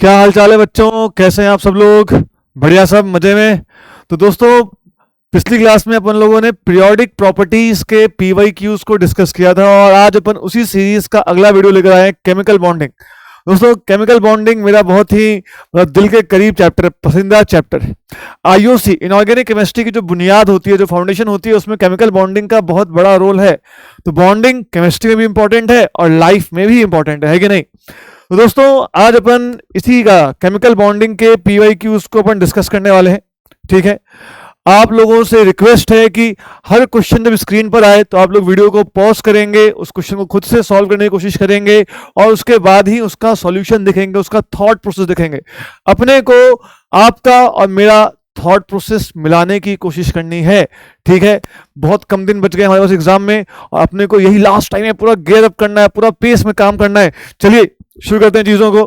क्या हाल चाल है बच्चों? कैसे हैं आप सब लोग? बढ़िया, सब मजे में। तो दोस्तों, पिछली क्लास में अपन लोगों ने पीरियोडिक प्रॉपर्टीज के पीवाई क्यूज को डिस्कस किया था और आज अपन उसी सीरीज का अगला वीडियो लेकर आए हैं, केमिकल बॉन्डिंग। दोस्तों, केमिकल बॉन्डिंग मेरा बहुत ही दिल के करीब चैप्टर है, पसंदीदा चैप्टर है। आईयूसी इनऑर्गेनिक केमिस्ट्री की जो बुनियाद होती है, जो फाउंडेशन होती है, उसमें केमिकल बॉन्डिंग का बहुत बड़ा रोल है। तो बॉन्डिंग केमिस्ट्री में भी इंपॉर्टेंट है और लाइफ में भी इंपॉर्टेंट है कि नहीं? तो दोस्तों, आज अपन इसी का केमिकल बॉन्डिंग के पीवाई क्यूज को अपन डिस्कस करने वाले हैं। ठीक है, आप लोगों से रिक्वेस्ट है कि हर क्वेश्चन जब स्क्रीन पर आए तो आप लोग वीडियो को पॉज करेंगे, उस क्वेश्चन को खुद से सॉल्व करने की कोशिश करेंगे और उसके बाद ही उसका सॉल्यूशन दिखेंगे, उसका थॉट प्रोसेस दिखेंगे। अपने को आपका और मेरा थॉट प्रोसेस मिलाने की कोशिश करनी है। ठीक है, बहुत कम दिन बच गए हमारे पास एग्जाम में और अपने को यही लास्ट टाइम है, पूरा गेयर अप करना है, पूरा पेस में काम करना है। चलिए शुरू करते हैं चीजों को।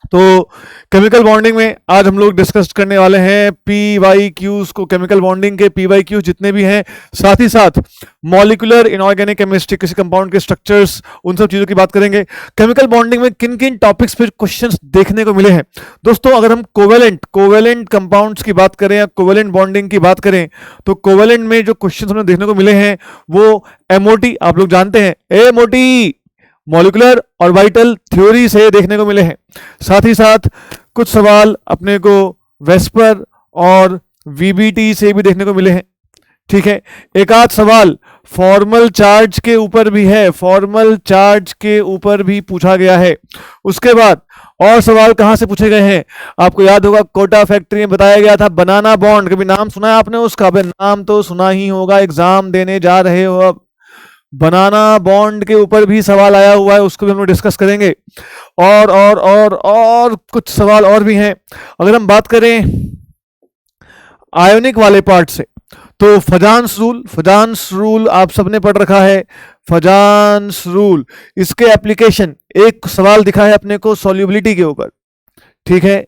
तो केमिकल बॉन्डिंग में आज हम लोग डिस्कस करने वाले हैं पी वाई क्यूज को, केमिकल बॉन्डिंग के पी वाई क्यूज जितने भी हैं, साथ ही साथ मॉलिक्यूलर इनऑर्गेनिक केमिस्ट्री, किसी कंपाउंड के स्ट्रक्चर्स, उन सब चीजों की बात करेंगे। केमिकल बॉन्डिंग में किन किन टॉपिक्स पे क्वेश्चंस देखने को मिले हैं। दोस्तों, अगर हम कोवेलेंट कंपाउंड्स की बात करें या कोवेलेंट बॉन्डिंग की बात करें तो कोवेलेंट में जो क्वेश्चंस हमें देखने को मिले हैं वो एमओटी, आप लोग जानते हैं, एमओटी मॉलिक्यूलर ऑर्बिटल थ्योरी से देखने को मिले हैं। साथ ही साथ कुछ सवाल अपने को वेस्पर और वीबीटी से भी देखने को मिले हैं। ठीक है, एक आध सवाल फॉर्मल चार्ज के ऊपर भी है, फॉर्मल चार्ज के ऊपर भी पूछा गया है। उसके बाद और सवाल कहां से पूछे गए हैं? आपको याद होगा कोटा फैक्ट्री में बताया गया था बनाना बॉन्ड, कभी नाम सुना है आपने उसका? नाम तो सुना ही होगा, एग्जाम देने जा रहे हो अब। बनाना बॉन्ड के ऊपर भी सवाल आया हुआ है, उसको भी हम लोग डिस्कस करेंगे। और कुछ सवाल और भी हैं। अगर हम बात करें आयोनिक वाले पार्ट से तो फजान्स रूल आप सबने पढ़ रखा है। फजान्स रूल, इसके एप्लीकेशन, एक सवाल दिखा है अपने को सॉल्युबिलिटी के ऊपर। ठीक है,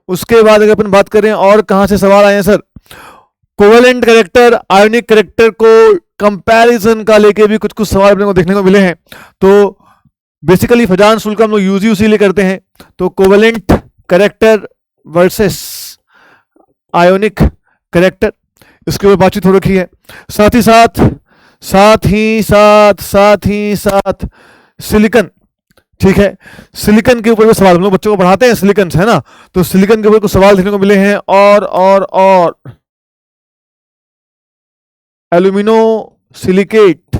उसके बाद अगर अपन बात करें और कहां से सवाल आए हैं sir, covalent character, ionic character को कंपैरिजन का लेके भी कुछ कुछ सवाल अपने को देखने को मिले हैं। तो बेसिकली फजान्स रूल का हम लोग यूज ही उसी लिए करते हैं। तो covalent character versus ionic character, इसके ऊपर बातचीत हो रखी है। साथ ही साथ सिलिकन। ठीक है, सिलिकन के ऊपर भी सवाल हम लोग बच्चों को पढ़ाते हैं, सिलिकन है ना, तो सिलिकन के ऊपर कुछ सवाल देखने को मिले हैं। और एल्यूमिनो सिलिकेट,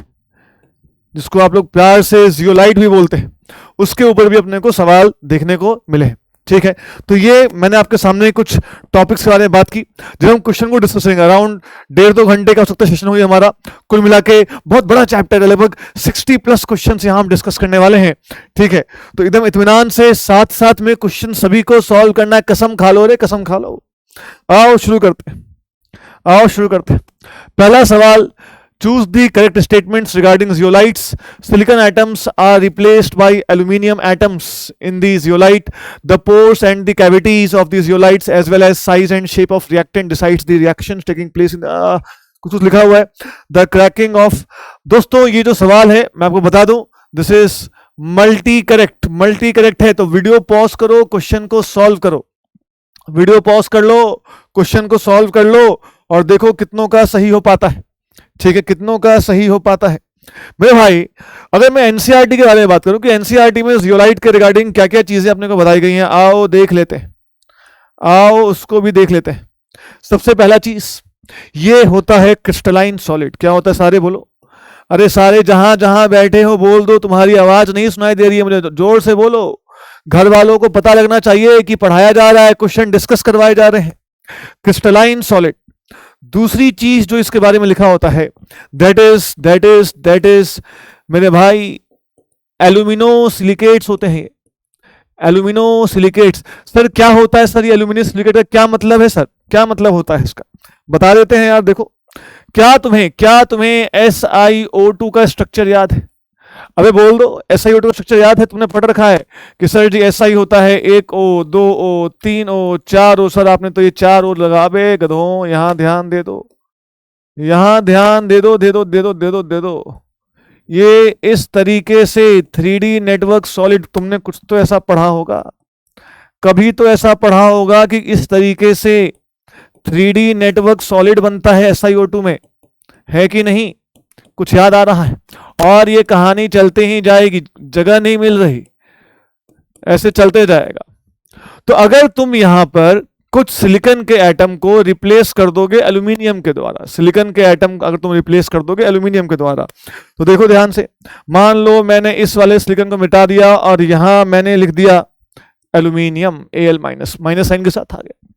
जिसको आप लोग प्यार से जियोलाइट भी बोलते हैं, उसके ऊपर भी अपने को सवाल देखने को मिले हैं। ठीक है, तो ये मैंने आपके सामने कुछ टॉपिक्स के बारे में बात की। जब हम क्वेश्चन को डिस्कस करेंगे, अराउंड 1.5-2 घंटे का हो सकता है सेशन हुई हमारा। कुल मिला के बहुत बड़ा चैप्टर है, लगभग 60+ क्वेश्चन यहाँ हम डिस्कस करने वाले हैं। ठीक है, तो एकदम इत्मीनान से साथ साथ में क्वेश्चन सभी को सॉल्व करना है। कसम खा लो रे, कसम खा लो। आओ शुरू करते हैं। पहला सवाल, choose the correct statements regarding zeolites. Silicon atoms are replaced by aluminium atoms in the zeolite. The pores and the cavities of the zeolites as well as size and shape of reactant decides the reactions taking place in the कुछ लिखा हुआ है। The cracking of, दोस्तों ये जो सवाल है मैं आपको बता दूं, दिस इज मल्टी करेक्ट है। तो वीडियो पॉज करो, क्वेश्चन को सॉल्व करो, वीडियो पॉज कर लो, क्वेश्चन को सॉल्व कर लो और देखो कितनों का सही हो पाता है। ठीक है, कितनों का सही हो पाता है मेरे भाई। अगर मैं एनसीईआरटी के बारे में बात करूं कि एनसीईआरटी में जियोलाइट के रिगार्डिंग क्या क्या चीजें अपने को बताई गई हैं, आओ देख लेते हैं, आओ उसको भी देख लेते हैं। सबसे पहला चीज ये होता है क्रिस्टलाइन सॉलिड। क्या होता है सारे बोलो? अरे सारे जहां जहां बैठे हो बोल दो, तुम्हारी आवाज नहीं सुनाई दे रही है मुझे, जोर से बोलो। घर वालों को पता लगना चाहिए कि पढ़ाया जा रहा है, क्वेश्चन डिस्कस करवाए जा रहे हैं। Crystalline solid. दूसरी चीज जो इसके बारे में लिखा होता है, दैट इज मेरे भाई एल्यूमिनो सिलिकेट्स होते हैं। एल्यूमिनो सिलिकेट्स, सर क्या होता है सर ये एल्यूमिनो सिलिकेट का क्या मतलब है सर? क्या मतलब होता है इसका बता देते हैं यार। देखो, क्या तुम्हें SiO2 का स्ट्रक्चर याद है? अबे बोल दो, SiO2 का स्ट्रक्चर याद है? तुमने पढ़ रखा है कि सर जी SI होता है 1O 2O 3O 4O। Sir आपने तो ये 4O लगा, बे गधों, यहां ध्यान दे दो, दे दो। ये इस तरीके से 3D नेटवर्क सॉलिड, तुमने कुछ तो ऐसा पढ़ा होगा। कभी तो ऐसा पढ़ा होगा कि इस तरीके से 3D नेटवर्क सॉलिड बनता है SiO2 में, है कि नहीं? कुछ याद आ रहा है? और ये कहानी चलते ही जाएगी, जगह नहीं मिल रही, ऐसे चलते जाएगा। तो अगर तुम यहां पर कुछ सिलिकॉन के एटम को रिप्लेस कर दोगे एल्यूमिनियम के द्वारा, सिलिकॉन के एटम अगर तुम रिप्लेस कर दोगे एल्यूमिनियम के द्वारा, तो देखो ध्यान से, मान लो मैंने इस वाले सिलिकॉन को मिटा दिया और यहां मैंने लिख दिया aluminium, Al minus, minus sign के साथ आ गया।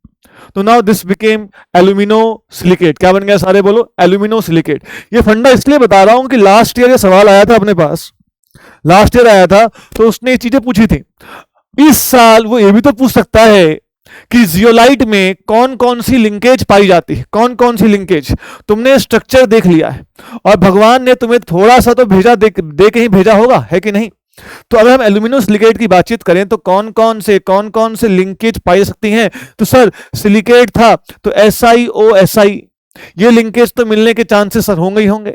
तो now this became alumino silicate. क्या बन गया सारे बोलो? Alumino silicate. ये फंडा इसलिए बता रहा हूं कि लास्ट ईयर ये सवाल आया था अपने पास, लास्ट ईयर आया था, तो उसने ये चीजें पूछी थी। इस साल वो ये भी तो पूछ सकता है कि जियोलाइट में कौन कौन सी लिंकेज पाई जाती है, कौन कौन सी लिंकेज। तुमने स्ट्रक्चर देख लिया है और भगवान ने तुम्हें थोड़ा सा तो भेजा, दे के ही भेजा होगा, है कि नहीं? तो अगर हम एल्यूमिनो सिलिकेट की बातचीत करें तो कौन कौन से लिंकेज पाई जा सकती हैं? तो सर सिलिकेट था तो SiO Si, ये लिंकेज तो मिलने के चांसेस सर होंगे ही होंगे।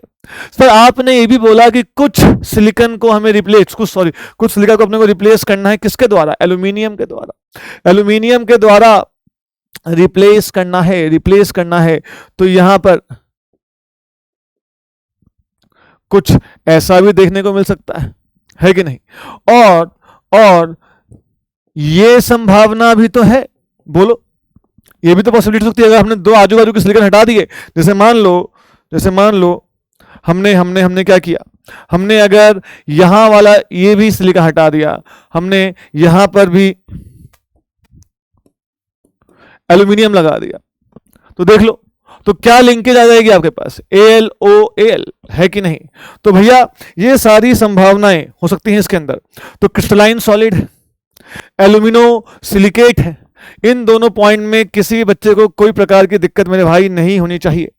सर आपने ये भी बोला कि कुछ सिलिकॉन को हमें रिप्लेस, कुछ सिलिकॉन को अपने को रिप्लेस करना है, किसके द्वारा? एल्यूमिनियम के द्वारा। एल्यूमिनियम के द्वारा रिप्लेस करना है तो यहां पर कुछ ऐसा भी देखने को मिल सकता है कि नहीं? और ये संभावना भी तो है, बोलो, ये भी तो पॉसिबिलिटी सकती है। अगर हमने दो आजू बाजू के सिलिकॉन हटा दिए, जैसे मान लो हमने क्या किया, हमने अगर यहां वाला ये भी सिलिकॉन हटा दिया, हमने यहां पर भी एल्यूमिनियम लगा दिया, तो देख लो तो क्या लिंकेज आ जाएगी आपके पास? AlOAl, है कि नहीं? तो भैया ये सारी संभावनाएं हो सकती हैं इसके अंदर। तो क्रिस्टलाइन सॉलिड है, एल्यूमिनो सिलिकेट है, इन दोनों पॉइंट में किसी भी बच्चे को कोई प्रकार की दिक्कत मेरे भाई नहीं होनी चाहिए।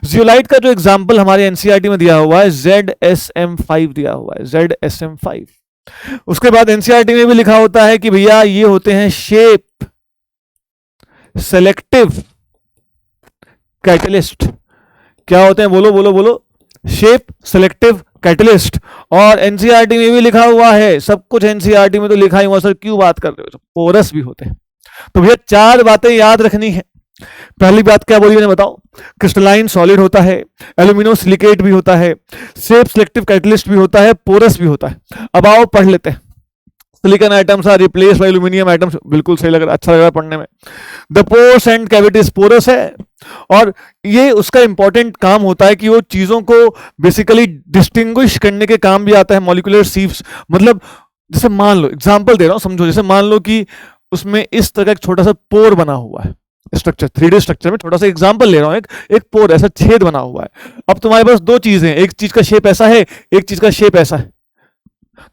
जियोलाइट का जो एग्जांपल हमारे एनसीईआरटी में दिया हुआ है ZSM5 दिया हुआ है, ZSM5। उसके बाद एनसीईआरटी में भी लिखा होता है कि भैया ये होते हैं शेप सेलेक्टिव कैटलिस्ट। क्या होते हैं? बोलो, शेप सेलेक्टिव कैटलिस्ट। और एनसीईआरटी में भी लिखा हुआ है, सब कुछ एनसीईआरटी में तो लिखा ही हुआ, सर क्यों बात कर रहे हो? पोरस भी होते हैं। तो भैया चार बातें याद रखनी है। पहली बात क्या बोली मैंने, बताओ? क्रिस्टलाइन सॉलिड होता है, एल्यूमिनो सिलिकेट भी होता है, शेप सिलेक्टिव कैटलिस्ट भी होता है, पोरस भी होता है। अब आओ पढ़ लेते हैं। Silicon atoms are replaced by aluminium atoms, बिल्कुल सही लग रहा है, अच्छा लग रहा है पढ़ने में। The pores and cavities, porous है, और ये उसका इंपॉर्टेंट काम होता है कि वो चीजों को बेसिकली डिस्टिंग्विश करने के काम भी आता है। मॉलिक्यूलर सीव्स, मतलब जैसे मान लो, एग्जांपल दे रहा हूं, समझो, जैसे मान लो कि उसमें इस तरह का एक छोटा सा पोर बना हुआ है, स्ट्रक्चर 3D स्ट्रक्चर में छोटा सा एग्जांपल ले रहा हूं, एक पोर, ऐसा छेद बना हुआ है। अब तुम्हारे पास दो चीजें, एक चीज का शेप ऐसा है, एक चीज का शेप ऐसा है,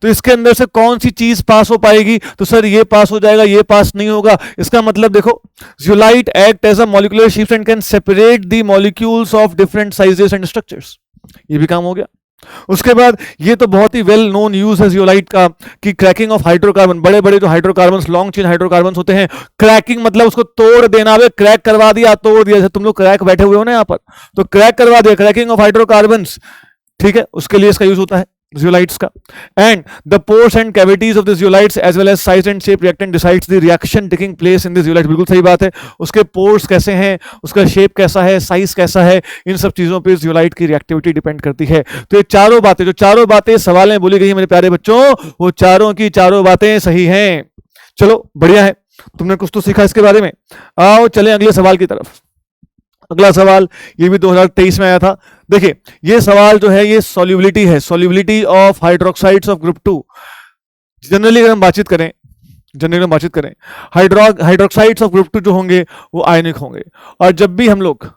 तो इसके अंदर से कौन सी चीज पास हो पाएगी? तो सर ये पास हो जाएगा, ये पास नहीं होगा। इसका मतलब देखो, zeolite act as a molecular sheets and can separate the molecules of different sizes and structures, ये भी काम हो गया। उसके बाद ये तो बहुत ही वेल नोन यूज है जियोलाइट का कि क्रैकिंग ऑफ हाइड्रोकार्बन, बड़े बड़े जो हाइड्रोकार्बन, लॉन्ग चेन हाइड्रोकार्बन होते हैं, क्रैकिंग मतलब उसको तोड़ देना, वे क्रैक करवा दिया, तोड़ दिया। जैसे तुम लोग क्रैक बैठे हुए हो ना यहाँ पर, तो क्रैक करवा दिया, क्रैकिंग ऑफ हाइड्रोकार्बन, ठीक है, उसके लिए इसका यूज होता है जियोलाइट्स का। And the pores and cavities of the zeolites as well as size and shape reactant decides the reaction taking place in the zeolite, बिल्कुल सही बात है। उसके पोर्स कैसे हैं, उसका शेप कैसा है, साइज कैसा है, इन सब चीजों पे जियोलाइट की रिएक्टिविटी डिपेंड करती है। तो ये चारों बातें, जो चारों बातें सवाल में बोली गई है मेरे प्यारे बच्चों, वो चारों की चारों बातें सही हैं। चलो बढ़िया है, तुमने कुछ तो सीखा इसके बारे में। आओ चलें अगले सवाल की तरफ। अगला सवाल ये भी 2023 में आया था। देखिए ये सवाल जो है ये सॉल्युबिलिटी है, solubility of hydroxides of group 2। Generally अगर हम बातचीत करें हाइड्रोक्साइड्स ऑफ ग्रुप 2 जो होंगे वो आयनिक होंगे। और जब भी हम लोग,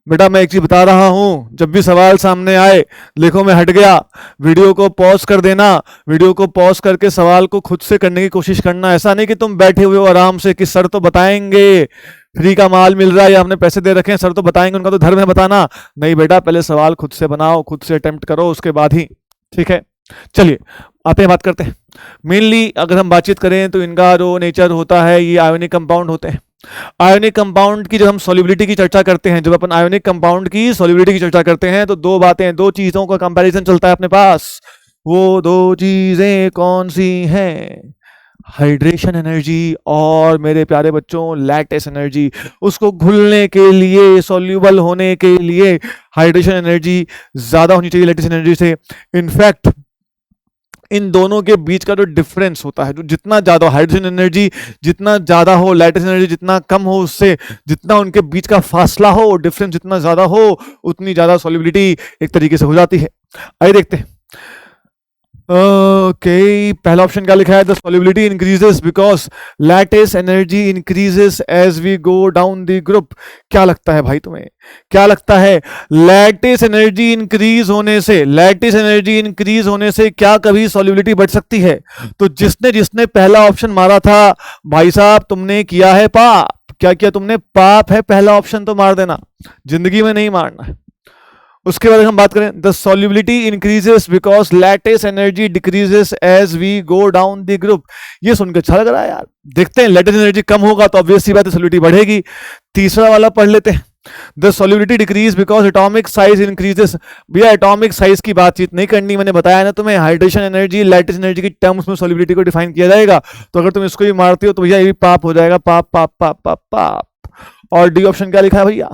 बेटा मैं एक चीज बता रहा हूं, जब भी सवाल सामने आए, देखो मैं हट गया, वीडियो को पॉज कर देना, वीडियो को पॉज करके सवाल को खुद से करने की कोशिश करना। ऐसा नहीं कि तुम बैठे हुए हो आराम से कि सर तो बताएंगे, फ्री का माल मिल रहा है या हमने पैसे दे रखे हैं, सर तो बताएंगे, उनका तो धर्म है बताना। नहीं बेटा, पहले सवाल खुद से बनाओ, खुद से अटेम्प्ट करो, उसके बाद ही, ठीक है। चलिए आते हैं, बात करते हैं। मेनली अगर हम बातचीत करें तो इनका जो नेचर होता है, ये आयोनिक कंपाउंड होते हैं। आयोनिक कंपाउंड की जब हम सॉल्युबिलिटी की चर्चा करते हैं, जब अपन आयोनिक कंपाउंड की सॉल्युबिलिटी की चर्चा करते हैं, तो दो बातें, दो चीजों का कंपैरिजन चलता है अपने पास। वो दो चीजें कौन सी हैं? हाइड्रेशन एनर्जी और मेरे प्यारे बच्चों लैटिस एनर्जी। उसको घुलने के लिए, सॉल्यूबल होने के लिए हाइड्रेशन एनर्जी ज़्यादा होनी चाहिए लैटिस एनर्जी से। इनफैक्ट इन दोनों के बीच का जो डिफरेंस होता है, जो जितना ज़्यादा हाइड्रोजन एनर्जी जितना ज़्यादा हो, लैटिस एनर्जी जितना कम हो, उससे जितना उनके बीच का फासला हो, डिफरेंस जितना ज़्यादा हो, उतनी ज़्यादा सॉल्युबिलिटी एक तरीके से हो जाती है। आइए देखते हैं। ओके, पहला ऑप्शन क्या लिखा है? The solubility increases because lattice energy increases as we go down the group. क्या लगता है भाई तुम्हें? क्या लगता है? लैटिस एनर्जी इंक्रीज होने से, लैटिस एनर्जी इंक्रीज होने से क्या कभी सॉल्युबिलिटी बढ़ सकती है? तो जिसने जिसने पहला ऑप्शन मारा था भाई साहब, तुमने किया है पाप। क्या किया तुमने? पाप है। पहला ऑप्शन तो मार देना, जिंदगी में नहीं मारना है। उसके बाद हम बात करें, the solubility increases because lattice energy decreases as we go down the group. ये सुनकर अच्छा लग रहा है यार। देखते हैं, लैटिस एनर्जी कम होगा तो ऑब्वियस सी बात है सॉल्युबिलिटी बढ़ेगी। तीसरा वाला पढ़ लेते हैं, the solubility decrease because atomic size increases. भैया एटॉमिक साइज की बातचीत नहीं करनी, मैंने बताया ना तुम्हें, हाइड्रेशन एनर्जी लैटिस एनर्जी की टर्म्स में सॉल्युबिलिटी को डिफाइन किया जाएगा। तो अगर तुम इसको भी मारती हो तो भैया ये भी पाप हो जाएगा, पाप पाप पाप पाप पाप। और डी ऑप्शन क्या लिखा है भैया?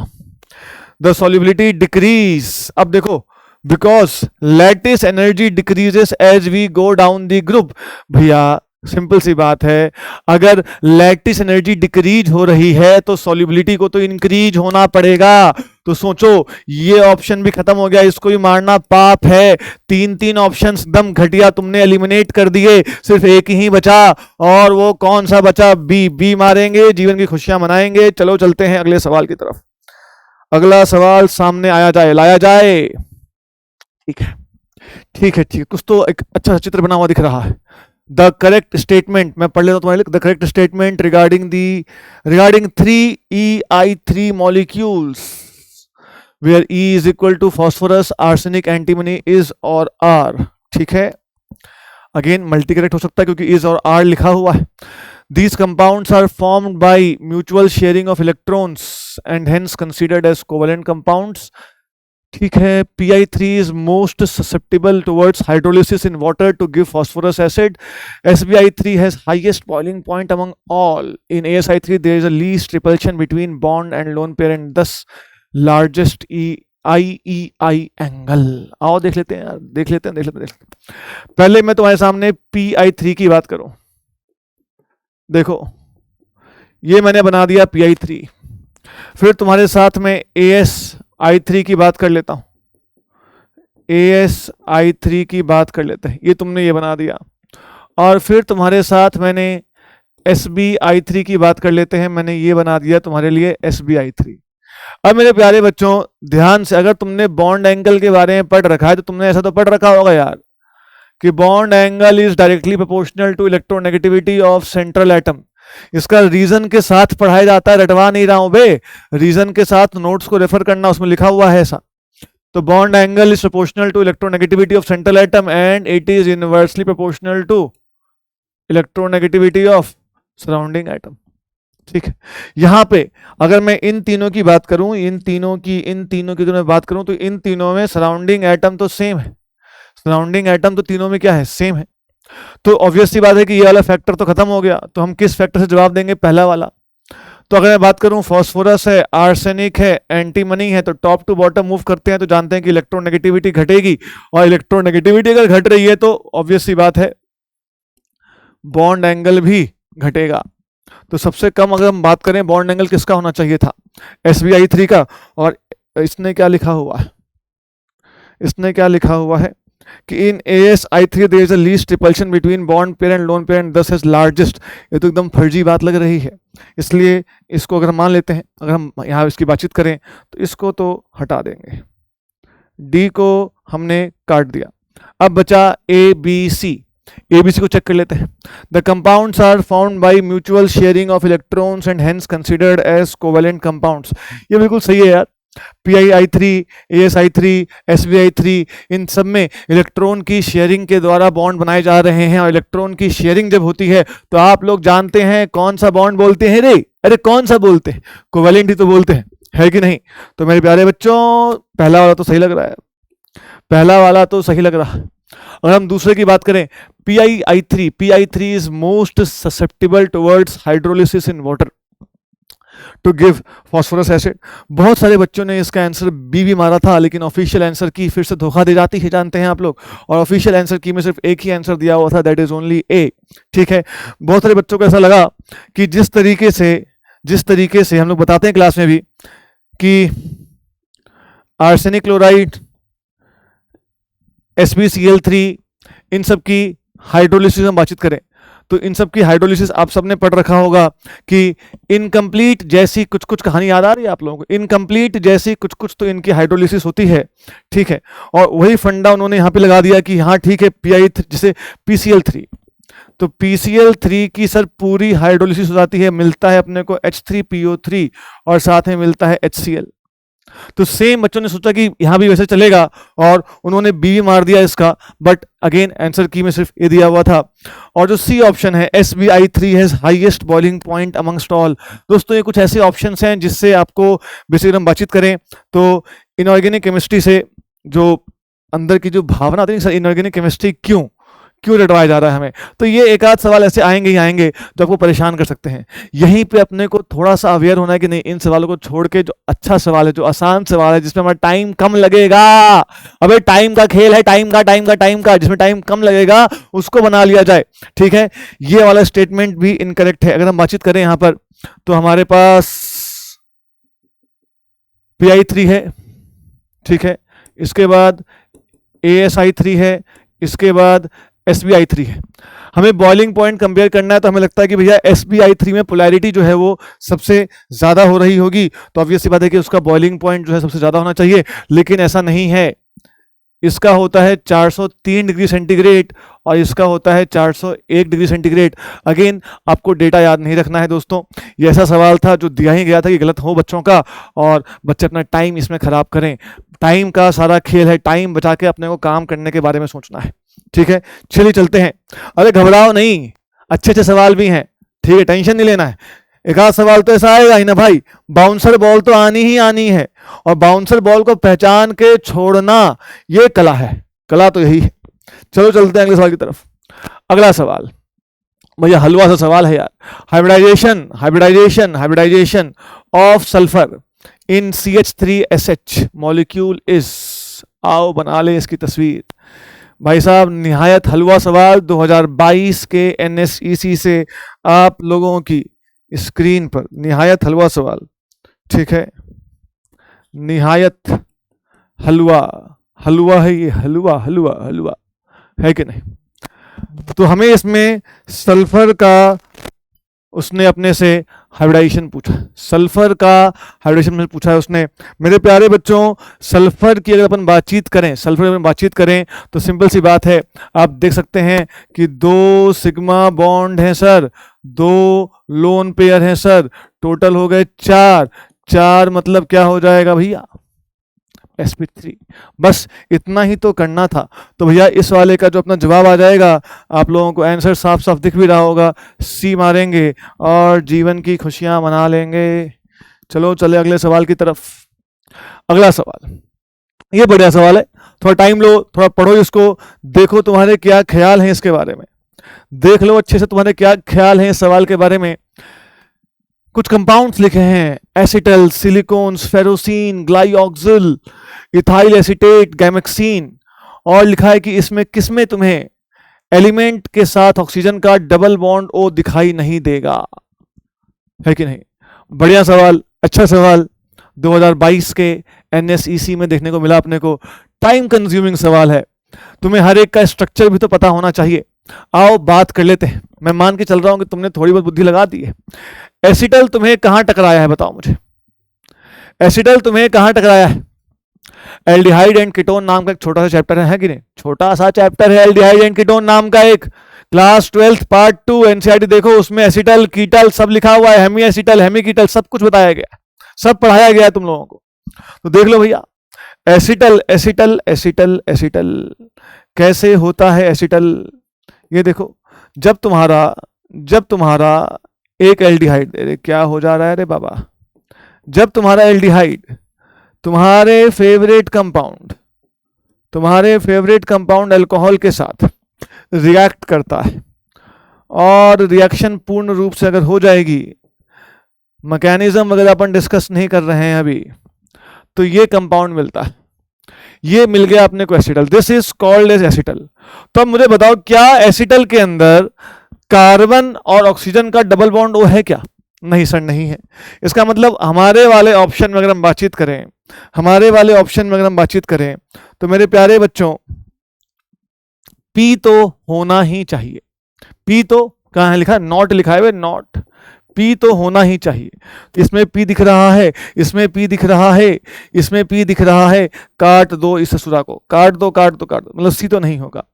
The solubility decrease. अब देखो, because lattice energy decreases as we go down the group. भैया सिंपल सी बात है, अगर लैटिस एनर्जी डिक्रीज हो रही है तो सॉल्युबिलिटी को तो इंक्रीज होना पड़ेगा। तो सोचो, ये ऑप्शन भी खत्म हो गया, इसको भी मारना पाप है। तीन तीन ऑप्शंस एकदम घटिया तुमने एलिमिनेट कर दिए, सिर्फ एक ही बचा। और वो कौन सा बचा? बी। बी मारेंगे, जीवन की खुशियां मनाएंगे। चलो चलते हैं अगले सवाल की तरफ। अगला सवाल सामने आया जाए, लाया जाए। ठीक है ठीक है ठीक है, कुछ तो एक अच्छा चित्र बना हुआ दिख रहा है। द करेक्ट स्टेटमेंट, मैं पढ़ लेता हूं तुम्हारे लिए। The correct statement regarding 3ei3 molecules where E is equal to phosphorus, arsenic, antimony is और आर। ठीक है, अगेन मल्टी करेक्ट हो सकता है क्योंकि इज और आर लिखा हुआ है। These compounds are formed by mutual sharing of electrons and hence considered as covalent compounds. ठीक है, Pi3 is most susceptible towards hydrolysis in water to give phosphorus acid. Sbi3 has highest boiling point among all. In ASI3 there is a least repulsion between bond and lone pair and thus largest IEI angle. आओ देख लेते हैं यार, देख लेते हैं। पहले मैं तुम्हारे सामने Pi3 की बात करूं। देखो, ये मैंने बना दिया Pi3। फिर तुम्हारे साथ में AsI3 की बात कर लेता हूं। AsI3 की बात कर लेते हैं, ये तुमने ये बना दिया। और फिर तुम्हारे साथ मैंने Sbi3 की बात कर लेते हैं, मैंने ये बना दिया तुम्हारे लिए Sbi3। अब मेरे प्यारे बच्चों ध्यान से, अगर तुमने बॉन्ड एंगल के बारे में पढ़ रखा है तो तुमने ऐसा तो पढ़ रखा होगा यार कि bond angle is directly proportional to electronegativity of central atom. इसका रीजन के साथ पढ़ाया जाता है, रटवा नहीं रहा हूं बे, रीजन के साथ नोट्स को रेफर करना, उसमें लिखा हुआ है ऐसा। तो bond angle is proportional to electronegativity of central atom and it is inversely proportional to electronegativity of surrounding atom. ठीक है, यहां पे अगर मैं इन तीनों की बात करूं, इन तीनों की मैं बात करूं तो इन तीनों में सराउंडिंग एटम तो सेम है। सराउंडिंग एटम तो तीनों में क्या है? सेम है। तो ऑब्वियस सी बात है कि ये वाला फैक्टर तो खत्म हो गया, तो हम किस फैक्टर से जवाब देंगे? पहला वाला। तो अगर मैं बात करूं फॉस्फोरस है, आर्सेनिक है, एंटीमनी है, तो टॉप टू बॉटम मूव करते हैं तो जानते हैं कि इलेक्ट्रोनेगेटिविटी घटेगी। और इलेक्ट्रोनेगेटिविटी अगर घट रही है तो ऑब्वियस सी बात है बॉन्ड एंगल भी घटेगा। तो सबसे कम अगर हम बात करें बॉन्ड एंगल किसका होना चाहिए था? Sbi3 का। और इसने क्या लिखा हुआ है? इसने क्या लिखा हुआ है कि इन AsI3 there is a least repulsion between bond pair and lone pair and thus is largest। ये तो एकदम फर्जी बात लग रही है, इसलिए इसको अगर हम मान लेते हैं, अगर हम यहाँ इसकी बातचीत करें तो इसको तो हटा देंगे, डी को हमने काट दिया। अब बचा ABC। ABC को चेक कर लेते हैं। The compounds are found by mutual sharing of electrons and hence considered as covalent compounds. ये बिल्कुल सही है यार। Pi3, AsI3, Sbi3, इन सब में इलेक्ट्रॉन की शेयरिंग के द्वारा बॉन्ड बनाए जा रहे हैं। और इलेक्ट्रॉन की शेयरिंग जब होती है तो आप लोग जानते हैं कौन सा बॉन्ड बोलते हैं रे? अरे कौन सा बोलते हैं? कोवेलेंट ही तो बोलते हैं, है कि नहीं? तो मेरे प्यारे बच्चों पहला वाला तो सही लग रहा है, पहला वाला तो सही लग रहा है। अगर हम दूसरे की बात करें, PiI3 is most susceptible towards hydrolysis in water to give phosphorus acid. बहुत सारे बच्चों ने इसका आंसर बी भी मारा था, लेकिन ऑफिशियल आंसर की फिर से धोखा दे जाती है, जानते हैं आप लोग। और ऑफिशियल आंसर की में सिर्फ एक ही आंसर दिया हुआ था, दैट इज ओनली ए। ठीक है, बहुत सारे बच्चों को ऐसा लगा कि जिस तरीके से हम लोग बताते हैं क्लास में भी कि आर्सेनिक क्लोराइड, SbCl3, इन सब की हाइड्रोलिसिस हम बातचीत करें तो इन सब की हाइड्रोलिसिस आप सबने पढ़ रखा होगा कि इनकम्प्लीट जैसी कुछ कुछ कहानी याद आ रही है आप लोगों को, इनकम्प्लीट जैसी कुछ कुछ तो इनकी हाइड्रोलिसिस होती है। ठीक है, और वही फंडा उन्होंने यहाँ पे लगा दिया कि हाँ ठीक है, जैसे PCl3, तो PCl3 की सर पूरी हाइड्रोलिसिस हो जाती है, मिलता है अपने को H3PO3 और साथ में मिलता है HCl। तो सेम बच्चों ने सोचा कि यहां भी वैसे चलेगा और उन्होंने बी भी मार दिया इसका, बट अगेन आंसर की में सिर्फ ए दिया हुआ था। और जो सी ऑप्शन है, SbI3 has highest boiling point amongst all. दोस्तों ये कुछ ऐसे ऑप्शंस हैं जिससे आपको बेसिकली हम बातचीत करें तो इनऑर्गेनिक केमिस्ट्री से जो अंदर की जो भावना आती है सर, इनऑर्गेनिक केमिस्ट्री क्यों रटवाया जा रहा है हमें, तो ये एक आध सवाल ऐसे आएंगे ही आएंगे जो आपको परेशान कर सकते हैं। यहीं पे अपने को थोड़ा सा अवेयर होना है कि नहीं, इन सवालों को छोड़ के जो अच्छा सवाल है, जो आसान सवाल है, जिसमें हमारा टाइम कम लगेगा, अबे टाइम का खेल है, टाइम का जिसमें टाइम कम लगेगा उसको बना लिया जाए। ठीक है, ये वाला स्टेटमेंट भी इनकरेक्ट है। अगर हम बातचीत करें यहां पर तो हमारे पास PI3 है, ठीक है, इसके बाद ASI3 है, इसके बाद SbI3 है। हमें बॉइलिंग पॉइंट कंपेयर करना है तो हमें लगता है कि भैया SbI3 में पोलैरिटी जो है वो सबसे ज्यादा हो रही होगी, तो ऑब्वियस सी बात है कि उसका बॉइलिंग पॉइंट जो है सबसे ज्यादा होना चाहिए, लेकिन ऐसा नहीं है। इसका होता है 403 डिग्री सेंटीग्रेड और इसका होता है 401 डिग्री सेंटीग्रेड। अगेन आपको डेटा याद नहीं रखना है दोस्तों, ये ऐसा सवाल था जो दिया ही गया था कि गलत हो बच्चों का और बच्चे अपना टाइम इसमें खराब करें। टाइम का सारा खेल है, टाइम बचा के अपने को काम करने के बारे में सोचना है। ठीक है, चलिए चलते हैं। अरे घबराओ नहीं, अच्छे अच्छे सवाल भी हैं, ठीक है, टेंशन नहीं लेना है। एक आध सवाल तो ऐसा आएगा ही ना भाई, बाउंसर बॉल तो आनी ही आनी है और बाउंसर बॉल को पहचान के छोड़ना ये कला है, कला तो यही है। चलो चलते हैं अगले सवाल की तरफ। अगला सवाल भैया हलवा सा सवाल है यार। Hybridisation of sulphur in CH3SH molecule is, आओ बना ले इसकी तस्वीर। भाई साहब निहायत हलवा सवाल 2022 के NSEC से आप लोगों की स्क्रीन पर, निहायत हलवा सवाल। ठीक है, निहायत हलवा है ये, हलवा है कि नहीं। तो हमें इसमें सल्फर का उसने अपने से हाइब्रिडाइजेशन पूछा, सल्फर का हाइब्रिडेशन में पूछा है उसने। मेरे प्यारे बच्चों सल्फर की अगर अपन बातचीत करें तो सिंपल सी बात है, आप देख सकते हैं कि 2 सिग्मा बॉन्ड हैं सर, 2 लोन पेयर हैं सर, टोटल हो गए 4 मतलब क्या हो जाएगा भैया sp3। बस इतना ही तो करना था। तो भैया इस वाले का जो अपना जवाब आ जाएगा, आप लोगों को आंसर साफ साफ दिख भी रहा होगा, सी मारेंगे और जीवन की खुशियां मना लेंगे। चलो चले अगले सवाल की तरफ। अगला सवाल ये बढ़िया सवाल है, थोड़ा टाइम लो, थोड़ा पढ़ो इसको, देखो तुम्हारे क्या ख्याल हैं इसके बारे में, देख लो अच्छे से तुम्हारे क्या ख्याल हैं इस सवाल के बारे में। कुछ कंपाउंड्स लिखे हैं, acetal, silicones, ferrocene, glyoxal, ethyl acetate, gammexane, और लिखा है कि इसमें किसमें तुम्हें एलिमेंट के साथ ऑक्सीजन का डबल बॉन्ड ओ दिखाई नहीं देगा, है कि नहीं। बढ़िया सवाल, अच्छा सवाल, 2022 के NSEC में देखने को मिला अपने को। टाइम कंज्यूमिंग सवाल है, तुम्हें हर एक का स्ट्रक्चर भी तो पता होना चाहिए। आओ बात कर लेते हैं, मैं मान के चल रहा हूं कि तुमने थोड़ी बहुत बुद्धि लगा दी है। एसिटल तुम्हें कहां टकराया है बताओ मुझे, एसिटल तुम्हें कहां टकराया है। एल्डिहाइड एंड कीटोन नाम का एक छोटा सा चैप्टर है कि नहीं, छोटा सा चैप्टर है एल्डिहाइड एंड कीटोन नाम का, एक क्लास 12 पार्ट 2 NCERT देखो, उसमें एसिटल कीटल सब लिखा हुआ है, हेमी एसिटल हेमी कीटल सब कुछ बताया गया, सब पढ़ाया गया है तुम लोगों को। तो देख लो भैया, एसिटल एसिटल एसिटल एसिटल कैसे होता है एसिटल। ये देखो, जब तुम्हारा एक एल्डिहाइड, क्या हो जा रहा है रे बाबा, जब तुम्हारा एल्डिहाइड तुम्हारे फेवरेट कंपाउंड तुम्हारे फेवरेट कंपाउंड अल्कोहल के साथ रिएक्ट करता है और रिएक्शन पूर्ण रूप से अगर हो जाएगी, मैकेनिज्म वगैरह अपन डिस्कस नहीं कर रहे हैं अभी, तो ये कंपाउंड मिलता है। ये मिल गया अपने को acetal, this is called as acetal. तो अब मुझे बताओ, क्या एसिटल के अंदर कार्बन और ऑक्सीजन का डबल बॉन्ड ओ है क्या? नहीं सर, नहीं है। इसका मतलब हमारे वाले ऑप्शन में अगर हम बातचीत करें, तो मेरे प्यारे बच्चों, पी तो होना ही चाहिए। पी तो कहाँ है लिखा? नॉट लिखा है, नॉट। पी तो होना ही चाहिए। इसमें पी दिख रहा है, इसमें पी दिख रहा है, इसमें पी दिख रहा है, काट दो इस ससुरा को, काट दो, मतलब सी तो नहीं होगा।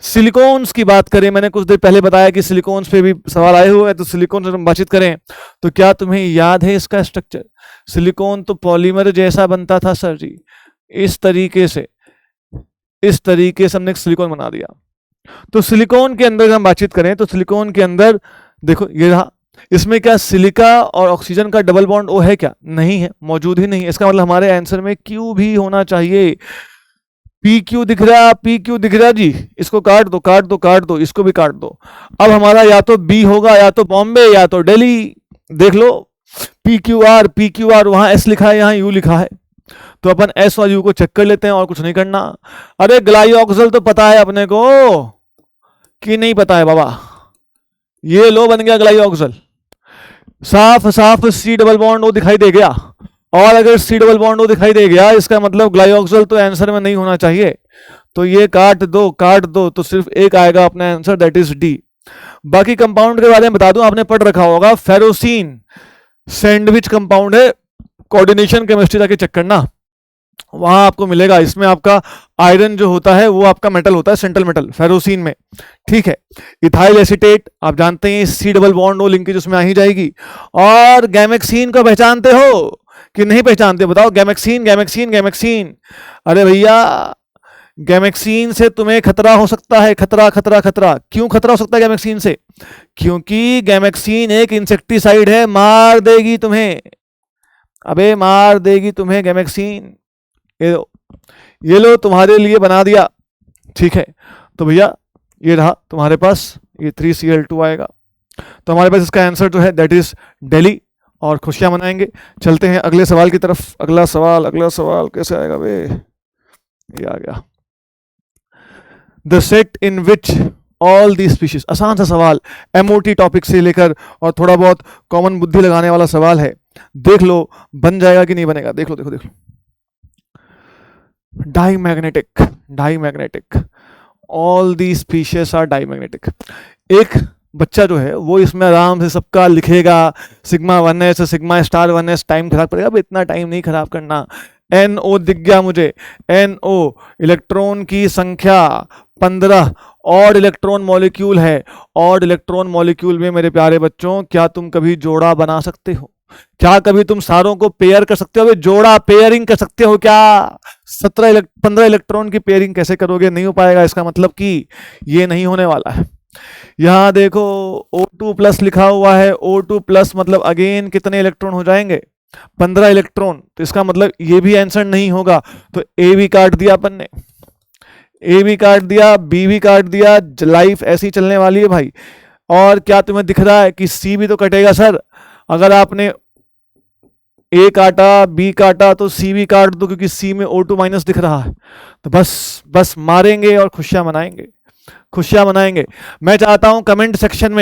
सिलिकॉन्स की बात करें, मैंने कुछ देर पहले बताया कि सिलिकॉन्स पे भी सवाल आए हुए हैं, तो सिलिकॉन से हम बातचीत करें तो क्या तुम्हें याद है इसका स्ट्रक्चर? सिलिकॉन तो पॉलीमर जैसा बनता था सर जी, इस तरीके से हमने सिलिकॉन बना दिया। तो सिलिकॉन के अंदर हम बातचीत करें तो सिलिकॉन के अंदर देखो ये रहा, इसमें क्या सिलिका और ऑक्सीजन का डबल बॉन्ड ओ है क्या? नहीं है, मौजूद ही नहीं है। इसका मतलब हमारे आंसर में क्यू भी होना चाहिए। पी क्यू दिख रहा जी, इसको काट दो, इसको भी काट दो। अब हमारा या तो बी होगा, या तो बॉम्बे, या तो दिल्ली। देख लो, पी क्यू आर, वहां एस लिखा है, यहाँ यू लिखा है, तो अपन एस और यू को चेक कर लेते हैं और कुछ नहीं करना। अरे ग्लाइऑक्सल तो पता है अपने को कि नहीं पता है बाबा? ये लो, बन गया ग्लाइऑक्सल, साफ सी डबल बॉन्ड ओ दिखाई दे गया। और अगर सी डबल बॉन्ड ओ दिखाई दे गया, इसका मतलब ग्लाइऑक्सल तो आंसर में नहीं होना चाहिए। तो ये काट दो, तो सिर्फ एक आएगा अपना आंसर, दैट इज डी। बाकी कंपाउंड के बारे में बता दूं, आपने पढ़ रखा होगा, फेरोसीन सैंडविच कंपाउंड है, कोऑर्डिनेशन केमिस्ट्री जाके चेक करना, वहां आपको मिलेगा। इसमें आपका आयरन जो होता है वो आपका मेटल होता है, सेंट्रल मेटल, फेरोसीन में, ठीक है। इथाइल एसीटेट आप जानते हैं, C double bond O linkage उसमें आ ही जाएगी। और गैमेक्सीन को पहचानते हो कि नहीं पहचानते? बताओ, गैमेक्सीन। अरे भैया, गैमेक्सीन से तुम्हें खतरा हो सकता है, खतरा। क्यों खतरा हो सकता है गैमेक्सीन से? क्योंकि गैमेक्सीन एक इंसेक्टिसाइड है, मार देगी तुम्हें, अबे मार देगी तुम्हें गैमेक्सीन। ये लो तुम्हारे लिए बना दिया, ठीक है। तो भैया ये रहा तुम्हारे पास, ये 3Cl2 आएगा। तो हमारे पास इसका आंसर जो है दैट इज दिल्ली, और खुशियां मनाएंगे। चलते हैं अगले सवाल की तरफ। अगला सवाल कैसे आएगा बे? ये आ गया, the set in which all the species. आसान सा सवाल, MOT टॉपिक से लेकर और थोड़ा बहुत कॉमन बुद्धि लगाने वाला सवाल है। देख लो बन जाएगा कि नहीं बनेगा। देख लो, diamagnetic, all the species are diamagnetic. एक बच्चा जो है वो इसमें आराम से सबका लिखेगा, sigma 1s sigma star 1s, time खराब करेगा। अब इतना टाइम नहीं खराब करना। NO दिख गया मुझे, NO इलेक्ट्रॉन की संख्या 15, और इलेक्ट्रॉन मॉलिक्यूल है। और इलेक्ट्रॉन मॉलिक्यूल में मेरे प्यारे बच्चों, क्या तुम कभी जोड़ा बना सकते हो? क्या कभी तुम सारों को पेयर कर सकते हो? जोड़ा पेयरिंग कर सकते हो क्या? 15 इलेक्ट्रॉन की पेयरिंग कैसे करोगे? नहीं हो पाएगा। इसका मतलब कि ये नहीं होने वाला है। यहां देखो O2+ लिखा हुआ है, O2+ मतलब अगेन कितने इलेक्ट्रॉन हो जाएंगे? 15 इलेक्ट्रॉन। तो इसका मतलब ये भी आंसर नहीं होगा। तो ए भी काट दिया अपन ने, ए भी काट दिया, बी भी काट दिया। लाइफ ऐसी चलने वाली है भाई। और क्या तुम्हें दिख रहा है कि सी भी तो कटेगा सर? अगर आपने ए काटा, बी काटा, तो सी भी काट दो, क्योंकि सी में O2- दिख रहा है। तो बस मारेंगे और खुशियां मनाएंगे। मैं चाहता हूं कमेंट सेक्शन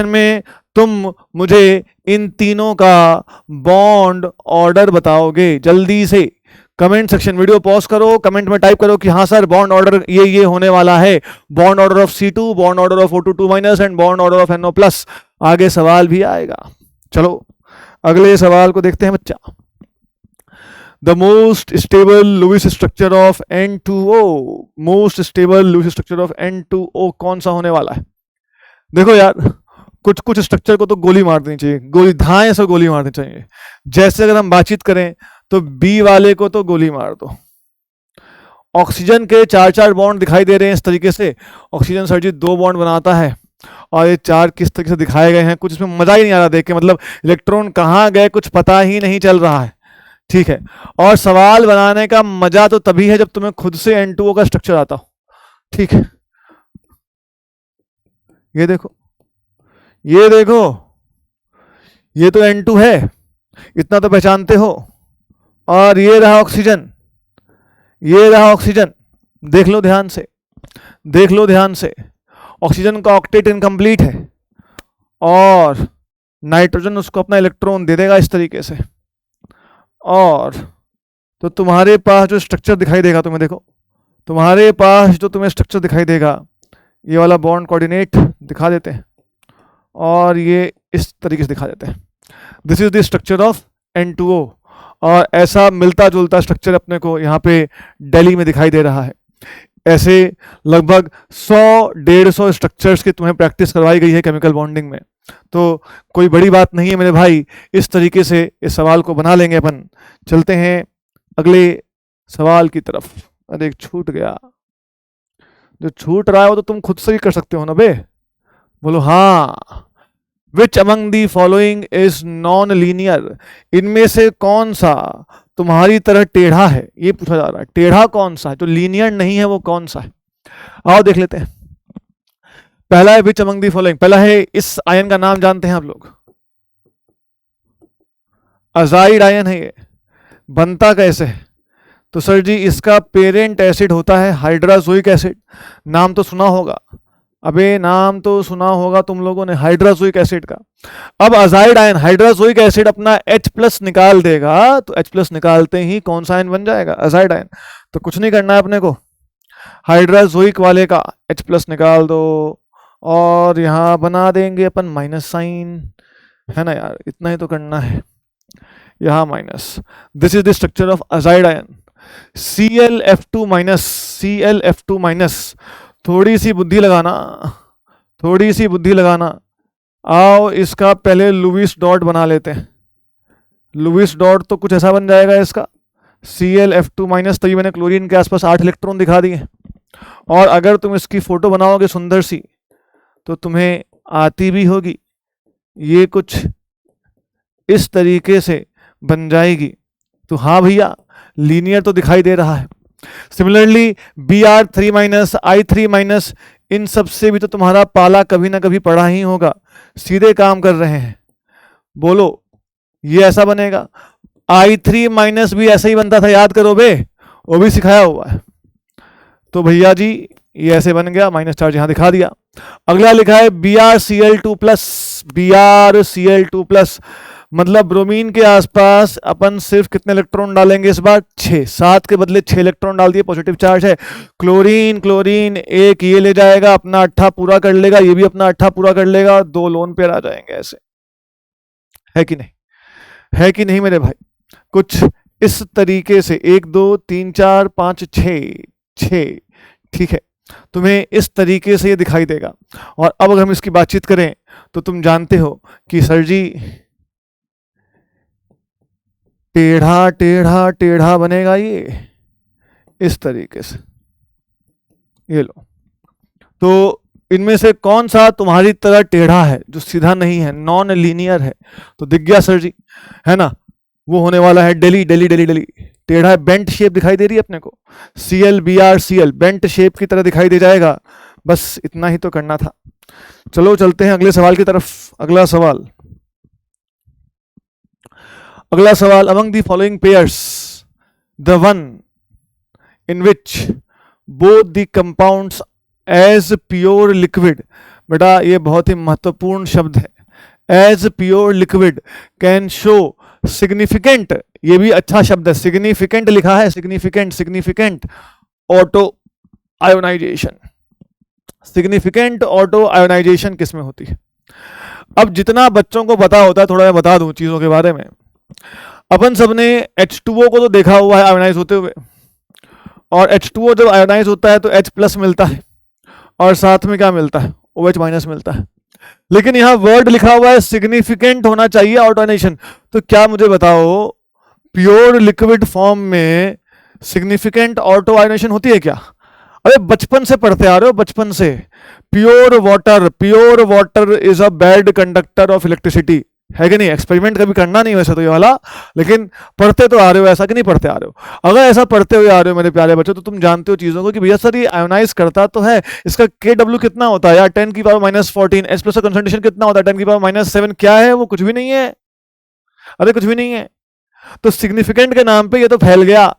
में तुम मुझे इन तीनों का बॉन्ड ऑर्डर बताओगे जल्दी से। कमेंट सेक्शन, वीडियो पॉज करो, कमेंट में टाइप करो कि हाँ सर बॉन्ड ऑर्डर ये होने वाला है। Bond order of C2, bond order of O2- and bond order of NO+। आगे सवाल भी आएगा। चलो अगले सवाल को देखते हैं बच्चा। The most stable Lewis structure of N2O, most stable Lewis structure of N2O कौन सा होने वाला है? देखो यार, कुछ स्ट्रक्चर को तो गोली मार देनी चाहिए, गोली धाएं से गोली मारनी चाहिए। जैसे अगर हम बातचीत करें तो बी वाले को तो गोली मार दो। ऑक्सीजन के 4 बॉन्ड दिखाई दे रहे हैं इस तरीके से। ऑक्सीजन सर जी 2 बॉन्ड बनाता है, और ये 4 किस तरीके से दिखाए गए हैं, कुछ इसमें मजा ही नहीं आ रहा देख के। मतलब इलेक्ट्रॉन कहाँ गए कुछ पता ही नहीं चल रहा है। ठीक है। और सवाल बनाने का मजा तो तभी है जब तुम्हें खुद से N2O का स्ट्रक्चर आता हो। ठीक है, ये देखो, ये देखो, ये तो N2 है, इतना तो पहचानते हो। और ये रहा ऑक्सीजन, ये रहा ऑक्सीजन, देख लो ध्यान से, देख लो ध्यान से, ऑक्सीजन का ऑक्टेट इनकम्प्लीट है और नाइट्रोजन उसको अपना इलेक्ट्रॉन दे देगा इस तरीके से। और तो तुम्हारे पास जो स्ट्रक्चर दिखाई देगा, तुम्हें देखो, तुम्हारे पास जो तुम्हें स्ट्रक्चर दिखाई देगा, ये वाला बॉन्ड कोऑर्डिनेट दिखा देते हैं और ये इस तरीके से दिखा देते हैं। This is the structure of N2O। और ऐसा मिलता जुलता स्ट्रक्चर अपने को यहाँ पे दिल्ली में दिखाई दे रहा है। ऐसे लगभग 100-150 स्ट्रक्चर्स की तुम्हें प्रैक्टिस करवाई गई है केमिकल बॉन्डिंग में। तो कोई बड़ी बात नहीं है मेरे भाई, इस तरीके से इस सवाल को बना लेंगे अपन। चलते हैं अगले सवाल की तरफ। अरे एक छूट गया, जो छूट रहा है वो तो तुम खुद से ही कर सकते हो ना बे, बोलो हाँ। Which among the following is non linear, इनमें से कौन सा तुम्हारी तरह टेढ़ा है, ये पूछा जा रहा है। टेढ़ा कौन सा है, जो लीनियर नहीं है वो कौन सा है? आओ देख लेते हैं। पहला है विच अमंग दी फॉलोइंग, पहला है, इस आयन का नाम जानते हैं आप लोग, अजाइड आयन है। ये बनता कैसे है? तो सर जी इसका पेरेंट एसिड होता है हाइड्राजोइक एसिड, नाम तो सुना होगा, अबे नाम तो सुना होगा तुम लोगों ने हाइड्राजोइक एसिड का। अब अजाइड आयन, हाइड्राजोइक एसिड अपना H+ निकाल देगा, तो H+ निकालते ही कौन सा आयन बन जाएगा? Azide ion. तो कुछ नहीं करना है अपने को, हाइड्राजोइक वाले का H+ निकाल दो और यहां बना देंगे अपन माइनस साइन, है ना यार, इतना ही तो करना है, यहां minus. This is the structure of azide ion. Clf2-, Clf2-, थोड़ी सी बुद्धि लगाना, थोड़ी सी बुद्धि लगाना। आओ इसका पहले लुईस डॉट बना लेते हैं। लुईस डॉट तो कुछ ऐसा बन जाएगा इसका, Clf2-, तभी मैंने क्लोरीन के आसपास 8 इलेक्ट्रॉन दिखा दिए। और अगर तुम इसकी फोटो बनाओगे सुंदर सी, तो तुम्हें आती भी होगी, ये कुछ इस तरीके से बन जाएगी। तो हाँ भैया, लीनियर तो दिखाई दे रहा है। सिमिलरली Br3-, I3-, इन सब से भी तो तुम्हारा पाला कभी ना कभी पड़ा ही होगा, सीधे काम कर रहे हैं। बोलो ये ऐसा बनेगा, I3- भी ऐसा ही बनता था, याद करो बे, वो भी सिखाया हुआ है। तो भैया जी ये ऐसे बन गया, माइनस चार्ज यहां दिखा दिया। अगला लिखा है BrCl2+, BrCl2+, मतलब ब्रोमीन के आसपास अपन सिर्फ कितने इलेक्ट्रॉन डालेंगे इस बार? 6। 7 के बदले 6 इलेक्ट्रॉन डाल दिए, पॉजिटिव चार्ज है। क्लोरीन, क्लोरीन एक ये ले जाएगा, अपना 8 पूरा कर लेगा, ये भी अपना 8 पूरा कर लेगा, 2 लोन पेयर आ जाएंगे। ऐसे है कि नहीं, है कि नहीं मेरे भाई? कुछ इस तरीके से 1 2 3 4 5 6, ठीक है, तुम्हें इस तरीके से ये दिखाई देगा। और अब अगर हम इसकी बातचीत करें तो तुम जानते हो कि सर जी टेढ़ा टेढ़ा टेढ़ा बनेगा ये इस तरीके से, ये लो। तो इनमें से कौन सा तुम्हारी तरह टेढ़ा है, जो सीधा नहीं है, नॉन लीनियर है? तो दिख गया सर जी, है ना, वो होने वाला है डेली डेली डेली डेली। टेढ़ा है, बेंट शेप दिखाई दे रही है अपने को, ClBrCl बेंट शेप की तरह दिखाई दे जाएगा। बस इतना ही तो करना था। चलो चलते हैं अगले सवाल की तरफ। अगला सवाल, अगला सवाल, among the following pairs the one in which both the compounds as pure liquid, बेटा ये बहुत ही महत्वपूर्ण शब्द है, as pure liquid can show significant, ये भी अच्छा शब्द है, सिग्निफिकेंट लिखा है, significant, significant auto ionisation. Significant auto ionisation किसमें होती है? अब जितना बच्चों को पता होता है, थोड़ा मैं बता दूं चीजों के बारे में। अपन सबने H2O को तो देखा हुआ है आयोनाइज होते हुए, और H2O जब आयोनाइज होता है तो H+ मिलता है, और साथ में क्या मिलता है? OH- मिलता है। लेकिन यहाँ वर्ड लिखा हुआ है सिग्निफिकेंट होना चाहिए ऑटोनाइजेशन। तो क्या मुझे बताओ, प्योर लिक्विड फॉर्म में सिग्निफिकेंट ऑटो आयोनाइजेशन होती है क्या? अरे बचपन से पढ़ते आ रहे हो, बचपन से। Pure water is a bad conductor of electricity, है कि नहीं? एक्सपेरिमेंट कभी करना नहीं वैसे तो ये वाला, लेकिन पढ़ते तो आ रहे हो, ऐसा कि नहीं पढ़ते आ रहे हो? अगर ऐसा पढ़ते हुए आ रहे हो मेरे प्यारे बच्चों, तो तुम जानते हो चीजों को कि भैया सर ये आयोनाइज करता तो है, इसका KW कितना होता है यार? 10⁻⁻14। H+ का कंसंट्रेशन कितना होता है? 10⁻�7। क्या है वो? कुछ भी नहीं है। अरे कुछ भी नहीं है। तो सिग्निफिकेंट के नाम पे ये तो फैल गया।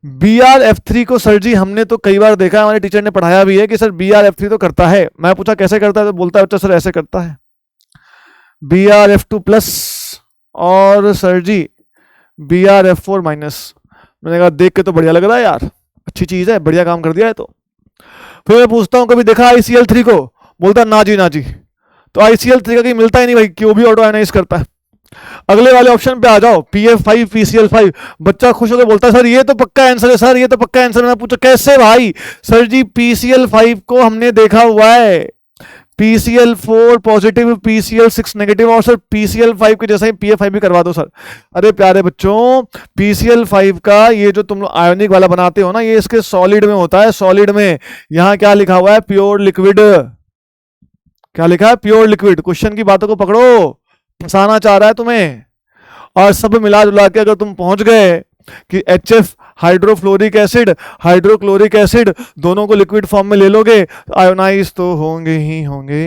BrF3 को सर जी हमने तो कई बार देखा, हमारे टीचर ने पढ़ाया भी है कि सर BrF3 तो करता है। मैं पूछा कैसे करता है, तो बोलता है बच्चा सर ऐसे करता है BrF2+, और सर जी BrF4-। मैंने कहा देख के तो बढ़िया लग रहा है यार, अच्छी चीज है, बढ़िया काम कर दिया है। तो फिर मैं पूछता हूँ कभी देखा ICl3 को? बोलता ना जी ना जी। तो ICl3 का कहीं मिलता ही नहीं भाई कि वो भी ऑटो आयनाइज करता है। अगले वाले ऑप्शन पे आ जाओ, PF5 PCl5। बच्चा खुश होकर बोलता है सर ये तो पक्का आंसर है, सर ये तो पक्का आंसर है। मैं पूछा कैसे भाई? सर जी PCl5 को हमने देखा हुआ है, PCl4 पॉजिटिव, PCl6 नेगेटिव, और सर PCl5 के जैसा ही PF5 भी करवा दो सर। अरे प्यारे बच्चों, PCl5 का ये जो तुम लोग आयोनिक वाला बनाते हो ना, ये इसके सॉलिड में होता है, सॉलिड में। यहां क्या लिखा हुआ है? Pure liquid. क्या लिखा है? Pure liquid. क्वेश्चन की बातों को पकड़ो, फंसाना चाह रहा है तुम्हें। और सब मिला जुला के अगर तुम पहुंच गए कि HF hydrofluoric acid, hydrochloric acid दोनों को लिक्विड फॉर्म में ले लोगे, आयोनाइज तो होंगे ही होंगे,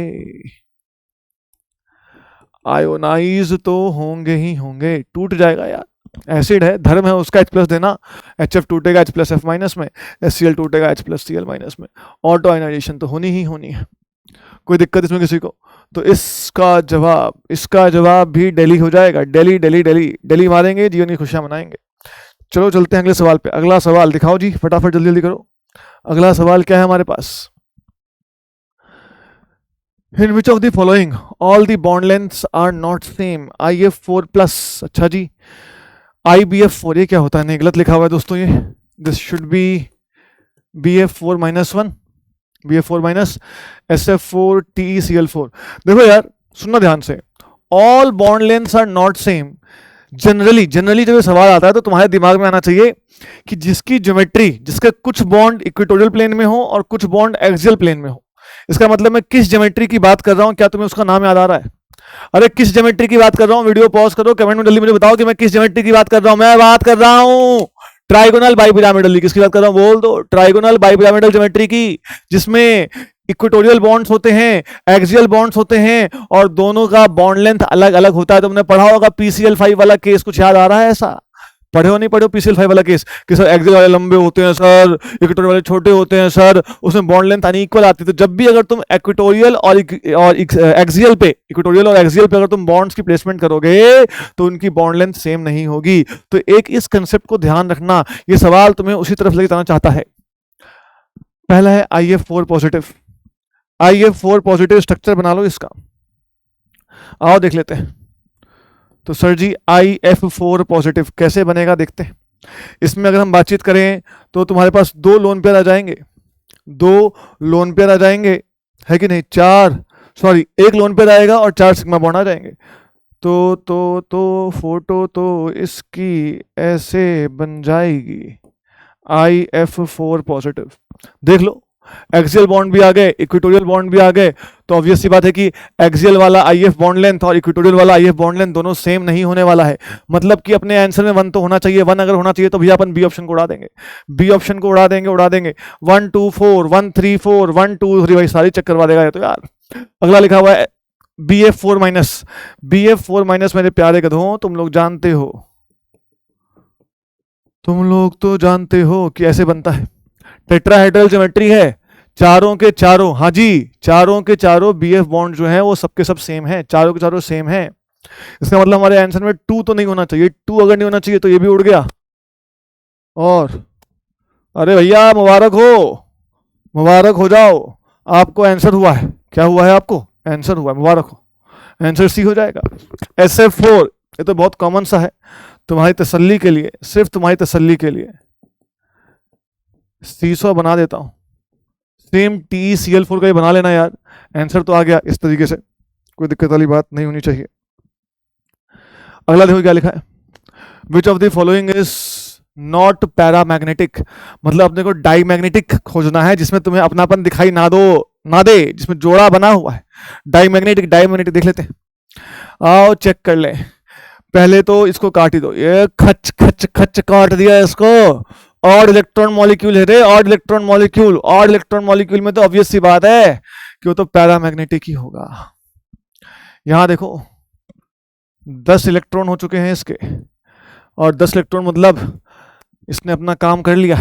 आयोनाइज तो होंगे ही होंगे। टूट जाएगा यार, एसिड है, धर्म है उसका H+ देना। HF टूटेगा H+F- में, HCl टूटेगा H+Cl- में। ऑटो आयोनाइजेशन तो होनी ही होनी है। कोई दिक्कत इसमें किसी को? तो इसका जवाब भी दिल्ली हो जाएगा। दिल्ली दिल्ली दिल्ली दिल्ली मारेंगे, जीवन की खुशियां मनाएंगे। चलो चलते हैं अगले सवाल पे। अगला सवाल दिखाओ जी, फटाफट जल्दी जल्दी करो। अगला सवाल क्या है हमारे पास? In which of the following all the bond lengths are not same? IF4+। अच्छा जी, IBF4 ये क्या होता है? नहीं, गलत लिखा हुआ है दोस्तों ये। This should be BF4-1, BF4- SF4 TeCl4। देखो यार, सुनना ध्यान से, all bond lengths are not same. Generally जब ये सवाल आता है तो तुम्हारे दिमाग में आना चाहिए कि जिसकी ज्योमेट्री, जिसके कुछ बॉन्ड इक्वेटोरियल प्लेन में हो और कुछ बॉन्ड एक्सियल प्लेन में हो। इसका मतलब मैं किस ज्योमेट्री की बात कर रहा हूं, क्या तुम्हें उसका नाम याद आ रहा है? अरे किस ज्योमेट्री की बात कर रहा हूं? वीडियो पॉज करो, कमेंट में जल्दी मुझे बताओ कि मैं किस ज्योमेट्री की बात कर रहा हूं। मैं बात कर रहा हूं ट्राइगोनल बाइपिरामिडल। किसकी बात कर रहा हूं? बोल दो। ट्राइगोनल बाइपिरामिडल ज्योमेट्री की, जिसमें इक्वेटोरियल बॉन्ड्स होते हैं, एक्सियल बॉन्ड्स होते हैं, और दोनों का बॉन्ड लेंथ अलग अलग होता है। तुमने पढ़ा होगा PCl5 वाला केस, कुछ याद आ रहा है ऐसा? पढ़े हो नहीं पढ़े हो PCl5 वाला केस कि सर एक्सियल वाले लंबे होते हैं सर, इक्वेटोरियल वाले छोटे होते हैं सर, उसमें बॉन्ड लेंथ अनइक्वल आती है। तो जब भी अगर तुम इक्वेटोरियल और एक्सियल पे, इक्वेटोरियल और एक्सियल पे अगर तुम बॉन्ड्स की प्लेसमेंट करोगे तो उनकी बॉन्ड लेंथ सेम नहीं होगी। तो एक इस कंसेप्ट को ध्यान रखना, ये सवाल तुम्हें उसी तरफ लेके जाना चाहता है। पहला है IF4 positive. IF4 positive structure बना लो इसका, आओ देख लेते हैं। तो सर जी IF4 पॉजिटिव कैसे बनेगा देखते हैं। इसमें अगर हम बातचीत करें तो तुम्हारे पास 2 लोन पेयर आ जाएंगे, 2 लोन पेयर आ जाएंगे, है कि नहीं? 1 लोन पेयर आएगा और 4 सिग्मा बॉन्ड आ जाएंगे। तो फोटो तो इसकी ऐसे बन जाएगी, IF4 पॉजिटिव। देख लो, एक्सियल बॉन्ड भी आ गए, इक्वेटोरियल बॉन्ड भी आ गए। तो ऑब्वियस सी बात है कि एक्सियल वाला IF बॉन्ड लेंथ और इक्वेटोरियल वाला IF बॉन्ड लेंथ दोनों सेम नहीं होने वाला है। मतलब कि अपने आंसर में 1 तो होना चाहिए। 1 अगर होना चाहिए तो भैया अपन बी ऑप्शन को उड़ा देंगे, बी ऑप्शन को उड़ा देंगे। 1 2 4 1 3 4 1 2 3 भाई सारी चेक करवा देगा ये तो यार। अगला लिखा हुआ है BF4-। BF4- मेरे प्यारे गधों, तुम लोग जानते हो, तुम लोग तो जानते हो कि ऐसे बनता है। टेट्राहेड्रल ज्योमेट्री है, चारों के चारों, हाँ जी, चारों के चारों BF बॉन्ड जो है वो सबके सब सेम है, चारों के चारों सेम है। इसका मतलब हमारे आंसर में 2 तो नहीं होना चाहिए। 2 अगर नहीं होना चाहिए तो ये भी उड़ गया। और अरे भैया मुबारक हो जाओ, आपको आंसर हुआ है। क्या हुआ है? आपको आंसर हुआ है, मुबारक हो। आंसर C हो जाएगा। SF4, ये तो बहुत कॉमन सा है, तुम्हारी तसल्ली के लिए, सिर्फ तुम्हारी तसल्ली के लिए C100 बना देता हूं। सेम TeCl4 का ही बना लेना यार, आंसर तो आ गया इस तरीके से, कोई दिक्कत वाली बात नहीं होनी चाहिए। अगला देखो क्या लिखा है, which of the following is not paramagnetic. मतलब अपने को डाईमैग्नेटिक खोजना है जिसमें तुम्हें अपनापन दिखाई ना दे, जिसमें जोड़ा बना हुआ है। डाईमैग्नेटिक देख लेते हैं। आओ चेक कर ले। पहले तो इसको काट ही दो, ये खच खच खच काट दिया इसको। ऑड इलेक्ट्रॉन मॉलिक्यूल है रे, odd electron molecule. Odd electron molecule में तो ऑब्वियस सी बात है कि वो तो पैरामैग्नेटिक ही होगा। यहां देखो 10 इलेक्ट्रॉन हो चुके हैं इसके, और 10 इलेक्ट्रॉन मतलब इसने अपना काम कर लिया।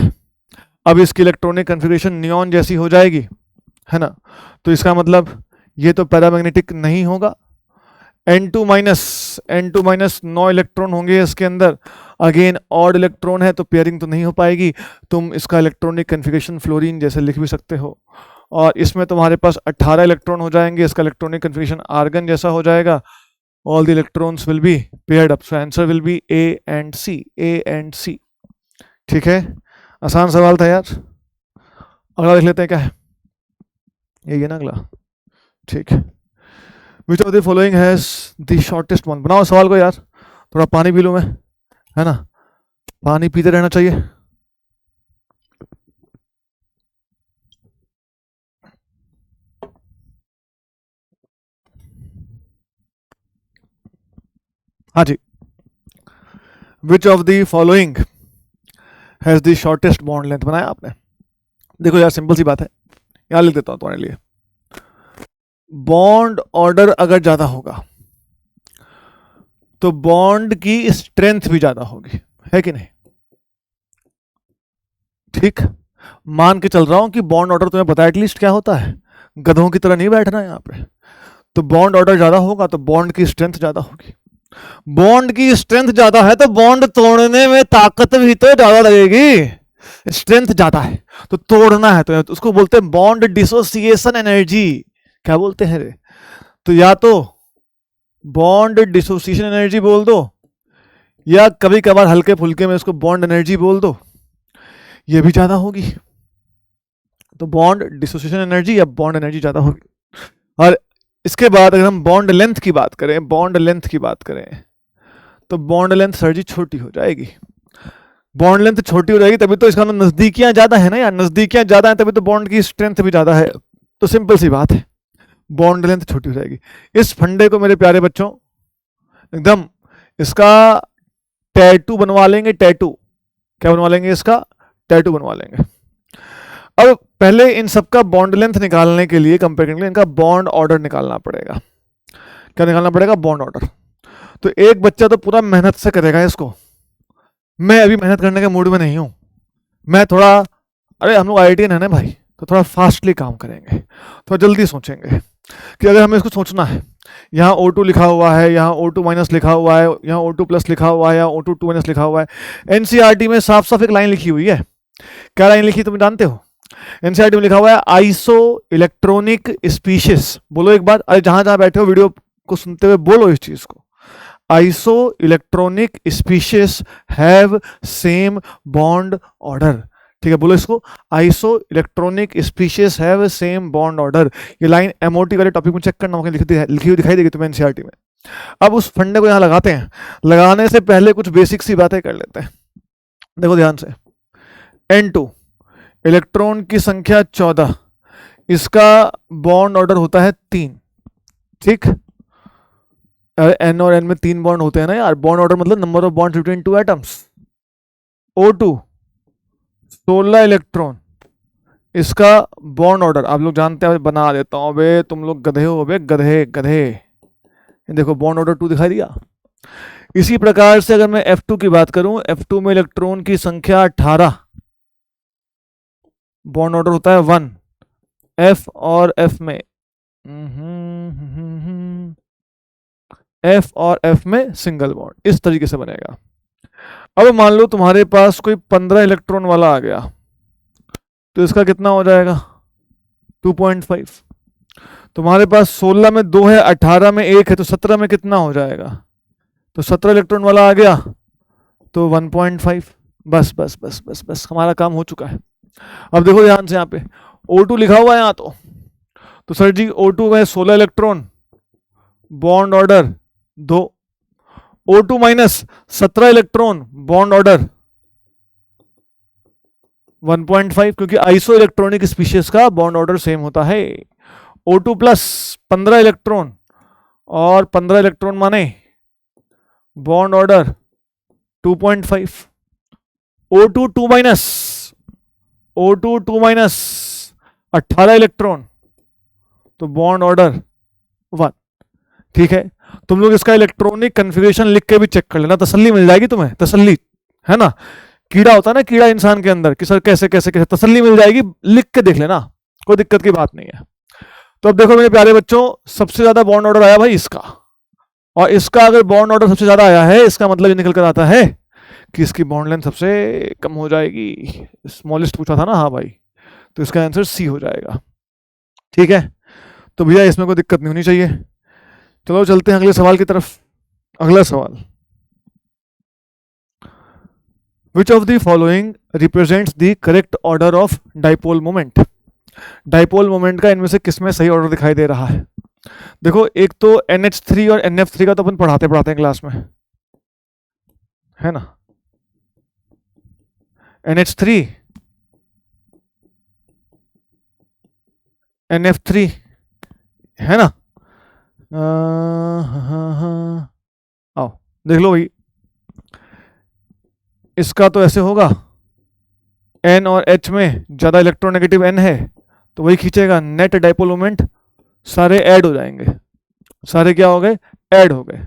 अब इसकी इलेक्ट्रॉनिक कन्फिग्रेशन नियॉन जैसी हो जाएगी, है ना। तो इसका मतलब ये तो पैरामैग्नेटिक नहीं होगा। N2 माइनस 9 इलेक्ट्रॉन होंगे इसके अंदर। अगेन ऑड इलेक्ट्रॉन है तो पेयरिंग तो नहीं हो पाएगी। तुम इसका इलेक्ट्रॉनिक कन्फिग्रेशन फ्लोरीन जैसे लिख भी सकते हो। और इसमें तुम्हारे पास 18 इलेक्ट्रॉन हो जाएंगे, इसका इलेक्ट्रॉनिक कन्फिग्रेशन आर्गन जैसा हो जाएगा। All the electrons will be paired up, so answer will B A and C, A and C। ठीक है, आसान सवाल था यार। अगला देख लेते हैं क्या है, यही है ना अगला। ठीक है, which of the following has the shortest bond. बनाओ सवाल को यार, थोड़ा पानी पी लूं मैं, है ना, पानी पीते रहना चाहिए। हाँ जी, which of the following has the shortest bond length. बनाया आपने, देखो यार सिंपल सी बात है, यहां लिख देता हूं तुम्हारे लिए। बॉन्ड ऑर्डर अगर ज्यादा होगा तो बॉन्ड की स्ट्रेंथ भी ज्यादा होगी, है कि नहीं। ठीक, मान के चल रहा हूं कि बॉन्ड ऑर्डर तुम्हें पता है एटलीस्ट क्या होता है, गधों की तरह नहीं बैठना है यहां पे। तो बॉन्ड ऑर्डर ज्यादा होगा तो बॉन्ड की स्ट्रेंथ ज्यादा होगी। बॉन्ड की स्ट्रेंथ ज्यादा है तो बॉन्ड तोड़ने में ताकत भी तो ज्यादा लगेगी। स्ट्रेंथ ज्यादा है तो तोड़ना है तो उसको बोलते हैं बॉन्ड डिसोसिएशन एनर्जी। क्या बोलते हैं रे, तो या तो बॉन्ड डिसोसिएशन एनर्जी बोल दो, या कभी कभार हल्के फुल्के में इसको बॉन्ड एनर्जी बोल दो, ये भी ज्यादा होगी। तो बॉन्ड डिसोसिएशन एनर्जी या बॉन्ड एनर्जी ज्यादा होगी। और इसके बाद अगर हम बॉन्ड लेंथ की बात करें, बॉन्ड लेंथ की बात करें तो बॉन्ड लेंथ सर जी छोटी हो जाएगी। बॉन्ड लेंथ छोटी हो जाएगी तभी तो इसका नजदीकियां ज्यादा है ना यार, नजदीकियां ज्यादा है तभी तो बॉन्ड की स्ट्रेंथ भी ज्यादा है। तो सिंपल सी बात है, बॉन्ड लेंथ छोटी हो जाएगी। इस फंडे को मेरे प्यारे बच्चों एकदम इसका टैटू बनवा लेंगे, टैटू। क्या बनवा लेंगे इसका, टैटू बनवा लेंगे। अब पहले इन सबका बॉन्ड लेंथ निकालने के लिए, कंपेयर करने के लिए इनका बॉन्ड ऑर्डर निकालना पड़ेगा। क्या निकालना पड़ेगा, बॉन्ड ऑर्डर। तो एक बच्चा तो पूरा मेहनत से करेगा इसको, मैं अभी मेहनत करने के मूड में नहीं हूं। मैं थोड़ा, अरे हम लोग आईआईटीएन है ना भाई, तो थोड़ा फास्टली काम करेंगे, थोड़ा जल्दी सोचेंगे कि अगर हमें इसको सोचना है, यहाँ O2 लिखा हुआ है, यहाँ O2 माइनस लिखा हुआ है, यहाँ O2 प्लस लिखा हुआ है, यहाँ O2 2 माइनस लिखा हुआ है। एनसीईआरटी में साफ साफ एक लाइन लिखी हुई है। क्या लाइन लिखी तुम जानते हो, एनसीईआरटी में लिखा हुआ है आइसो इलेक्ट्रॉनिक स्पीशीज। बोलो एक बार, अरे जहां जहां बैठे हो वीडियो को सुनते हुए बोलो इस चीज को, iso electronic species have same bond order. ठीक है, बोलो इसको, iso electronic species have same bond order. ये लाइन एमओटी वाले टॉपिक में चेक करना, लिखी हुई दिखाई देगी तुम्हें एनसीईआरटी में। अब उस फंडे को यहां लगाते हैं, लगाने से पहले कुछ बेसिक सी बातें कर लेते हैं। देखो ध्यान से, N2 इलेक्ट्रॉन की संख्या 14, इसका बॉन्ड ऑर्डर होता है 3। ठीक, N और N में 3 बॉन्ड होते हैं ना यार, बॉन्ड ऑर्डर मतलब number of bonds between 2 atoms. O2 16 electron, इसका बॉन्ड ऑर्डर आप लोग जानते हैं, बना देता हूं। बे तुम लोग गधे हो बे, गधे गधे। देखो बॉन्ड ऑर्डर 2 दिखाई दिया। इसी प्रकार से अगर मैं F2 की बात करूं, F2 में इलेक्ट्रॉन की संख्या 18, बॉन्ड ऑर्डर होता है 1। F और F में F और F में सिंगल बॉन्ड, इस तरीके से बनेगा। अब मान लो तुम्हारे पास कोई 15 इलेक्ट्रॉन वाला आ गया, तो इसका कितना हो जाएगा, 2.5। तुम्हारे पास 16 में 2 है, 18 में 1 है, तो 17 में कितना हो जाएगा, तो 17 इलेक्ट्रॉन वाला आ गया तो 1.5। बस बस बस बस बस हमारा काम हो चुका है। अब देखो ध्यान से, यहाँ पे O2 लिखा हुआ है यहाँ, तो सर जी O2 में 16 electron, bond order 2। O2 minus 17 electron, bond order 1.5, क्योंकि आइसो इलेक्ट्रॉनिक स्पीशीज का बॉन्ड ऑर्डर सेम होता है। O2 प्लस 15 इलेक्ट्रॉन, और 15 इलेक्ट्रॉन माने bond order 2.5, O2 2 minus, O2 2 minus 18 electron, तो बॉन्ड ऑर्डर 1। ठीक है, तुम लोग इसका इलेक्ट्रॉनिक कन्फिगरेशन लिख के भी चेक कर लेना, तसल्ली मिल जाएगी तुम्हें, तसल्ली है ना। कीड़ा होता है ना, कीड़ा इंसान के अंदर कि सर कैसे कैसे कैसे, तसल्ली मिल जाएगी, लिख के देख लेना, कोई दिक्कत की बात नहीं है। तो अब देखो मेरे प्यारे बच्चों, सबसे ज्यादा बॉन्ड ऑर्डर आया भाई इसका, और इसका अगर बॉन्ड ऑर्डर सबसे ज्यादा आया है, इसका मतलब ये निकल कर आता है कि इसकी बॉन्ड लेंथ सबसे कम हो जाएगी। स्मॉलेस्ट पूछा था ना, हाँ भाई, तो इसका आंसर सी हो जाएगा। ठीक है, तो भैया इसमें कोई दिक्कत नहीं होनी चाहिए। चलो चलते हैं अगले सवाल की तरफ। अगला सवाल, विच of the following represents the correct order of dipole moment. Dipole moment का इनमें से किसमें सही ऑर्डर दिखाई दे रहा है। देखो, एक तो NH3 और NF3 का तो अपन पढ़ाते हैं क्लास में, है ना। NH3 NF3 है ना। आओ देख लो भाई, इसका तो ऐसे होगा, N और H में ज्यादा इलेक्ट्रोनेगेटिव N है तो वही खींचेगा, नेट डाइपोल मोमेंट सारे ऐड हो जाएंगे, सारे क्या हो गए, ऐड हो गए।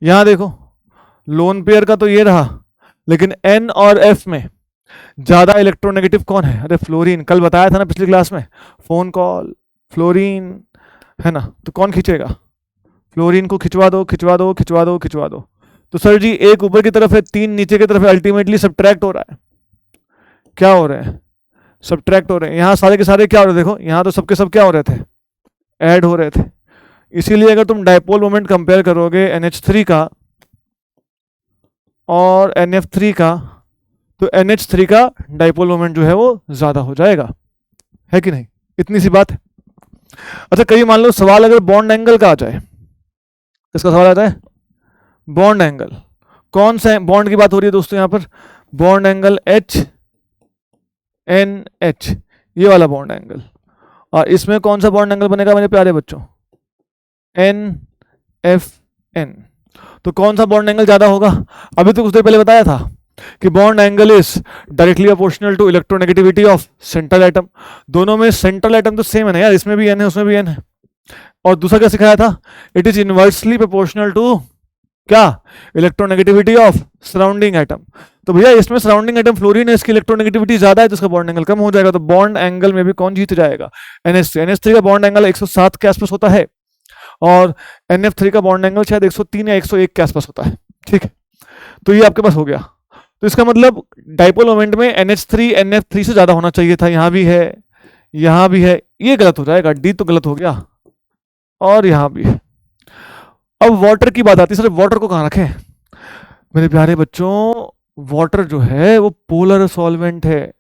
यहां देखो लोन पेयर का तो ये रहा, लेकिन N और F में ज्यादा इलेक्ट्रोनेगेटिव कौन है, अरे फ्लोरीन, कल बताया था ना पिछली क्लास में, फोन कॉल फ्लोरीन है ना, तो कौन खींचेगा, फ्लोरीन को खिंचवा दो खिंचवा दो खिंचवा दो खिंचवा दो। तो सर जी एक ऊपर की तरफ है, 3 नीचे की तरफ है, अल्टीमेटली सब्ट्रैक्ट हो रहा है, क्या हो रहे हैं, सब्ट्रैक्ट हो रहे हैं। यहाँ सारे के सारे क्या हो रहे हैं, देखो यहाँ तो सबके सब क्या हो रहे थे, ऐड हो रहे थे। इसीलिए अगर तुम डाइपोल मोमेंट कंपेयर करोगे NH3 का और NF3 का, तो NH3 का डाइपोल मोमेंट जो है वो ज्यादा हो जाएगा, है कि नहीं, इतनी सी बात है। अच्छा कहीं मान लो सवाल अगर बॉन्ड एंगल का आ जाए, किसका सवाल आता है, बॉन्ड एंगल, कौन सा बॉन्ड की बात हो रही है दोस्तों यहाँ पर, बॉन्ड एंगल HNH, ये वाला बॉन्ड एंगल, और इसमें कौन सा बॉन्ड एंगल बनेगा मेरे प्यारे बच्चों, NFN। तो कौन सा बॉन्ड एंगल ज्यादा होगा, अभी तो कुछ देर पहले बताया था कि bond angle is directly proportional to electronegativity of central atom. दोनों में सेंट्रल एटम तो सेम है ना यार, इसमें भी N है उसमें भी N है। और दूसरा क्या सिखाया था, it is inversely proportional to क्या, इलेक्ट्रोनेगेटिविटी ऑफ सराउंडिंग एटम। तो भैया इसमें सराउंडिंग एटम फ्लोरीन है, इसकी इलेक्ट्रोनेगेटिविटी ज्यादा है तो इसका बॉन्ड एंगल कम हो जाएगा, तो बॉन्ड एंगल में भी कौन जीत जाएगा, NH3। NH3 का बॉन्ड एंगल 107 के आसपास होता है, और NF3 का बॉन्ड एंगल शायद 103 या 101 के आसपास होता है। ठीक है, तो ये आपके पास हो गया। तो इसका मतलब डाइपोल मोमेंट में NH3 NF3 से ज्यादा होना चाहिए था, यहां भी है यहां भी है, ये गलत हो जाएगा, डी तो गलत हो गया, और यहां भी है। अब वाटर की बात आती है, सर वाटर को कहां रखें, मेरे प्यारे बच्चों वाटर जो है वो पोलर सॉल्वेंट है,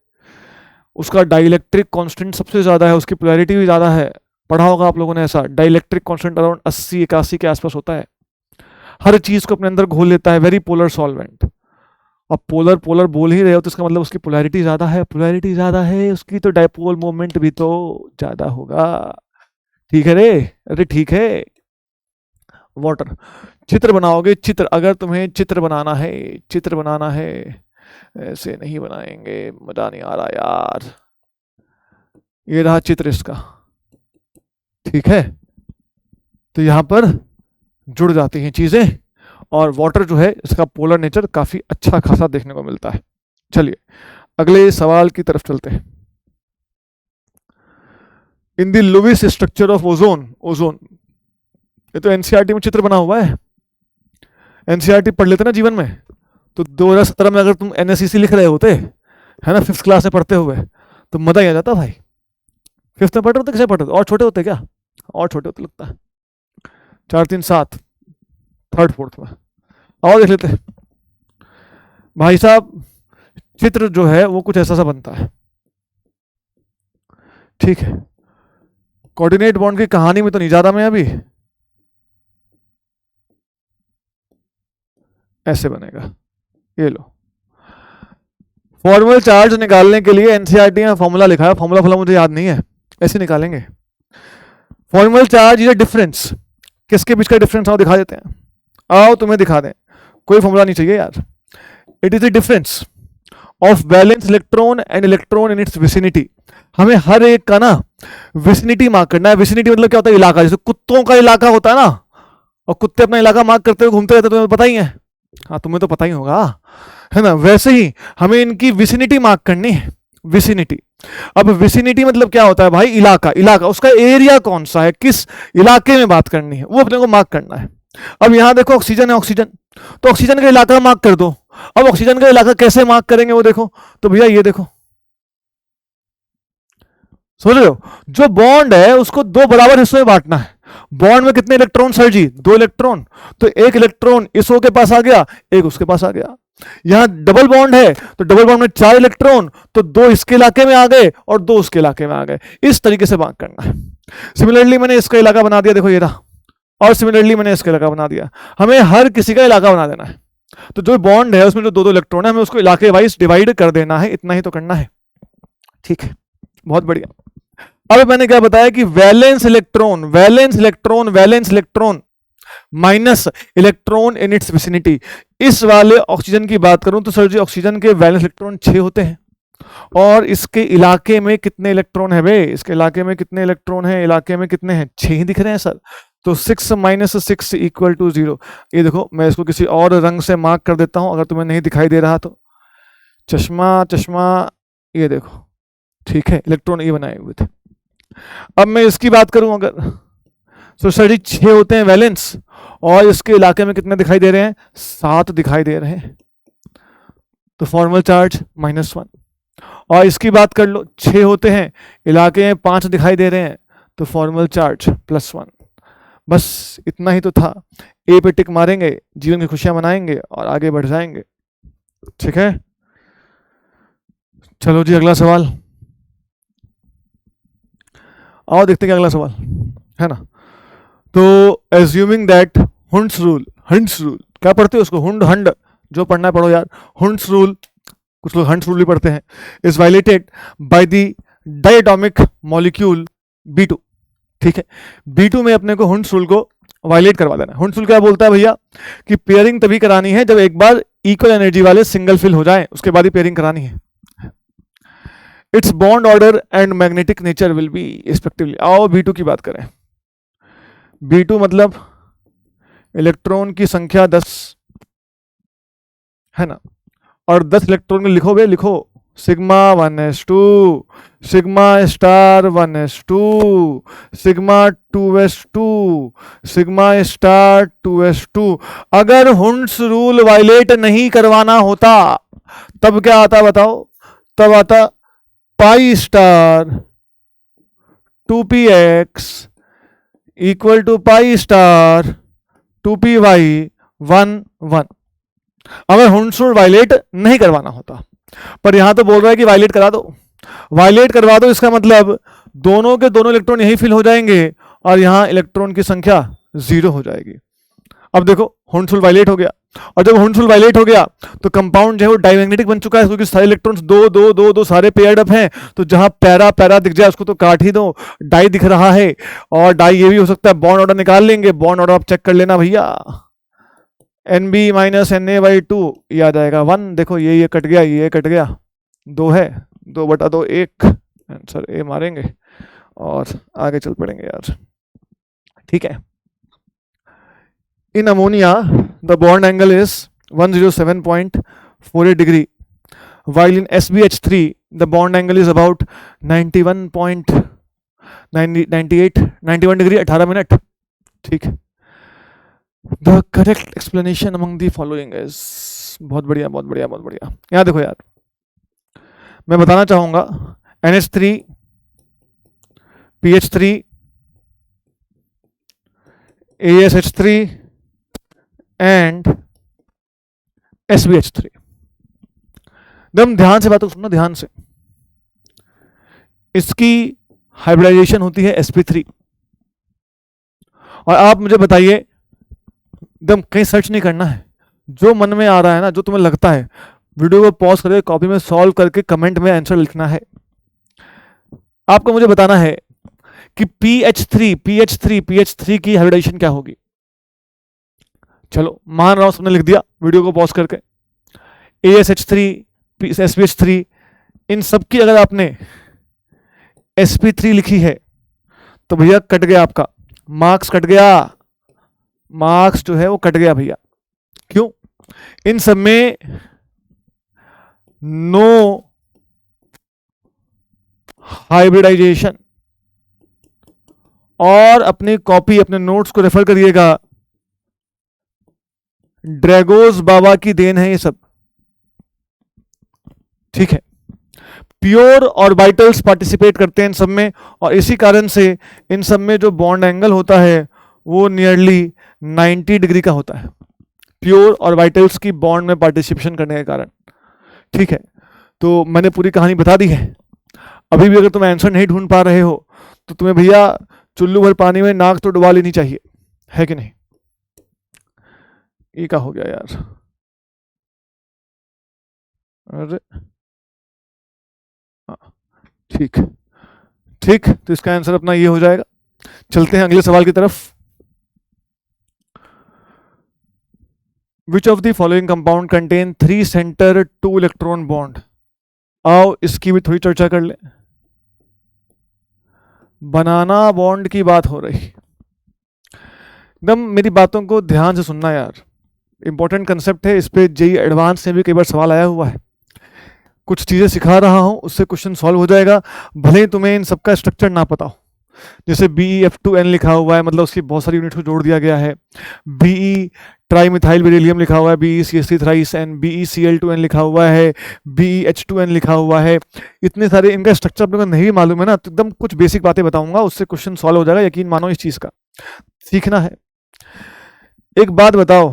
उसका डाइलेक्ट्रिक कांस्टेंट सबसे ज्यादा है, उसकी पोलैरिटी भी ज्यादा है, पढ़ा होगा आप लोगों ने ऐसा, डाइलेक्ट्रिक कांस्टेंट अराउंड 80-81 के आसपास होता है, हर चीज को अपने अंदर घोल लेता है, वेरी पोलर सॉल्वेंट। अब पोलर पोलर बोल ही रहे हो तो इसका मतलब उसकी पोलैरिटी ज्यादा है, पोलैरिटी ज्यादा है उसकी, तो डाइपोल मोमेंट भी तो ज्यादा होगा। ठीक है रे, अरे ठीक है। वाटर, चित्र बनाओगे, चित्र, अगर तुम्हें चित्र बनाना है, चित्र बनाना है, ऐसे नहीं बनाएंगे, मजा नहीं आ रहा यार, ये रहा चित्र इसका, ठीक है, तो यहां पर जुड़ जाती हैं चीजें, और वाटर जो है इसका पोलर नेचर काफी अच्छा खासा देखने को मिलता है। चलिए अगले सवाल की तरफ चलते हैं। In the Lewis structure of ozone, ozone, ये तो एनसीईआरटी में चित्र बना हुआ है, एनसीईआरटी पढ़ लेते ना जीवन में, तो 2017 में अगर तुम एनएसईसी लिख रहे होते है ना 5th क्लास में पढ़ते हुए, तो मजा ही आ जाता भाई। 5th में पढ़ते होते, किसे पढ़ते, और छोटे होते क्या, और छोटे होते लगता है, 4 3 7 3rd 4th में, और देख लेते भाई साहब। चित्र जो है वो कुछ ऐसा सा बनता है, ठीक है, कोऑर्डिनेट बॉन्ड की कहानी में तो नहीं जा रहा मैं अभी, ऐसे बनेगा, ये लो। फॉर्मल चार्ज निकालने के लिए एनसीईआरटी में फॉर्मूला लिखा है, फॉर्मूला मुझे याद नहीं है, ऐसे निकालेंगे। Formal charge is a difference, किसके बीच का डिफरेंस आओ दिखा देते हैं, आओ तुम्हें दिखा दें, कोई फॉर्मूला नहीं चाहिए यार। It is the difference of valence electron and electron in its vicinity. हमें हर एक का ना विसिनिटी मार्क करना है। विसिनिटी मतलब क्या होता है? इलाका। जैसे कुत्तों का इलाका होता है ना, और कुत्ते अपना इलाका मार्क करते हुए घूमते रहते हैं, तुम्हें पता ही है। हाँ, तुम्हें तो पता ही होगा, है ना। वैसे ही हमें इनकी विसिनिटी मार्क करनी है, विसिनिटी। अब विसिनिटी मतलब क्या होता है भाई? इलाका। इलाका, उसका एरिया कौन सा है, किस इलाके में बात करनी है, वो अपने को मार्क करना है। अब यहां देखो ऑक्सीजन है, ऑक्सीजन, तो ऑक्सीजन का इलाका मार्क कर दो। अब ऑक्सीजन का इलाका कैसे मार्क करेंगे वो देखो, तो भैया ये देखो, समझ रहे हो? जो बॉन्ड है उसको दो बराबर हिस्सों में बांटना है। बॉन्ड में कितने इलेक्ट्रॉन सर जी? 2 इलेक्ट्रॉन, तो एक इलेक्ट्रॉन इस ओ के पास आ गया, एक उसके पास आ गया। यहां डबल बॉन्ड है तो डबल बॉन्ड में 4 इलेक्ट्रॉन, तो 2 इसके इलाके में आ गए और 2 उसके इलाके में आ गए। इस तरीके से मार्क करना है। सिमिलरली मैंने इसका इलाका बना दिया, देखो ये रहा, और सिमिलरली मैंने इसका इलाका बना दिया। हमें हर किसी का इलाका बना देना है। तो जो बॉन्ड है उसमें जो 2-2 इलेक्ट्रॉन है, हमें उसको इलाके वाइज डिवाइड कर देना है। इतना ही तो करना है, ठीक है, बहुत बढ़िया। अब मैंने क्या बताया कि valence electron, valence electron, valence electron minus electron in its vicinity. इस वाले ऑक्सीजन की बात करूं तो सर जी ऑक्सीजन के वैलेंस इलेक्ट्रॉन 6 होते हैं, और इसके इलाके में कितने इलेक्ट्रॉन है बे? इसके इलाके में कितने इलेक्ट्रॉन है? इलाके में कितने हैं? 6 ही दिख रहे हैं सर। तो 6 - 6 = 0। ये देखो, मैं इसको किसी और रंग से मार्क कर देता हूं अगर तुम्हें नहीं दिखाई दे रहा तो। चश्मा चश्मा, ये देखो, ठीक है, इलेक्ट्रॉन ये बनाए हुए थे। अब मैं इसकी बात करूं अगर, तो सर जी 6 होते हैं वैलेंस, और इसके इलाके में कितने दिखाई दे रहे हैं? 7 दिखाई दे रहे हैं। तो फॉर्मल चार्ज -1। और इसकी बात कर लो, 6 होते हैं, इलाके में 5 दिखाई दे रहे हैं, तो फॉर्मल चार्ज +1। बस इतना ही तो था। ए पे टिक मारेंगे, जीवन की खुशियां मनाएंगे और आगे बढ़ जाएंगे, ठीक है। चलो जी अगला सवाल, आओ देखते हैं अगला सवाल, है ना। तो assuming that Hund's rule, Hund's rule क्या पढ़ते हो उसको? हुंड हंड, जो पढ़ना है पढ़ो यार। हुंड्स रूल, कुछ लोग हंड्स रूल भी पढ़ते हैं, is violated by the diatomic molecule B2, ठीक है। B2 में अपने को हुंड्स रूल को वायलेट करवा देना है। हुंड्स रूल क्या बोलता है भैया? कि पेयरिंग तभी करानी है जब एक बार इक्वल एनर्जी वाले सिंगल फिल हो जाए, उसके बाद ही पेयरिंग करानी है। It's bond order and magnetic nature will be respectively. आओ B2 की बात करें। B2 मतलब इलेक्ट्रॉन की संख्या 10, है ना, और 10 इलेक्ट्रॉन में लिखो बे, लिखो sigma 1s2, sigma star 1s2, sigma 2s2, sigma star 2s2। अगर हुंड्स रूल वायलेट नहीं करवाना होता तब क्या आता बताओ? तब आता pi star 2px = pi star 2py 1 1। अगर हुंड्स रूल वायलेट नहीं करवाना होता, पर यहां तो बोल रहा है कि वायलेट करा दो, वायलेट करवा दो। इसका मतलब दोनों के दोनों इलेक्ट्रॉन यही फिल हो जाएंगे और यहां इलेक्ट्रॉन की संख्या 0 हो जाएगी। अब देखो हुंड्स रूल वायलेट हो गया, और जब हुंड्स रूल वायलेट हो गया तो कंपाउंड जो है वो डायमैग्नेटिक बन चुका है, क्योंकि सारे इलेक्ट्रॉन्स 2 2 2 2 सारे पेयर्ड अप हैं। तो जहां पैरा पैरा दिख जाए उसको तो काट ही दो। डाई दिख रहा है, और डाई ये भी हो सकता है, बॉन्ड ऑर्डर निकाल लेंगे। बॉन्ड ऑर्डर आप चेक कर लेना भैया, NB - Na/2 ये आ जाएगा 1। देखो ये कट गया, ये कट गया, 2 है, 2/2 1, आंसर ए मारेंगे और आगे चल पड़ेंगे यार, ठीक है। In ammonia the bond angle is 107.48 degree, while in SbH3 the bond angle is about 91 degree 18 minute, ठीक है। The correct explanation among the following is, बहुत बढ़िया बहुत बढ़िया बहुत बढ़िया। यहाँ देखो यार, मैं बताना चाहूंगा NH3 PH3 ASH3 and SbH3। एकदम ध्यान से बातों को सुनना, ध्यान से। इसकी हाइब्रिडाइजेशन होती है sp3, और आप मुझे बताइए, एकदम कहीं सर्च नहीं करना है, जो मन में आ रहा है ना, जो तुम्हें लगता है, वीडियो को पॉज करके कॉपी में सॉल्व करके कमेंट में आंसर लिखना है। आपको मुझे बताना है कि PH3 की हाइब्रिडाइजेशन क्या होगी। चलो मान रहा हूं सबने लिख दिया, वीडियो को पॉज करके। ASH3 SPH3 इन सब की अगर आपने sp3 लिखी है तो भैया कट गया आपका मार्क्स, कट गया मार्क्स जो है वो कट गया भैया। क्यों? इन सब में नो हाइब्रिडाइजेशन। और अपनी कॉपी, अपने नोट्स को रेफर करिएगा, ड्रैगोस बाबा की देन है ये सब, ठीक है। प्योर ऑर्बिटल्स पार्टिसिपेट करते हैं इन सब में, और इसी कारण से इन सब में जो बॉन्ड एंगल होता है वो नियरली 90 डिग्री का होता है, प्योर ऑर्बिटल्स की बॉन्ड में पार्टिसिपेशन करने के कारण, ठीक है। तो मैंने पूरी कहानी बता दी है। अभी भी अगर तुम आंसर नहीं ढूंढ पा रहे हो तो तुम्हें भैया चुल्लू भर पानी में नाक तो डुबा लेनी चाहिए, है कि नहीं? ये क्या हो गया यार? अरे ठीक ठीक, तो इसका आंसर अपना ये हो जाएगा। चलते हैं अगले सवाल की तरफ। विच of the following compound contain 3 centre 2 electron bond? आओ इसकी भी थोड़ी चर्चा कर ले। बनाना बॉन्ड की बात हो रही, एकदम मेरी बातों को ध्यान से सुनना यार, इंपॉर्टेंट कंसेप्ट है, इस पे जेई एडवांस से भी कई बार सवाल आया हुआ है। कुछ चीज़ें सिखा रहा हूं, उससे क्वेश्चन सॉल्व हो जाएगा, भले ही तुम्हें इन सबका स्ट्रक्चर ना पता हो। जैसे BeF2N लिखा हुआ है, मतलब उसकी बहुत सारी यूनिट्स को जोड़ दिया गया है। Be ट्राई मिथाइल बेरिलियम लिखा हुआ है, BeCH3 थ्राइस एन, BeCl2N लिखा हुआ है, BeH2N लिखा हुआ है। इतने सारे इनका स्ट्रक्चर अपने को नहीं मालूम है ना, तो एकदम कुछ बेसिक बातें बताऊंगा, उससे क्वेश्चन सॉल्व हो जाएगा, यकीन मानो इस चीज का सीखना है। एक बात बताओ,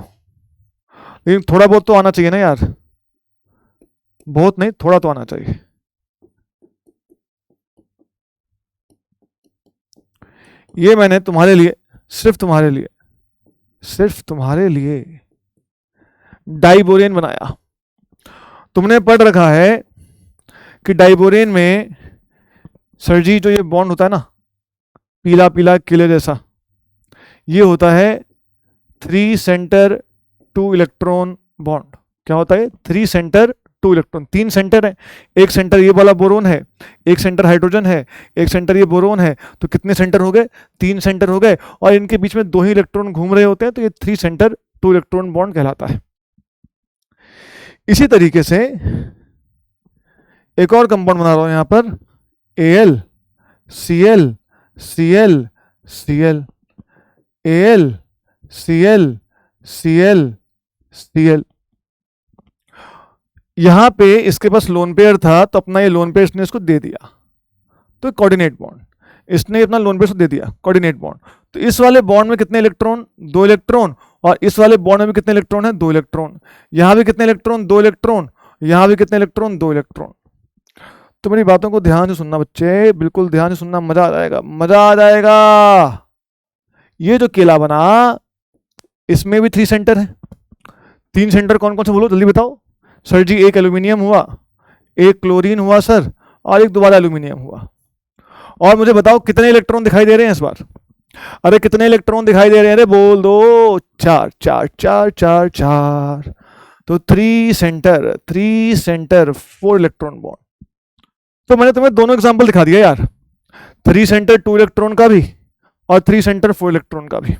लेकिन थोड़ा बहुत तो आना चाहिए ना यार, बहुत नहीं थोड़ा तो आना चाहिए। ये मैंने तुम्हारे लिए, सिर्फ तुम्हारे लिए डाइबोरेन बनाया। तुमने पढ़ रखा है कि डाइबोरेन में सर जी जो ये बॉन्ड होता है ना, पीला पीला किले जैसा, ये होता है 3 सेंटर 2 इलेक्ट्रॉन बॉन्ड। क्या होता है? 3 सेंटर 2 इलेक्ट्रॉन, 3 सेंटर है, एक सेंटर ये वाला बोरोन है, एक सेंटर हाइड्रोजन है, एक सेंटर ये बोरोन है, तो कितने सेंटर हो गए? 3 सेंटर हो गए, और इनके बीच में 2 ही इलेक्ट्रॉन घूम रहे होते हैं, तो ये 3 सेंटर 2 इलेक्ट्रॉन बॉन्ड कहलाता है। इसी तरीके से एक और कंपाउंड बना रहा हूं यहां पर, Al Cl Cl Cl, Al Cl Cl Cl। यहां पे इसके पास लोन पेयर था, तो अपना ये लोन पेयर इसने इसको दे दिया, तो कोऑर्डिनेट बॉन्ड, इसने अपना लोन पेयर को दे दिया कोऑर्डिनेट बॉन्ड। तो इस वाले बॉन्ड में कितने इलेक्ट्रॉन? 2 इलेक्ट्रॉन, और इस वाले बॉन्ड में भी कितने इलेक्ट्रॉन है? 2 इलेक्ट्रॉन। यहां भी कितने इलेक्ट्रॉन? 2 इलेक्ट्रॉन। यहां भी कितने इलेक्ट्रॉन? 2 इलेक्ट्रॉन। तो मेरी बातों को ध्यान से सुनना बच्चे, बिल्कुल ध्यान से सुनना, मजा आ जाएगा, मजा आ जाएगा। ये जो केला बना, इसमें भी 3 सेंटर है। 3 सेंटर कौन कौन से बोलो जल्दी बताओ सर जी? एक एल्यूमिनियम हुआ, एक क्लोरीन हुआ सर, और एक दोबारा एल्यूमिनियम हुआ। और मुझे बताओ कितने इलेक्ट्रॉन दिखाई दे रहे हैं इस बार? अरे कितने इलेक्ट्रॉन दिखाई दे रहे हैं? अरे बोल दो। 4 4 4 4 4, तो 3 सेंटर 4 इलेक्ट्रॉन बॉन्ड। तो मैंने तुम्हें दोनों एग्जांपल दिखा दिया यार, 3 सेंटर 2 इलेक्ट्रॉन का भी और 3 सेंटर 4 इलेक्ट्रॉन का भी।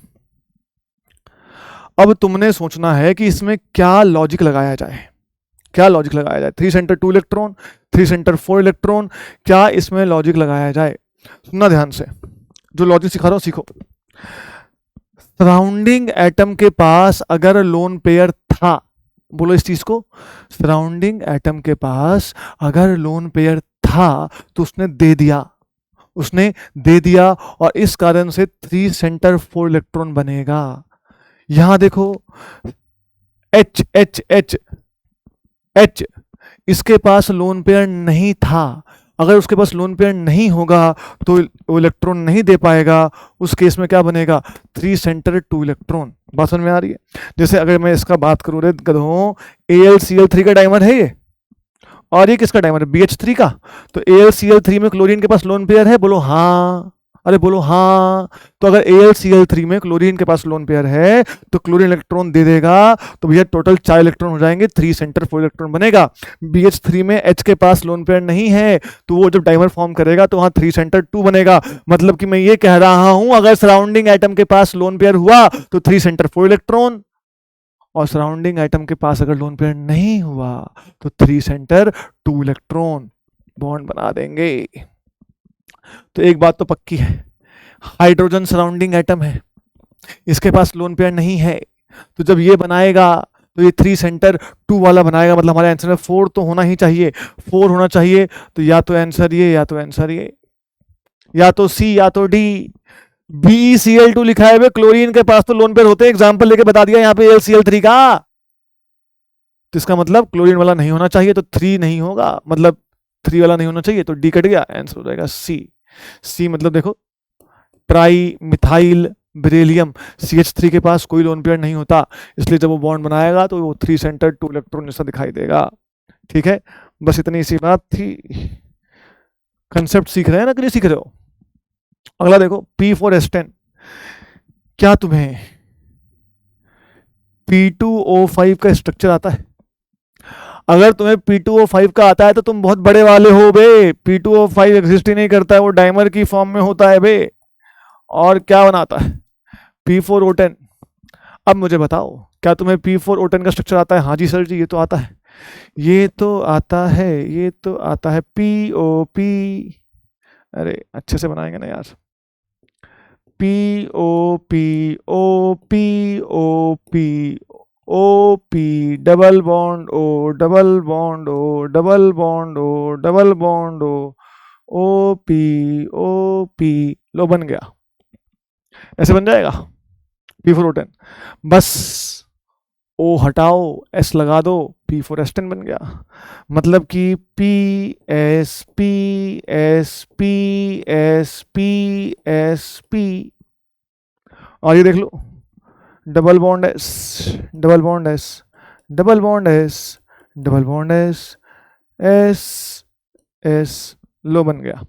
अब तुमने सोचना है कि इसमें क्या लॉजिक लगाया जाए, क्या लॉजिक लगाया जाए? 3 सेंटर 2 इलेक्ट्रॉन, 3 सेंटर 4 इलेक्ट्रॉन, क्या इसमें लॉजिक लगाया जाए? सुनना ध्यान से, जो लॉजिक सिखा रहा हूं सीखो। सराउंडिंग एटम के पास अगर लोन पेयर था, बोलो इस चीज को, सराउंडिंग एटम के पास अगर लोन पेयर था तो उसने दे दिया, और इस कारण से 3 सेंटर 4 इलेक्ट्रॉन बनेगा। यहां देखो H H H H, इसके पास लोन पेयर नहीं था। अगर उसके पास लोन पेयर नहीं होगा तो वो इलेक्ट्रॉन नहीं दे पाएगा, उस केस में क्या बनेगा? 3 सेंटर 2 इलेक्ट्रॉन। बात समझ में आ रही है? जैसे अगर मैं इसका बात करूं, रे गधों, AlCl3 का डायमर है ये, और ये किसका डायमर है? BH3 का। तो AlCl3 में क्लोरीन के पास लोन पेयर है, बोलो हाँ। अरे बोलो हाँ। तो अगर AlCl3 में क्लोरीन के पास लोन पेयर है तो क्लोरीन इलेक्ट्रॉन दे देगा, तो भैया टोटल 4 इलेक्ट्रॉन हो जाएंगे, 3 सेंटर 4 इलेक्ट्रॉन बनेगा। BH3 में H के पास लोन पेयर नहीं है, तो वो जब डाइमर फॉर्म करेगा तो वहां 3 सेंटर 2 बनेगा। मतलब कि मैं ये कह रहा हूं अगर सराउंडिंग एटम के पास लोन पेयर हुआ तो 3 सेंटर 4 इलेक्ट्रॉन, और सराउंडिंग एटम के पास अगर लोन पेयर नहीं हुआ तो 3 सेंटर 2 इलेक्ट्रॉन बॉन्ड बना देंगे। तो एक बात तो पक्की है, हाइड्रोजन सराउंडिंग एटम है, इसके पास लोन पेयर नहीं है, तो जब ये बनाएगा तो ये 3 सेंटर 2 वाला बनाएगा। मतलब हमारे आंसर में 4 तो होना ही चाहिए, 4 होना चाहिए। तो या तो आंसर ये, या तो आंसर ये, या तो सी या तो डी। BeCl2 लिखा है वे, क्लोरीन के पास तो लोन पेयर होते हैं, एग्जाम्पल लेके बता दिया यहाँ पे AlCl3 का। तो इसका मतलब क्लोरीन वाला नहीं होना चाहिए, तो 3 नहीं होगा, मतलब 3 वाला नहीं होना चाहिए, तो डी कट गया, आंसर हो जाएगा सी। सी मतलब देखो ट्राई मिथाइल बेरिलियम, CH3 के पास कोई लोन पेयर नहीं होता, इसलिए जब वो बॉन्ड बनाएगा तो वो 3 सेंटर 2 इलेक्ट्रॉन जैसा दिखाई देगा। ठीक है, बस इतनी सी बात थी। कंसेप्ट सीख रहे हैं ना कि नहीं सीख रहे हो? अगला देखो P4S10। क्या तुम्हें P2O5 का स्ट्रक्चर आता है? अगर तुम्हें P2O5 का आता है तो तुम बहुत बड़े वाले हो बे। P2O5 एग्जिस्ट ही नहीं करता है, वो डाइमर की फॉर्म में होता है बे। और क्या बनाता है? P4O10। अब मुझे बताओ क्या तुम्हें P4O10 का स्ट्रक्चर आता है? हाँ जी सर जी, ये तो आता है, ये तो आता है, ये तो आता है। POP, अरे अच्छे से बनाएंगे ना यार। POP OP OP OP double bond O double bond O double bond O double bond O OP OP, लो बन गया। ऐसे बन जाएगा P4O10। बस O हटाओ, S लगा दो, P4S10 बन गया। मतलब कि PS PS PS PS P। और ये देख लो double bond S double bond S double bond S double bond S S S, लो बन गया।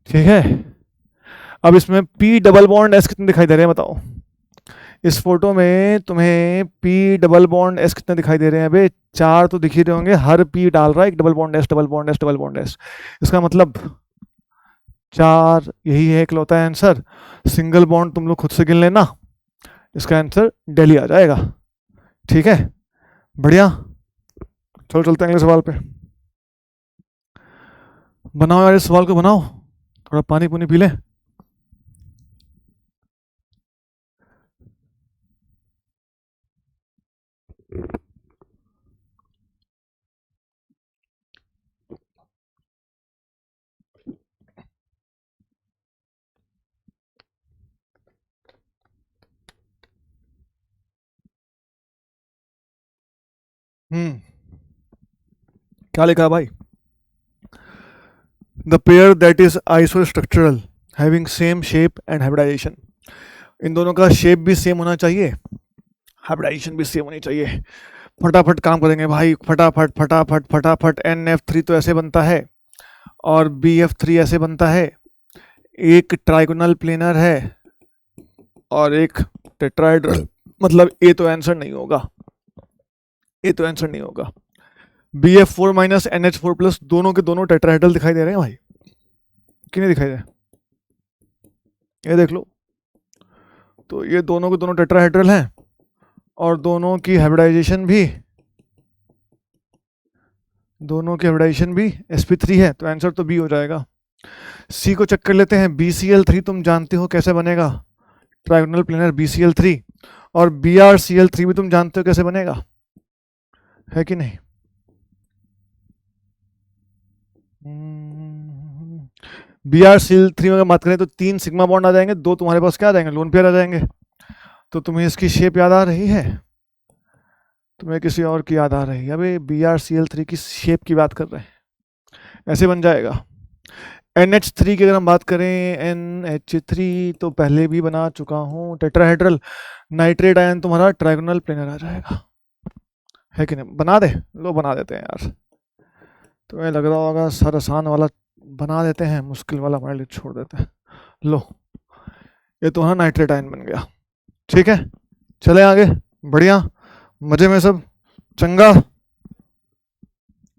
ठीक है, अब इसमें P डबल बॉन्ड S कितने दिखाई दे रहे हैं बताओ? इस फोटो में तुम्हें P डबल बॉन्ड S कितने दिखाई दे रहे हैं बे? 4 तो दिख ही रहे होंगे, हर P डाल रहा है एक double bond S double bond S double bond S। इसका मतलब 4, यही है इकलौता आंसर। सिंगल बॉन्ड तुम लोग खुद से गिन लेना, इसका आंसर दिल्ली आ जाएगा। ठीक है, बढ़िया। चलो चलते हैं अगले सवाल पे। बनाओ यार इस सवाल को बनाओ, थोड़ा पानी पुनी पी लें। क्या लिखा भाई? The pair that is isostructural having same shape and hybridization. इन दोनों का शेप भी सेम होना चाहिए, हाइब्रिडाइजेशन भी सेम होनी चाहिए। फटाफट काम करेंगे भाई, फटाफट फटाफट फटाफट। NF3 तो ऐसे बनता है और BF3 ऐसे बनता है। एक ट्राइगोनल प्लेनर है और एक टेट्राहेड्रल, मतलब ए तो आंसर नहीं होगा, ए तो आंसर नहीं होगा। BF4 माइनस NH4 प्लस, दोनों के दोनों टेट्राहेड्रल दिखाई दे रहे हैं भाई, कि नहीं दिखाई दे? ये देख लो, तो ये दोनों के दोनों टेट्राहेड्रल हैं और दोनों की हाइब्रिडाइजेशन भी, दोनों की हाइब्रिडाइजेशन भी sp3 है, तो आंसर तो बी हो जाएगा। सी को चेक कर लेते हैं। BCl3 तुम जानते हो कैसे बनेगा, ट्राइगोनल प्लेनर BCl3, और BrCl3 भी तुम जानते हो कैसे बनेगा, है कि नहीं? BrCl3 में अगर बात करें तो 3 सिग्मा बॉन्ड आ जाएंगे, 2 तुम्हारे पास क्या आ जाएंगे, लोन पेयर आ जाएंगे। तो तुम्हें इसकी शेप याद आ रही है, तुम्हें किसी और की याद आ रही है? अबे BrCl3 की शेप की बात कर रहे हैं, ऐसे बन जाएगा। NH3 की अगर हम बात करें, NH3 तो पहले भी बना चुका हूँ, टेट्राहेड्रल। नाइट्रेट आयन तुम्हारा ट्राइगोनल प्लेनर आ जाएगा, है कि नहीं? बना दे, लो बना देते हैं यार। तुम्हें लग रहा होगा सर आसान वाला बना देते हैं, मुश्किल वाला हमारे लिए छोड़ देते हैं। लो ये तो है नाइट्रेट आयन बन गया। ठीक है, चले आगे, बढ़िया, मजे में सब, चंगा।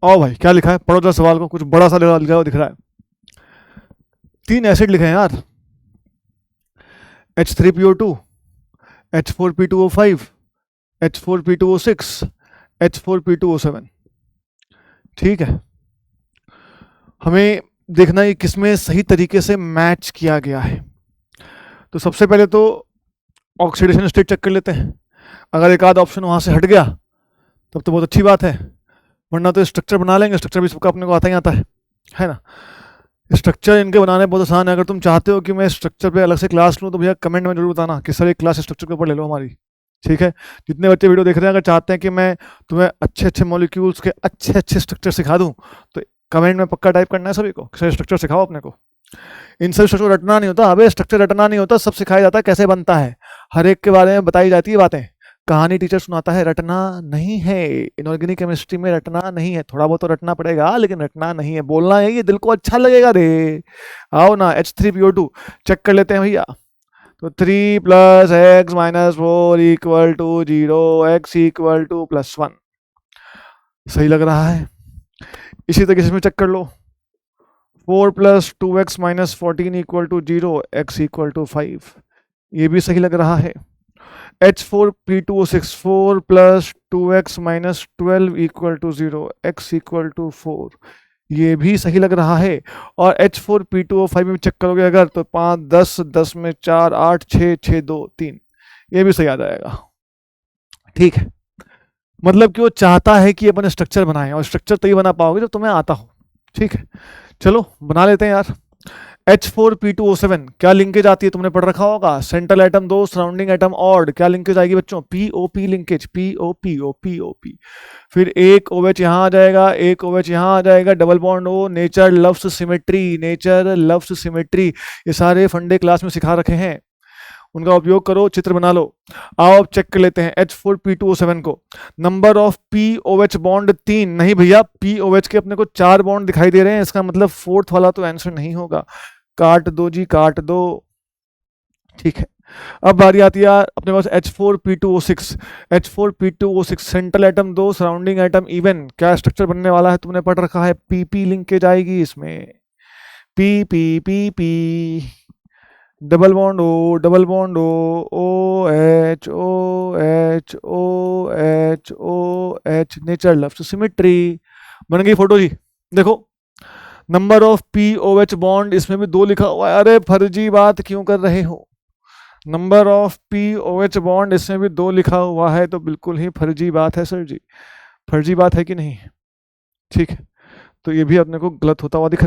आओ भाई, क्या लिखा है, पढ़ो जरा सवाल को, कुछ बड़ा सा लिखा हुआ दिख रहा है। 3 एसिड लिखे हैं यार, H3PO2, H4P2O5, H4P2O6, H4P2O7। ठीक है, हमें देखना है किसमें सही तरीके से मैच किया गया है। तो सबसे पहले तो ऑक्सीडेशन स्टेट चेक कर लेते हैं। अगर एक आध ऑप्शन वहाँ से हट गया तब तो बहुत अच्छी बात है, वरना तो स्ट्रक्चर बना लेंगे। स्ट्रक्चर भी सबका अपने को आता ही आता है ना। स्ट्रक्चर इनके बनाने बहुत आसान है। अगर तुम चाहते हो कि मैं स्ट्रक्चर पे अलग से क्लास लूँ तो भैया कमेंट में जरूर बताना कि सर एक क्लास स्ट्रक्चर के ऊपर ले लो हमारी। ठीक है, जितने बच्चे वीडियो देख रहे हैं अगर चाहते हैं कि मैं तुम्हें अच्छे अच्छे मॉलिक्यूल्स के अच्छे अच्छे स्ट्रक्चर सिखा दूँ तो कमेंट में पक्का टाइप करना है सभी को, सर स्ट्रक्चर सिखाओ अपने को। इन सब स्ट्रक्चर रटना नहीं होता, अबे स्ट्रक्चर रटना नहीं होता, सब सिखाया जाता है कैसे बनता है, हर एक के बारे में बताई जाती है बातें। कहानी टीचर सुनाता है, रटना नहीं है। इनऑर्गेनिक केमिस्ट्री में रटना नहीं है, थोड़ा बहुत तो रटना पड़ेगा लेकिन रटना नहीं है, बोलना है, ये दिल को अच्छा लगेगा रे। आओ ना, H3PO2 चेक कर लेते हैं भैया। तो 3 + x - 4 = 0, x = +1 सही लग रहा है। इसी तरीके से इसमें चेक कर लो, 4 + 2x - 14 = 0, x = 5 ये भी सही लग रहा है। H4P2O6, 4 + 2x - 12 = 0, x = 4 ये भी सही लग रहा है। और H4P2O5 में चेक करोगे अगर तो 5 10 10 में 4 8 6 6 2 3 ये भी सही आ जाएगा। ठीक है, मतलब कि वो चाहता है कि अपन स्ट्रक्चर बनाएं, और स्ट्रक्चर तभी बना पाओगे जब तुम्हें आता हो। ठीक है, चलो बना लेते हैं यार। H4P2O7 क्या लिंकेज आती है, तुमने पढ़ रखा होगा, central atom 2 surrounding atom odd. क्या लिंकेज आएगी बच्चों, POP लिंकेज, POP। फिर एक OH यहाँ आ जाएगा, एक OH यहाँ आ जाएगा, double bond O, nature loves symmetry. ये सारे फंडे क्लास में सिखा रखे हैं, उनका उपयोग करो, चित्र बना लो। आओ अब चेक कर लेते हैं H4P2O7 को। नंबर ऑफ POH बॉन्ड 3 नहीं भैया, POH के अपने को 4 बॉन्ड दिखाई दे रहे हैं, इसका मतलब 4th वाला तो आंसर नहीं होगा। काट दो जी, काट दो। ठीक है, अब बारी आती है अपने पास H4P2O6 central atom 2 surrounding atom even. क्या स्ट्रक्चर बनने वाला है, तुमने पढ़ रखा है, PP लिंकेज आएगी इसमें, PP double bond O, OH nature loves symmetry. बन गई फोटो जी। देखो नंबर ऑफ POH बॉन्ड इसमें भी 2 लिखा हुआ है। अरे फर्जी बात क्यों कर रहे हो, नंबर ऑफ POH बॉन्ड इसमें भी 2 लिखा हुआ है तो बिल्कुल ही फर्जी बात है सर जी, फर्जी बात है कि नहीं। ठीक है, तो ये भी अपने को गलत होता हुआ दिख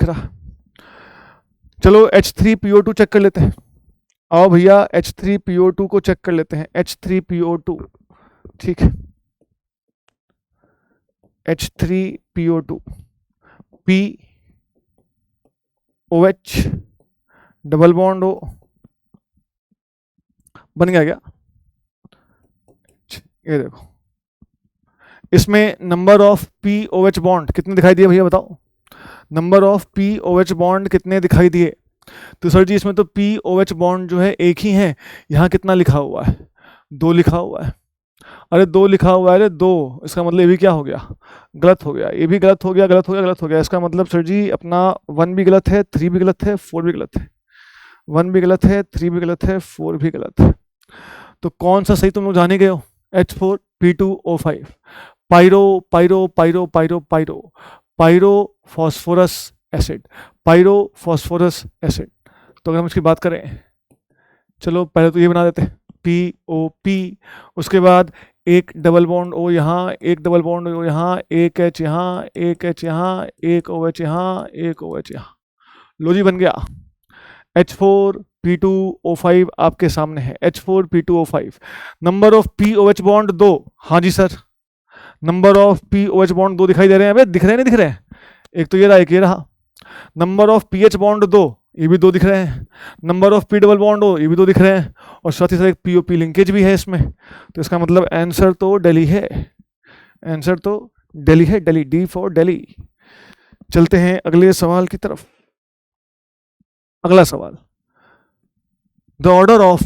रहा, चलो H3PO2 चेक कर लेते हैं। आओ भैया H3PO2 को चेक कर लेते हैं, H3PO2। ठीक है, H3PO2 POH double bond O बन गया क्या, ये देखो इसमें नंबर ऑफ POH बॉन्ड कितने दिखाई दिए भैया बताओ, नंबर ऑफ POH बॉन्ड कितने दिखाई दिए। तो सर जी इसमें तो POH बॉन्ड जो है एक ही है, यहाँ कितना लिखा हुआ है, 2 लिखा हुआ है। अरे 2 लिखा हुआ है, अरे 2, इसका मतलब ये भी क्या हो गया, गलत हो गया, ये भी गलत हो गया। इसका मतलब सर जी अपना 1 भी गलत है, 3 भी गलत है, 4 भी गलत है, 1 भी गलत है, 3 भी गलत है, 4 भी गलत है। तो कौन सा सही तुम लोग जाने गए हो, H4P2O5 पायरो फॉस्फोरस एसिड, तो अगर हम इसकी बात करें, चलो पहले तो ये बना देते हैं POP, उसके बाद एक डबल बॉन्ड O यहाँ, एक डबल बॉन्ड O यहाँ, एक H यहाँ, एक H यहाँ, एक OH यहाँ, एक OH यहाँ। लो जी बन गया, H4P2O5 आपके सामने है, H4P2O5। Number of POH bond 2, हाँ जी sir, number of POH bond 2 दिखाई दे रहे हैं, अबे दिख रहे हैं नहीं दिख रहे हैं, एक तो ये रहा एक ये रहा। नंबर ऑफ PH बॉन्ड 2 ये भी 2 दिख रहे हैं, number of P double bond O ये भी 2 दिख रहे हैं, और साथ ही साथ एक POP लिंकेज भी है इसमें। तो इसका मतलब आंसर तो दिल्ली है, आंसर तो दिल्ली है, दिल्ली, डी फॉर दिल्ली। चलते हैं अगले सवाल की तरफ। अगला सवाल, the order of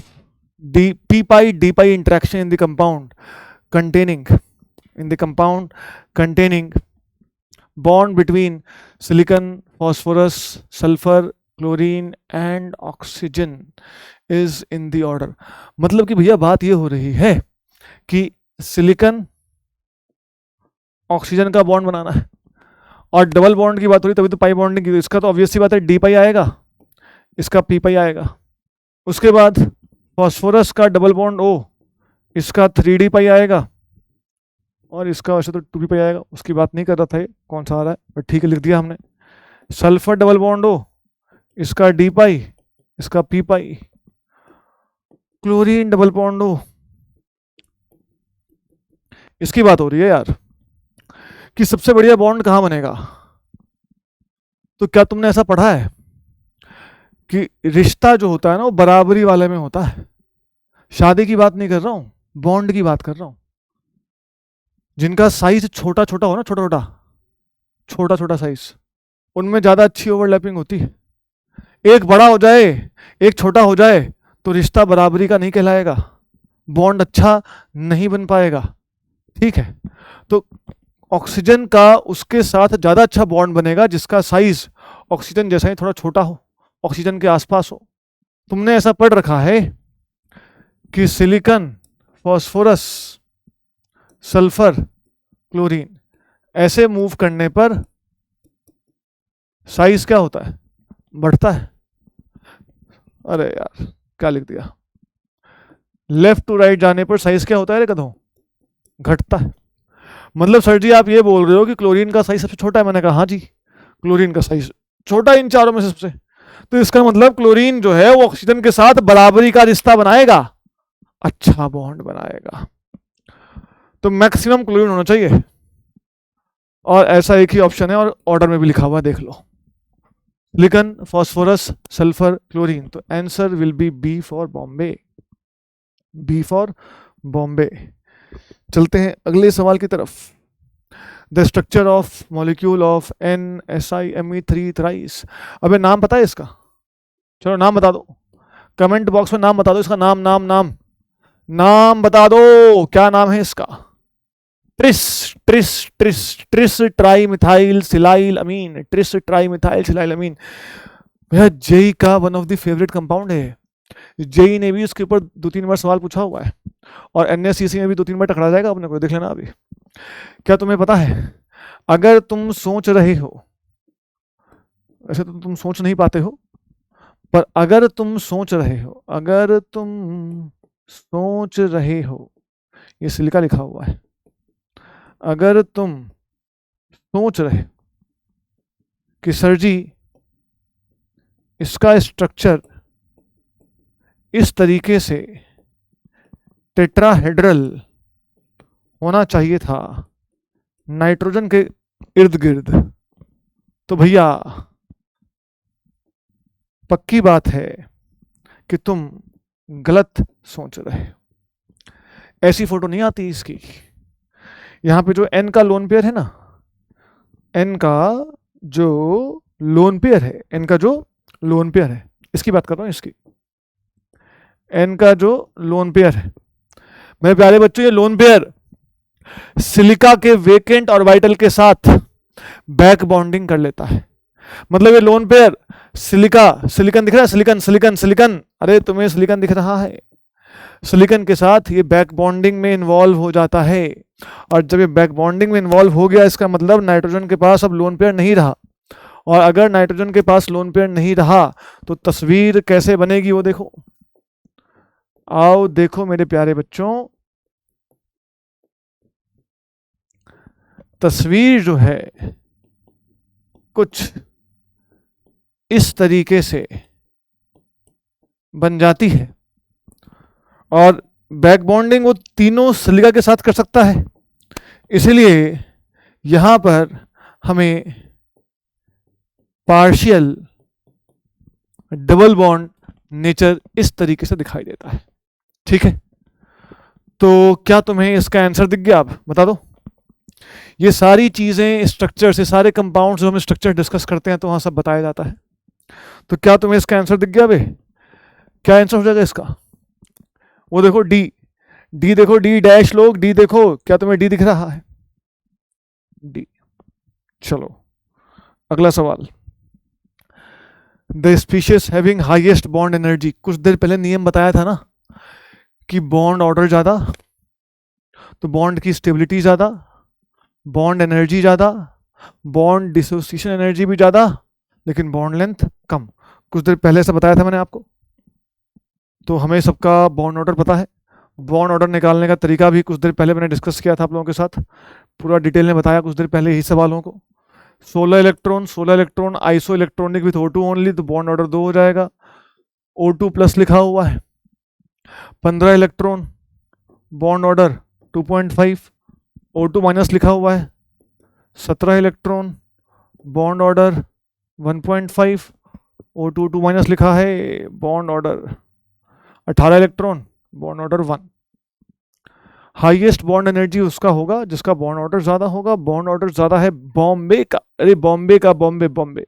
D P pi D pi interaction in the compound containing bond between silicon, phosphorus, sulfur, chlorine and oxygen is in the order। मतलब कि भैया बात ये हो रही है कि सिलिकन ऑक्सीजन का बॉन्ड बनाना है और डबल बॉन्ड की बात हो रही, तभी तो पाई बॉन्डिंग की, तो इसका तो ऑब्वियस सी बात है डी पाई आएगा, इसका पी पाई आएगा। उसके बाद फॉस्फोरस का डबल बॉन्ड ओ, इसका 3D पाई आएगा और इसका वैसे तो 2p पाई आएगा, उसकी बात नहीं कर रहा था ये कौन सा आ रहा है, बट ठीक है लिख दिया हमने। सल्फर डबल बॉन्ड ओ, इसका डी पाई, इसका पी पाई। क्लोरीन डबल बॉन्ड ओ, इसकी बात हो रही है यार कि सबसे बढ़िया बॉन्ड कहाँ बनेगा। तो क्या तुमने ऐसा पढ़ा है कि रिश्ता जो होता है ना वो बराबरी वाले में होता है। शादी की बात नहीं कर रहा हूं, बॉन्ड की बात कर रहा हूं। जिनका साइज छोटा छोटा हो ना, छोटा छोटा साइज, उनमें ज्यादा अच्छी ओवरलैपिंग होती है। एक बड़ा हो जाए एक छोटा हो जाए तो रिश्ता बराबरी का नहीं कहलाएगा, बॉन्ड अच्छा नहीं बन पाएगा। ठीक है, तो ऑक्सीजन का उसके साथ ज्यादा अच्छा बॉन्ड बनेगा जिसका साइज ऑक्सीजन जैसा ही थोड़ा छोटा हो, ऑक्सीजन के आसपास हो। तुमने ऐसा पढ़ रखा है कि सिलिकन, फॉस्फोरस, सल्फर, क्लोरीन ऐसे मूव करने पर साइज क्या होता है, बढ़ता है। अरे यार क्या लिख दिया, लेफ्ट टू राइट जाने पर साइज क्या होता है रे कदों, घटता है। मतलब सर जी आप ये बोल रहे हो कि क्लोरीन का साइज सबसे छोटा है। मैंने कहा हाँ जी, क्लोरीन का साइज छोटा इन चारों में सबसे। तो इसका मतलब क्लोरीन जो है वो ऑक्सीजन के साथ बराबरी का रिश्ता बनाएगा, अच्छा बॉन्ड बनाएगा। तो मैक्सिमम क्लोरीन होना चाहिए और ऐसा एक ही ऑप्शन है और ऑर्डर में भी लिखा हुआ देख लो, सिलिकॉन, फास्फोरस, सल्फर, क्लोरीन। तो answer will be B for Bombay, B for Bombay. चलते हैं अगले सवाल की तरफ। The structure of molecule of NSiMe3 thrice. अबे नाम पता है इसका, चलो नाम बता दो, कमेंट बॉक्स में नाम बता दो इसका, नाम नाम नाम नाम बता दो, क्या नाम है इसका। Tris tris tris tris tri methyl silyl amine, tris tri methyl silyl amine. भैया जेई का one of the favourite compound है। जेई ने भी उसके ऊपर 2-3 बार सवाल पूछा हुआ है और NSCC में भी 2-3 बार टकरा जाएगा अपने को, देख लेना अभी। क्या तुम्हें पता है, अगर तुम सोच रहे हो, वैसे तो तुम सोच नहीं पाते हो, पर अगर तुम सोच रहे हो, अगर तुम सोच रहे हो, ये सिलिका लिखा हुआ है, अगर तुम सोच रहे कि सर जी इसका स्ट्रक्चर इस तरीके से टेट्राहेड्रल होना चाहिए था नाइट्रोजन के इर्द गिर्द, तो भैया पक्की बात है कि तुम गलत सोच रहे हो। ऐसी फोटो नहीं आती इसकी। यहां पे जो N का लोन पेयर है ना, N का जो लोन पेयर है, N का जो लोन पेयर है, इसकी बात कर रहा हूं, इसकी N का जो लोन पेयर है। मेरे प्यारे बच्चों, ये लोन पेयर सिलिका के वेकेंट ऑर्बिटल के साथ बैक बॉन्डिंग कर लेता है। मतलब ये लोन पेयर सिलिका, सिलिकन दिख रहा है, सिलिकन सिलिकन सिलिकन, अरे तुम्हें सिलिकन दिख रहा है, सिलिकन के साथ ये बैक बॉन्डिंग में इन्वॉल्व हो जाता है। और जब ये बैक बॉन्डिंग में इन्वॉल्व हो गया, इसका मतलब नाइट्रोजन के पास अब लोन पेयर नहीं रहा। और अगर नाइट्रोजन के पास लोन पेयर नहीं रहा तो तस्वीर कैसे बनेगी वो देखो। आओ देखो मेरे प्यारे बच्चों, तस्वीर जो है कुछ इस तरीके से बन जाती है। और बैक बॉन्डिंग वो तीनों सिलिका के साथ कर सकता है, इसलिए यहां पर हमें पार्शियल डबल बॉन्ड नेचर इस तरीके से दिखाई देता है। ठीक है, तो क्या तुम्हें इसका आंसर दिख गया? आप बता दो। ये सारी चीजें स्ट्रक्चर से, सारे कंपाउंड जो हम स्ट्रक्चर डिस्कस करते हैं तो वहां सब बताया जाता है। तो क्या तुम्हें इसका आंसर दिख गया बे? क्या आंसर हो जाएगा इसका? वो देखो डी, डी देखो, डी डैश लोग, डी देखो, क्या तुम्हें डी दिख रहा है? डी। चलो अगला सवाल। The species having highest bond energy, कुछ देर पहले नियम बताया था ना कि बॉन्ड ऑर्डर ज्यादा तो बॉन्ड की स्टेबिलिटी ज्यादा, बॉन्ड एनर्जी ज्यादा, बॉन्ड डिसोसिएशन एनर्जी भी ज्यादा, लेकिन बॉन्ड लेंथ कम। कुछ देर पहले से बताया था मैंने आपको। तो हमें सबका बॉन्ड ऑर्डर पता है। बॉन्ड ऑर्डर निकालने का तरीका भी कुछ देर पहले मैंने डिस्कस किया था आप लोगों के साथ, पूरा डिटेल में बताया कुछ देर पहले ही सवालों को। 16 electron iso electronic with O2 only, तो बॉन्ड ऑर्डर 2 हो जाएगा। O2 प्लस लिखा हुआ है। 15 electron bond order 2.5, O2 minus लिखा हुआ है। 17 electron bond order 1.5, O2 2 minus लिखा है, bond order 18 electron bond order 1। Highest bond energy उसका होगा जिसका बॉन्ड ऑर्डर ज्यादा होगा। बॉन्ड ऑर्डर ज्यादा है बॉम्बे का, अरे बॉम्बे का, बॉम्बे बॉम्बे,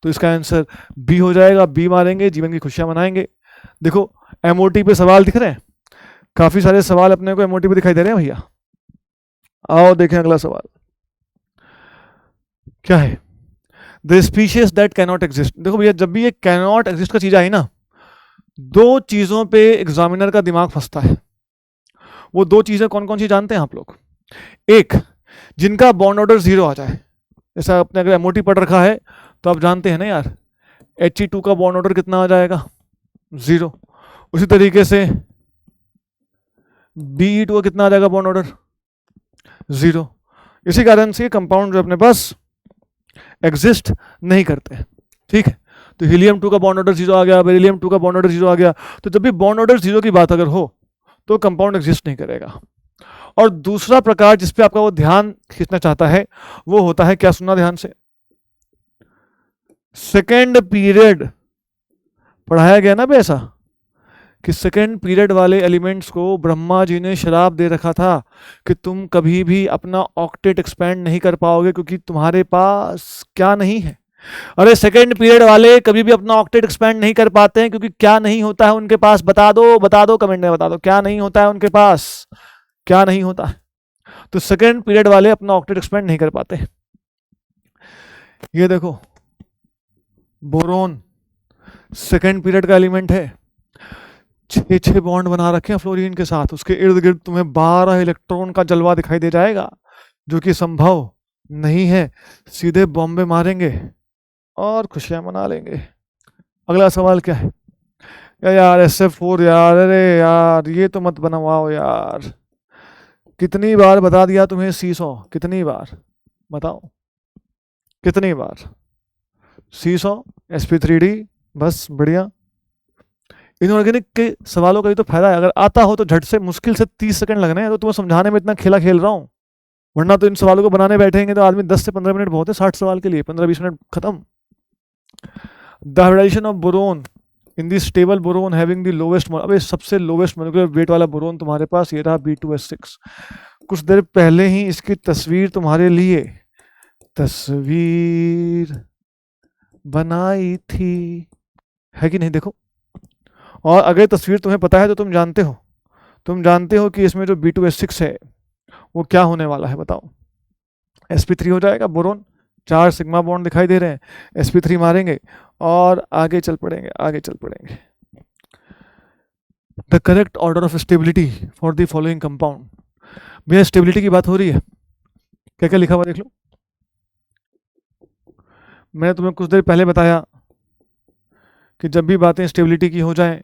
तो इसका आंसर बी हो जाएगा। बी मारेंगे, जीवन की खुशियां मनाएंगे। देखो एमओटी पे सवाल दिख रहे हैं, काफी सारे सवाल अपने को एमओटी पे दिखाई दे रहे हैं भैया। आओ देखें अगला सवाल क्या है। The species that cannot exist. देखो भैया जब भी ये कैनॉट एग्जिस्ट का चीज आई ना, दो चीजों पे एग्जामिनर का दिमाग फंसता है। वो दो चीजें कौन कौन सी जानते हैं आप लोग? एक, जिनका बॉन्ड ऑर्डर 0 आ जाए, जैसा अपने अगर एमओटी पढ़ रखा है तो आप जानते हैं ना यार, He2 का बॉन्ड ऑर्डर कितना आ जाएगा? 0। उसी तरीके से Be2 का कितना आ जाएगा बॉन्ड ऑर्डर? 0। इसी कारण से कंपाउंड जो अपने पास एग्जिस्ट नहीं करते, ठीक है। तो हीलियम 2 का बॉन्ड ऑर्डर 0 आ गया, बेरिलियम 2 का बॉन्ड ऑर्डर 0 आ गया। तो जब भी बॉन्ड ऑर्डर 0 की बात अगर हो तो कंपाउंड एग्जिस्ट नहीं करेगा। और दूसरा प्रकार जिसपे आपका वो ध्यान खींचना चाहता है वो होता है, क्या सुनना ध्यान से, सेकेंड पीरियड पढ़ाया गया ना ऐसा कि सेकेंड पीरियड वाले एलिमेंट्स को ब्रह्मा जी ने श्राप दे रखा था कि तुम कभी भी अपना ऑक्टेट एक्सपेंड नहीं कर पाओगे क्योंकि तुम्हारे पास क्या नहीं है। अरे सेकेंड पीरियड वाले कभी भी अपना ऑक्टेट एक्सपेंड नहीं कर पाते हैं क्योंकि क्या नहीं होता है उनके पास? बता दो कमेंट में, बता दो क्या नहीं होता है उनके पास, क्या नहीं होता है। तो सेकेंड पीरियड वाले अपना ऑक्टेट एक्सपेंड नहीं कर पाते। ये देखो बोरोन सेकेंड पीरियड का एलिमेंट है, 6 बॉन्ड बना रखे हैं फ्लोरीन के साथ, उसके इर्द गिर्द तुम्हें 12 इलेक्ट्रॉन का जलवा दिखाई दे जाएगा जो कि संभव नहीं है। सीधे बॉम्बे मारेंगे और खुशियां मना लेंगे। अगला सवाल क्या है? यार SF4 यार, अरे यार ये तो मत बनवाओ यार। कितनी बार बता दिया तुम्हें C100, कितनी बार बताओ, कितनी बार? C100 sp3d, बस बढ़िया। इनऑर्गेनिक के सवालों का भी तो फायदा है, अगर आता हो तो झट से, मुश्किल से 30 सेकंड लगने हैं तो तुम्हें समझाने में इतना खेला खेल रहा हूं, वरना तो इन सवालों को बनाने बैठेंगे तो आदमी 10 से 15 मिनट बहुत है, 60 सवाल के लिए 15-20 मिनट खत्म। The hybridisation of boron in the stable boron having the lowest, अबे सबसे लोवेस्ट मोलिकुलर वेट वाला बोरोन तुम्हारे पास ये रहा B2S6। कुछ देर पहले ही इसकी तस्वीर तुम्हारे लिए तस्वीर बनाई थी, है कि नहीं? देखो, और अगर तस्वीर तुम्हें पता है तो तुम जानते हो कि इसमें जो B2S6 है वो क्या होने वाला है, बताओ। sp3 हो जाएगा बोरोन, 4 सिग्मा बॉन्ड दिखाई दे रहे हैं, sp3 मारेंगे और आगे चल पड़ेंगे। The correct order of stability for the following compound. भैया स्टेबिलिटी की बात हो रही है, क्या क्या लिखा हुआ देख लो। मैंने तुम्हें कुछ देर पहले बताया कि जब भी बातें स्टेबिलिटी की हो जाएं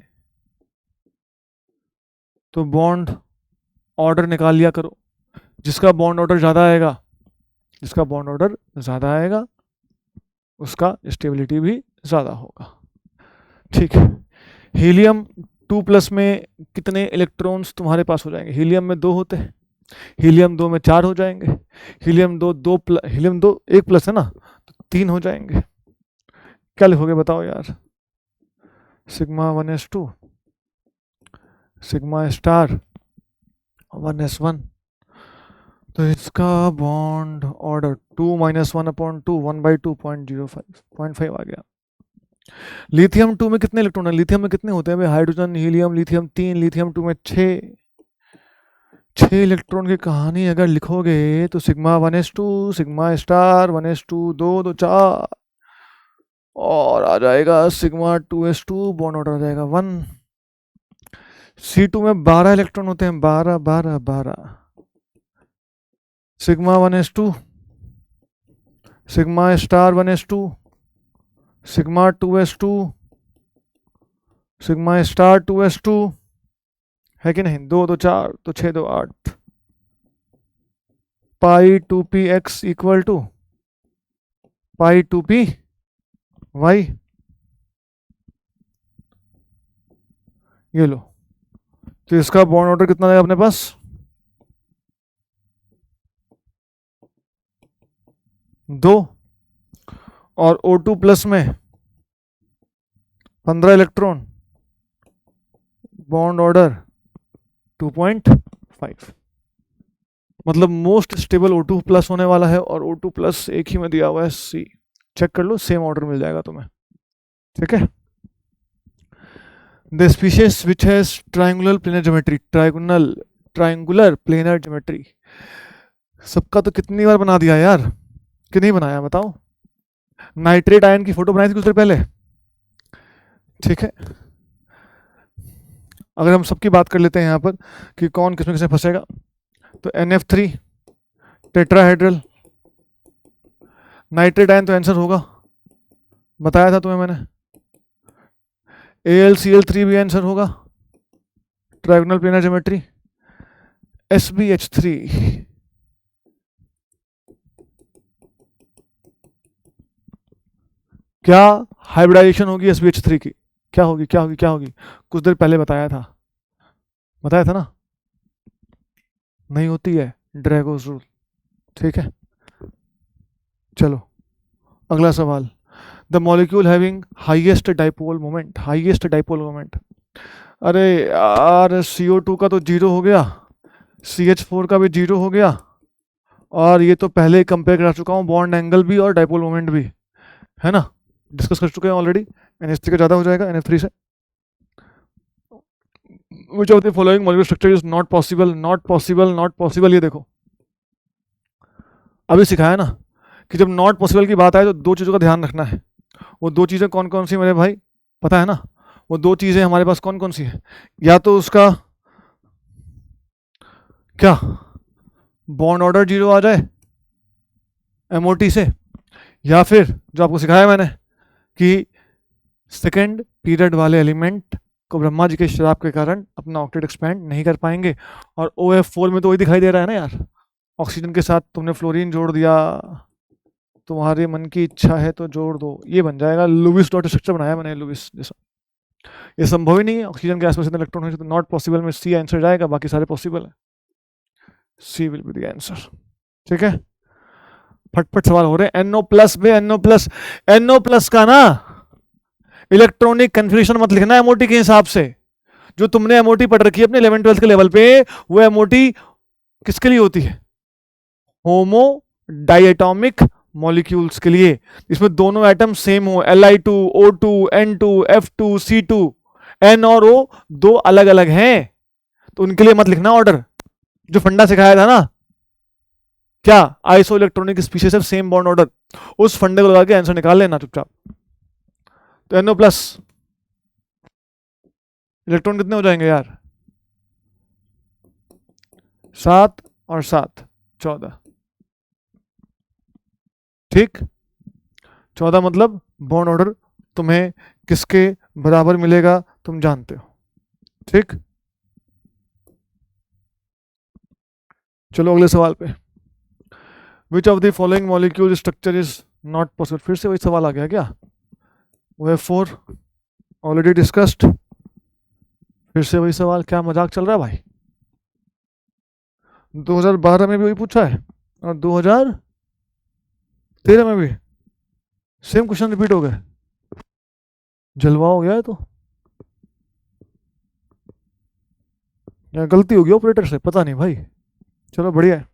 तो बॉन्ड ऑर्डर निकाल लिया करो। जिसका बॉन्ड ऑर्डर ज़्यादा आएगा उसका स्टेबिलिटी भी ज़्यादा होगा, ठीक है। हीलियम 2+ में कितने इलेक्ट्रॉन्स तुम्हारे पास हो जाएंगे? हीलियम में 2 होते हैं, हीलियम 2 में 4 हो जाएंगे, हीलियम 2 1+ है ना, तो 3 हो जाएंगे। क्या लिखोगे बताओ यार? Sigma 1s2, sigma star 1s1, तो इसका बॉन्ड ऑर्डर 2 - 1/2 1/2 0.05 आ गया। लिथियम 2 में कितने इलेक्ट्रॉन है? लिथियम में कितने होते हैं भाई? हाइड्रोजन, हीलियम, लिथियम 3, लिथियम 2 में 6। 6 इलेक्ट्रॉन की कहानी अगर लिखोगे तो sigma 1s2, sigma star 1s2, 2 2 4 और आ जाएगा सिग्मा 2s2, बॉन्ड ऑर्डर आ जाएगा 1। C2 में 12 इलेक्ट्रॉन होते हैं, 12 12 12। Sigma 1s2, sigma star 1s2, sigma 2s2, sigma star 2s2 है कि नहीं? 2 2 4 तो 6 2 8 pi 2px equal to pi 2p Y. ये लो, तो इसका बॉन्ड ऑर्डर कितना आएगा अपने पास? 2 और O2 प्लस में 15 इलेक्ट्रॉन, बॉन्ड ऑर्डर 2.5। मतलब मोस्ट स्टेबल O2 प्लस होने वाला है और O2 प्लस एक ही में दिया हुआ है C। चेक कर लो, सेम ऑर्डर मिल जाएगा तुम्हें। ठीक है। The species which has triangular planar geometry, triangular planar geometry. सबका तो कितनी बार बना दिया यार, कि नहीं बनाया बताओ? नाइट्रेट आयन की फोटो बनाई थी कुछ देर पहले। ठीक है, अगर हम सबकी बात कर लेते हैं यहाँ पर कि कौन किसमें किसमें फंसेगा, तो NF3 टेट्राहेड्रल, नाइट्रेट आयन तो आंसर होगा, बताया था तुम्हें मैंने। AlCl3 भी आंसर होगा, ट्रायगोनल प्लेनर ज्योमेट्री। SbH3 क्या हाइब्रिडाइजेशन होगी SbH3 की? क्या होगी क्या होगी क्या होगी? कुछ देर पहले बताया था ना, नहीं होती है, ड्रैगोस रूल। ठीक है, चलो अगला सवाल। The molecule having highest dipole moment, highest dipole moment. अरे यार CO2 का तो 0 हो गया, CH4 का भी 0 हो गया, और ये तो पहले ही कंपेयर करा चुका हूँ, बॉन्ड एंगल भी और डाइपोल मोमेंट भी, है ना, डिस्कस कर चुके हैं ऑलरेडी। NH3 का ज़्यादा हो जाएगा NF3 से। Which of the following molecular structure is not possible, not possible, not possible? ये देखो, अभी सिखाया ना कि जब नॉट पॉसिबल की बात आए तो 2 चीज़ों का ध्यान रखना है। वो 2 चीज़ें कौन कौन सी मेरे भाई, पता है ना? वो 2 चीज़ें हमारे पास कौन कौन सी है? या तो उसका क्या बॉन्ड ऑर्डर 0 आ जाए MOT से, या फिर जो आपको सिखाया मैंने कि सेकेंड पीरियड वाले एलिमेंट को ब्रह्मा जी के श्राप के कारण अपना ऑक्टेट एक्सपेंड नहीं कर पाएंगे। और OF4 में तो वही दिखाई दे रहा है ना यार, ऑक्सीजन के साथ तुमने फ्लोरीन जोड़ दिया, तुम्हारे मन की इच्छा है तो जोड़ दो, ये बन जाएगा लुविस डॉट स्ट्रक्चर बनाया मैंने, लुविस जैसा। ये संभव ही नहीं है, ऑक्सीजन के आसपास इतने इलेक्ट्रॉन है, तो नॉट पॉसिबल में C आंसर जाएगा, बाकी सारे पॉसिबल है। C will be the answer. ठीक है, फटफट सवाल हो रहे हैं। NO प्लस बे, NO प्लस का ना इलेक्ट्रॉनिक कन्फ्यूजन मत लिखना MOT के हिसाब से। जो तुमने MOT पढ़ रखी है अपने 11 12 के लेवल पे, वो MOT किसके लिए होती है? होमो डाइएटॉमिक मॉलिक्यूल्स के लिए, इसमें दोनों एटम सेम हो, Li2 O2 N2 F2 C2, N और O 2 अलग अलग हैं, तो उनके लिए मत लिखना ऑर्डर। जो फंडा सिखाया था ना, क्या iso electronic species same bond order, उस फंडे को लगा के आंसर निकाल लेना चुपचाप। तो NO प्लस इलेक्ट्रॉन कितने हो जाएंगे यार? 7 और 7 14। ठीक, 14 मतलब बॉन्ड ऑर्डर तुम्हें किसके बराबर मिलेगा तुम जानते हो। ठीक, चलो अगले सवाल पे। विच of the following molecule structure is not possible? फिर से वही सवाल आ गया क्या? OF4 ऑलरेडी डिस्कस्ड, फिर से वही सवाल, क्या मजाक चल रहा है भाई? 2012 में भी वही पूछा है और 2013 में भी सेम क्वेश्चन रिपीट हो गए, जलवा हो गया है तो, या गलती हो गई ऑपरेटर से, पता नहीं भाई। चलो बढ़िया है।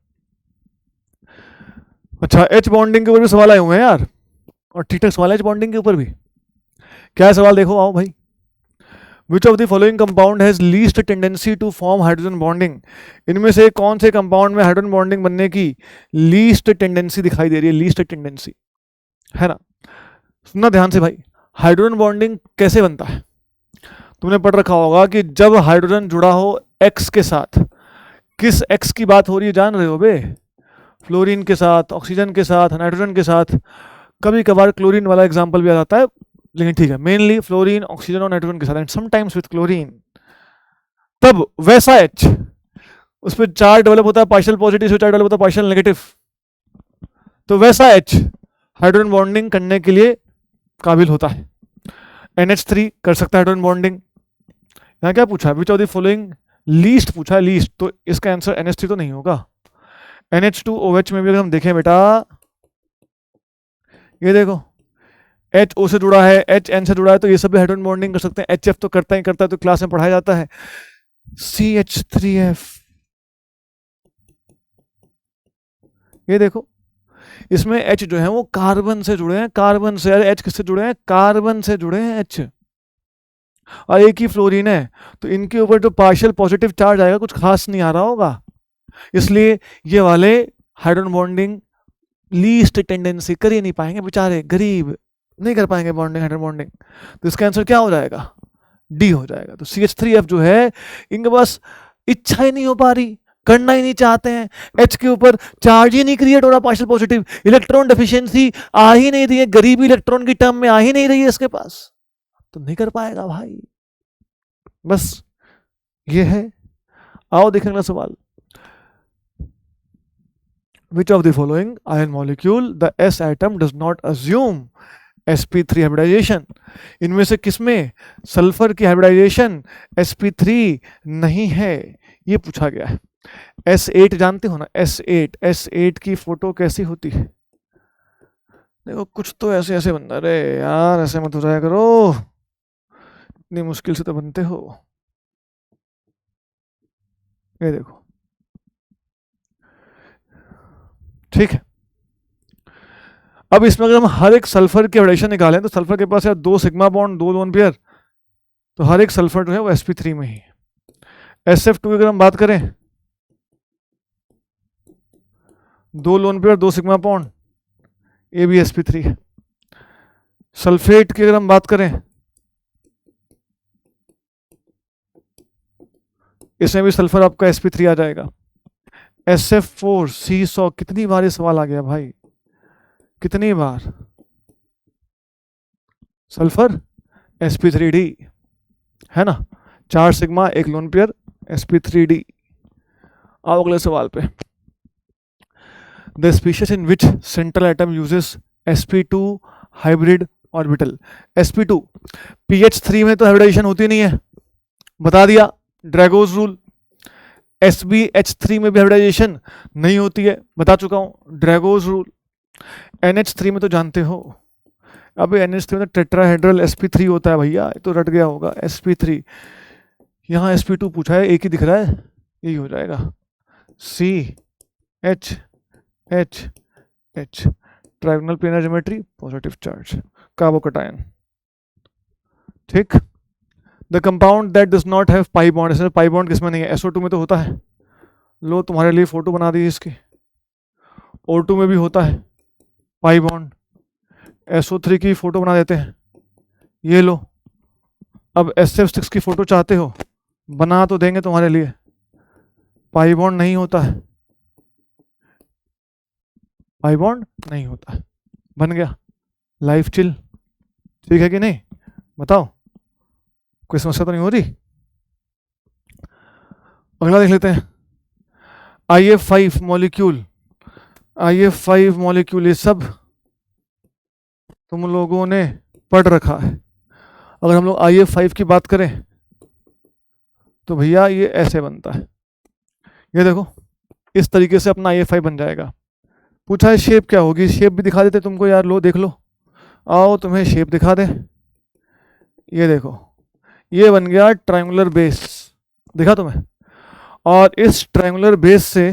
अच्छा, एच बॉन्डिंग के ऊपर भी सवाल आए हुए हैं यार, और ठीक ठाक सवाल है एच बॉन्डिंग के ऊपर भी। क्या है सवाल, देखो आओ भाई। Which of the following compound has least tendency to form hydrogen bonding? इनमें से कौन से कंपाउंड में हाइड्रोजन बॉन्डिंग बनने की लीस्ट टेंडेंसी दिखाई दे रही है? लीस्ट टेंडेंसी है ना। सुनना ध्यान से भाई, हाइड्रोजन बॉन्डिंग कैसे बनता है? तुमने पढ़ रखा होगा कि जब हाइड्रोजन जुड़ा हो एक्स के साथ, किस एक्स की बात हो रही है जान रहे हो बे? फ्लोरीन के साथ, ऑक्सीजन के साथ, नाइट्रोजन के साथ, कभी कभार क्लोरीन वाला एग्जांपल भी आ जाता है, लेकिन ठीक है, मेनली फ्लोरीन, ऑक्सीजन और नाइट्रोजन के साथ, एंड समटाइम्स विद क्लोरीन। तब वैसा एच, उस पर चार्ज डेवलप होता है पार्शियल पॉजिटिव, से चार्ज डेवलप होता है पार्शियल नेगेटिव, तो वैसा एच हाइड्रोजन बॉन्डिंग करने के लिए काबिल होता है। NH3 कर सकता है हाइड्रोजन बॉन्डिंग। यहाँ क्या पूछा है? Which of the following, least पूछा है, लीस्ट, तो इसका आंसर NH3 तो नहीं होगा। NH2OH में भी अगर हम देखें बेटा, ये देखो HO से जुड़ा है, HN से जुड़ा है, तो ये सब भी हाइड्रोजन बॉन्डिंग कर सकते हैं। HF तो करता ही करता है, तो क्लास में पढ़ाया जाता है। CH3F, ये देखो इसमें H जो है वो कार्बन से जुड़े हैं, कार्बन से। अरे H किससे जुड़े हैं? कार्बन से जुड़े हैं H, और एक ही फ्लोरीन है, तो इनके ऊपर जो पार्शियल पॉजिटिव चार्ज आएगा कुछ खास नहीं आ रहा होगा, इसलिए ये वाले हाइड्रोजन बॉन्डिंग लीस्ट टेंडेंसी कर ही नहीं पाएंगे, बेचारे गरीब नहीं कर पाएंगे बॉन्डिंग, हाइड्रोजन बॉन्डिंग। तो इसका आंसर क्या हो जाएगा? डी हो जाएगा। तो CH3F जो है, इनके पास इच्छा ही नहीं हो पा रही, करना ही नहीं चाहते हैं, H के ऊपर चार्ज ही नहीं क्रिएट हो रहा पार्शियल पॉजिटिव, इलेक्ट्रॉन डेफिशिएंसी आ ही नहीं रही है, गरीबी इलेक्ट्रॉन की टर्म में आ ही नहीं रही है इसके पास, तो नहीं कर पाएगा भाई। बस ये है। आओ देखें अगला सवाल। Which of the following ion molecule the S atom does not assume sp3 hybridization? इनमें से किसमें सल्फर की हाइब्रिडाइजेशन sp3 नहीं है, ये पूछा गया है। S8 जानते हो ना, S8 की फोटो कैसी होती है? देखो कुछ तो ऐसे ऐसे बनता है। अरे यार ऐसे मत हो जाया करो, इतनी मुश्किल से तो बनते हो। ये देखो, ठीक है। अब इसमें अगर हम हर एक सल्फर की हाइब्रिडेशन निकालें, तो सल्फर के पास है 2 सिग्मा बॉन्ड, 2 लोन पेयर, तो हर एक सल्फर जो है वो sp3 में ही है। SF2 की अगर हम बात करें, 2 लोन पेयर, 2 सिग्मा बॉन्ड, ये भी sp3 है। सल्फेट की अगर हम बात करें, इसमें भी सल्फर आपका sp3 आ जाएगा। SF4C100, कितनी बार ये सवाल आ गया भाई, कितनी बार? सल्फर sp3d है ना, 4 सिग्मा, 1 लोन पेयर, sp3d। आओ अगले सवाल पे। The species in which central atom uses sp2 hybrid orbital? sp2 pH3 में तो हाइब्रिडाइजेशन होती नहीं है, बता दिया, ड्रैगोज रूल। SbH3 में भी हाइब्रिडाइजेशन नहीं होती है, बता चुका हूं, ड्रैगोज रूल। NH3 में तो जानते हो, अब NH3 में तो टेट्राहेड्रल sp3 होता है भैया, तो रट गया होगा sp3। यहाँ sp2 पूछा है, एक ही दिख रहा है, यही हो जाएगा CH H trigonal planar geometry, positive charge, carbocation, ठीक। The compound that does not have pi bond, इसमें पाई बॉन्ड किसमें नहीं है? SO2 में तो होता है, लो तुम्हारे लिए फोटो बना दी इसकी। O2 में भी होता है पाई बॉन्ड, SO3 की फोटो बना देते हैं, ये लो। अब SF6 की फोटो चाहते हो, बना तो देंगे तुम्हारे लिए, पाई बॉन्ड नहीं होता है, पाई बॉन्ड नहीं होता है, बन गया लाइफ चिल, ठीक है कि नहीं? बताओ, कोई समस्या तो नहीं हो रही? अगला देख लेते हैं। IF5 मॉलिक्यूल, IF5 मॉलिक्यूल, ये सब तुम लोगों ने पढ़ रखा है। अगर हम लोग IF5 की बात करें तो भैया ये ऐसे बनता है, ये देखो इस तरीके से अपना IF5 बन जाएगा। पूछा है शेप क्या होगी, शेप भी दिखा देते तुमको यार, लो देख लो, आओ तुम्हें शेप दिखा दे। ये देखो, ये बन गया ट्रायंगुलर बेस, दिखा तुम्हें, और इस ट्रायंगुलर बेस से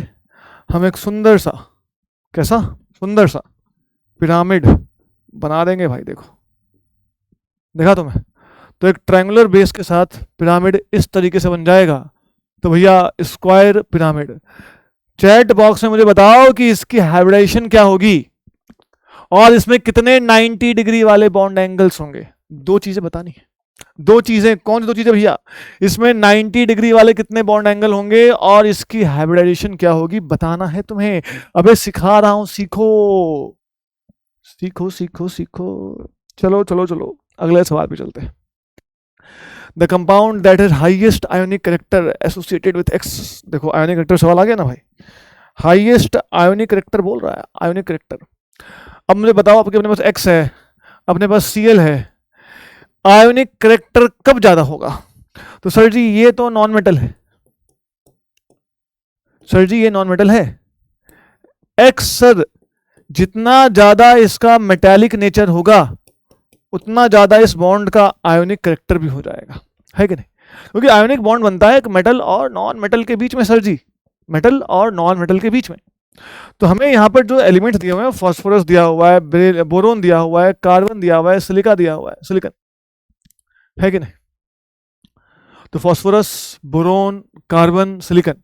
हम एक सुंदर सा, कैसा सुंदर सा पिरामिड बना देंगे भाई। देखो, देखा तुम्हें? तो एक ट्रायंगुलर बेस के साथ पिरामिड इस तरीके से बन जाएगा। तो भैया स्क्वायर पिरामिड। चैट बॉक्स में मुझे बताओ कि इसकी हाइब्रिडाइजेशन क्या होगी और इसमें कितने 90 डिग्री वाले बॉन्ड एंगल्स होंगे। दो चीजें बतानी है। दो चीजें, कौन सी दो चीजें भैया? इसमें 90 डिग्री वाले कितने बॉन्ड एंगल होंगे और इसकी हाइब्रिडाइजेशन क्या होगी, बताना है तुम्हें। अबे सिखा रहा हूं, सीखो सीखो सीखो सीखो। चलो चलो चलो, अगले सवाल पे चलते हैं। The compound that is highest ionic character associated with x. देखो आयोनिक करेक्टर सवाल आ गया ना भाई। हाईएस्ट आयोनिक करेक्टर बोल रहा है, आयोनिक करेक्टर। अब मुझे बताओ, आपके अपने पास एक्स है, अपने पास सीएल है, आयोनिक करेक्टर कब ज्यादा होगा? तो सर जी ये तो नॉन मेटल है, सर जी ये नॉन मेटल है। एक्स सर, जितना ज्यादा इसका मेटालिक नेचर होगा उतना ज्यादा इस बॉन्ड का आयोनिक करेक्टर भी हो जाएगा, है कि नहीं? क्योंकि आयोनिक बॉन्ड बनता है मेटल और नॉन मेटल के बीच में सर जी, मेटल और नॉन मेटल के बीच में। तो हमें यहाँ पर जो एलिमेंट दिए हुए हैं, फास्फोरस दिया हुआ है, बोरोन दिया हुआ है, कार्बन दिया हुआ है, सिलिका दिया हुआ है, सिलिकन, है कि नहीं? तो फास्फोरस, बोरोन, कार्बन, सिलिकन,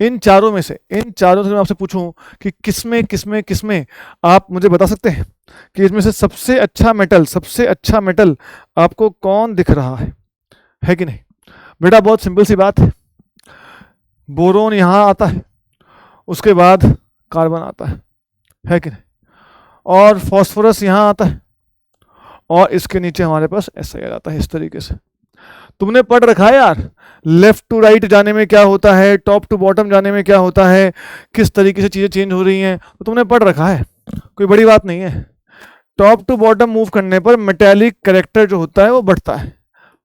इन चारों में से मैं आपसे पूछूं कि किसमें आप मुझे बता सकते हैं कि इसमें से सबसे अच्छा मेटल आपको कौन दिख रहा है कि नहीं? बेटा बहुत सिंपल सी बात है, बोरोन यहां आता है, उसके बाद कार्बन आता है कि नहीं? और फास्फोरस यहां आता है और इसके नीचे हमारे पास ऐसा आ जाता है, इस तरीके से। तुमने पढ़ रखा है यार, लेफ्ट टू राइट जाने में क्या होता है, टॉप टू बॉटम जाने में क्या होता है, किस तरीके से चीजें चेंज हो रही हैं, तो तुमने पढ़ रखा है, कोई बड़ी बात नहीं है। टॉप टू बॉटम मूव करने पर मेटालिक करेक्टर जो होता है वो बढ़ता है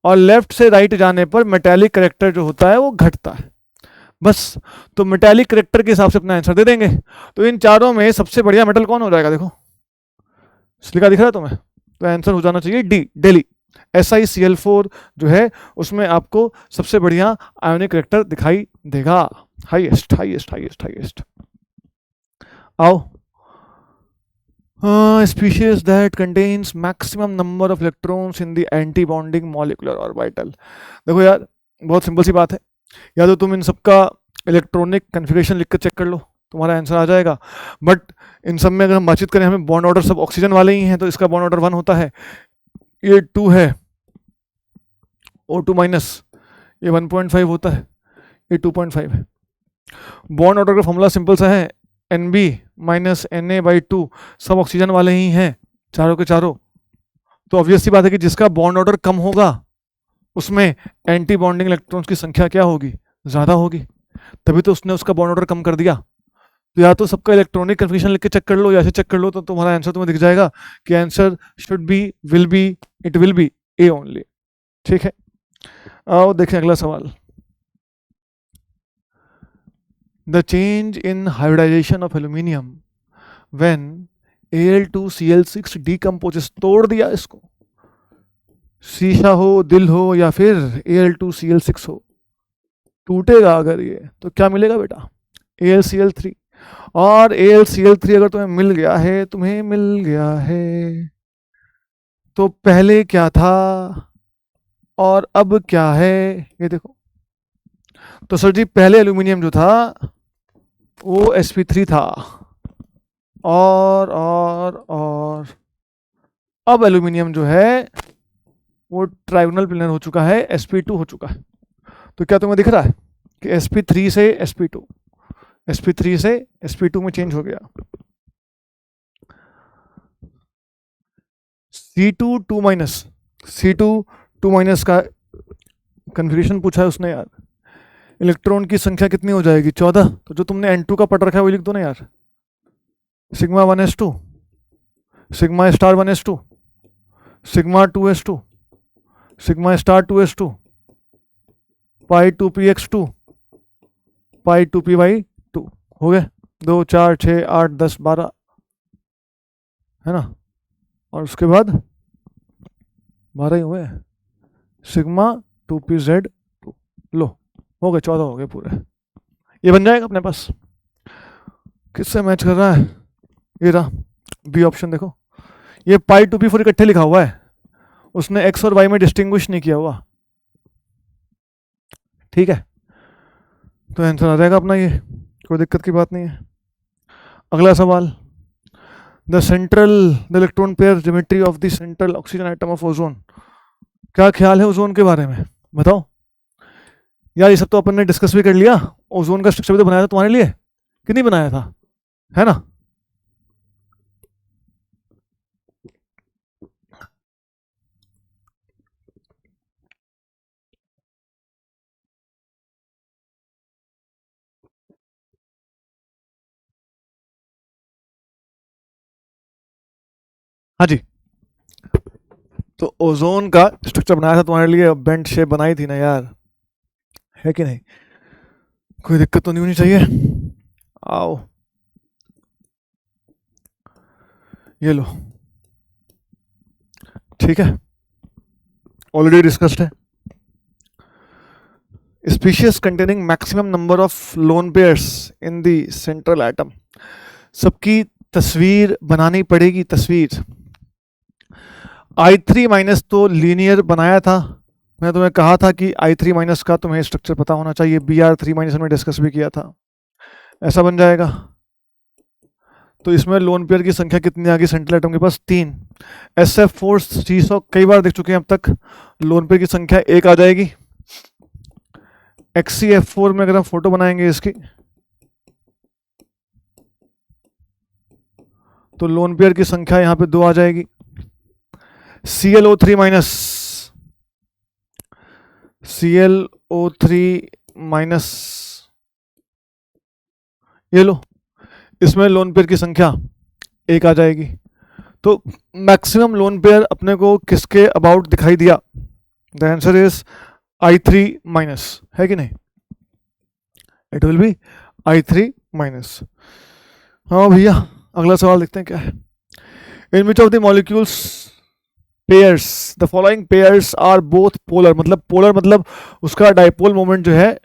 और लेफ्ट से राइट जाने पर मेटालिक करेक्टर जो होता है वो घटता है, बस। तो मेटालिक करेक्टर के हिसाब से अपना आंसर दे देंगे। तो इन चारों में सबसे बढ़िया मेटल कौन हो जाएगा? देखो सिलिका दिख रहा है तुम्हें, तो आंसर हो जाना चाहिए डी, डेली। SiCl4 जो है उसमें आपको सबसे बढ़िया आयोनिक करेक्टर दिखाई देगा, हाईएस्ट हाईएस्ट हाईएस्ट हाईएस्ट। आओ, species that contains maximum number of electrons in the anti bonding molecular orbital. देखो यार बहुत सिंपल सी बात है, या तो तुम इन सबका इलेक्ट्रॉनिक कन्फिगरेशन लिख कर चेक कर लो, तुम्हारा आंसर आ जाएगा। बट इन सब में अगर हम बातचीत करें, हमें बॉन्ड ऑर्डर सब ऑक्सीजन वाले ही हैं, तो इसका बॉन्ड ऑर्डर 1 होता है, ये 2 है, O2 माइनस, ये 1.5 होता है, ये 2.5 है। बॉन्ड ऑर्डर का फॉर्मूला सिंपल सा है, NB माइनस Na/2, सब ऑक्सीजन वाले ही हैं चारों के चारों। तो ऑब्वियस सी बात है कि जिसका बॉन्ड ऑर्डर कम होगा उसमें एंटी बॉन्डिंग इलेक्ट्रॉन्स की संख्या क्या होगी, ज्यादा होगी, तभी तो उसने उसका बॉन्ड ऑर्डर कम कर दिया। तो या तो सबका इलेक्ट्रॉनिक कन्फिगरेशन लिख के चेक कर लो, या ऐसे चेक कर लो, तो तुम्हारा आंसर तुम्हें दिख जाएगा कि answer should be, will be, it will be A only, ठीक है? आओ देखें अगला सवाल। The change in hybridization of aluminium when Al2Cl6 decomposes, तोड़ दिया इसको, शीशा हो, दिल हो, या फिर Al2Cl6 हो, टूटेगा अगर ये, तो क्या मिलेगा बेटा? AlCl3। और AlCl3 अगर तुम्हें मिल गया है तो पहले क्या था और अब क्या है, ये देखो। तो सर जी पहले एल्यूमिनियम जो था वो sp3 था, और अब एल्यूमिनियम जो है वो ट्राइगोनल प्लेनर हो चुका है, sp2 हो चुका है। तो क्या तुम्हें दिख रहा है कि sp3 से sp2, sp3 से sp2 में चेंज हो गया। C2 2 माइनस, C2 2 माइनस का कन्फिगरेशन पूछा है उसने यार, इलेक्ट्रॉन की संख्या कितनी हो जाएगी? 14। तो जो तुमने N2 का पढ़ रखा है वो लिख दो ना यार, sigma 1s2, sigma star 1s2, sigma 2s2, sigma star 2s2, पाई 2px2, पाई 2p/2 हो गए। 2 4 6 8 10 12 है ना, और उसके बाद 12 ही हुए, सिग्मा 2pz2, लो हो गए 14 हो गए पूरे। ये बन जाएगा अपने पास। किससे मैच कर रहा है? ये रहा बी ऑप्शन, देखो ये पाई 2p4 इकट्ठे लिखा हुआ है, उसने एक्स और वाई में डिस्टिंग्विश नहीं किया हुआ, ठीक है, तो आंसर आ जाएगा अपना ये, कोई दिक्कत की बात नहीं है। अगला सवाल, the electron pair geometry of the central oxygen atom of ozone. क्या ख्याल है ओजोन के बारे में, बताओ यार। ये सब तो अपन ने डिस्कस भी कर लिया, ओजोन का स्ट्रक्चर भी तो बनाया था तुम्हारे लिए, कि नहीं बनाया था, है ना। हाँ जी, तो ओजोन का स्ट्रक्चर बनाया था तुम्हारे लिए, बेंट शेप बनाई थी ना यार, है कि नहीं, कोई दिक्कत तो नहीं होनी चाहिए। आओ ये लो, ठीक है, ऑलरेडी डिस्कस्ड है। Species containing maximum number of lone pairs in the central atom, सबकी तस्वीर बनानी पड़ेगी, तस्वीर। I3 माइनस तो लीनियर बनाया था, मैं तुम्हें कहा था कि I3 माइनस का तुम्हें स्ट्रक्चर पता होना चाहिए, Br3 माइनस हमने डिस्कस भी किया था, ऐसा बन जाएगा। तो इसमें लोन पेयर की संख्या कितनी आ गई सेंट्रल एटम के पास, 3। SF4 600 कई बार देख चुके हैं अब तक, लोन पेयर की संख्या 1 आ जाएगी। XCF4 में अगर हम फोटो बनाएंगे इसकी, तो लोन पेयर की संख्या यहां पे 2 आ जाएगी। ClO3 माइनस ये लो, इसमें लोन पेयर की संख्या 1 आ जाएगी। तो मैक्सिमम लोन पेयर अपने को किसके अबाउट दिखाई दिया, the answer is I3 minus, है कि नहीं, it will B I3 minus. हाँ भैया, अगला सवाल देखते हैं क्या है। In which of the molecules pairs the following pairs are both polar, मतलब पोलर मतलब उसका डाइपोल मोमेंट जो है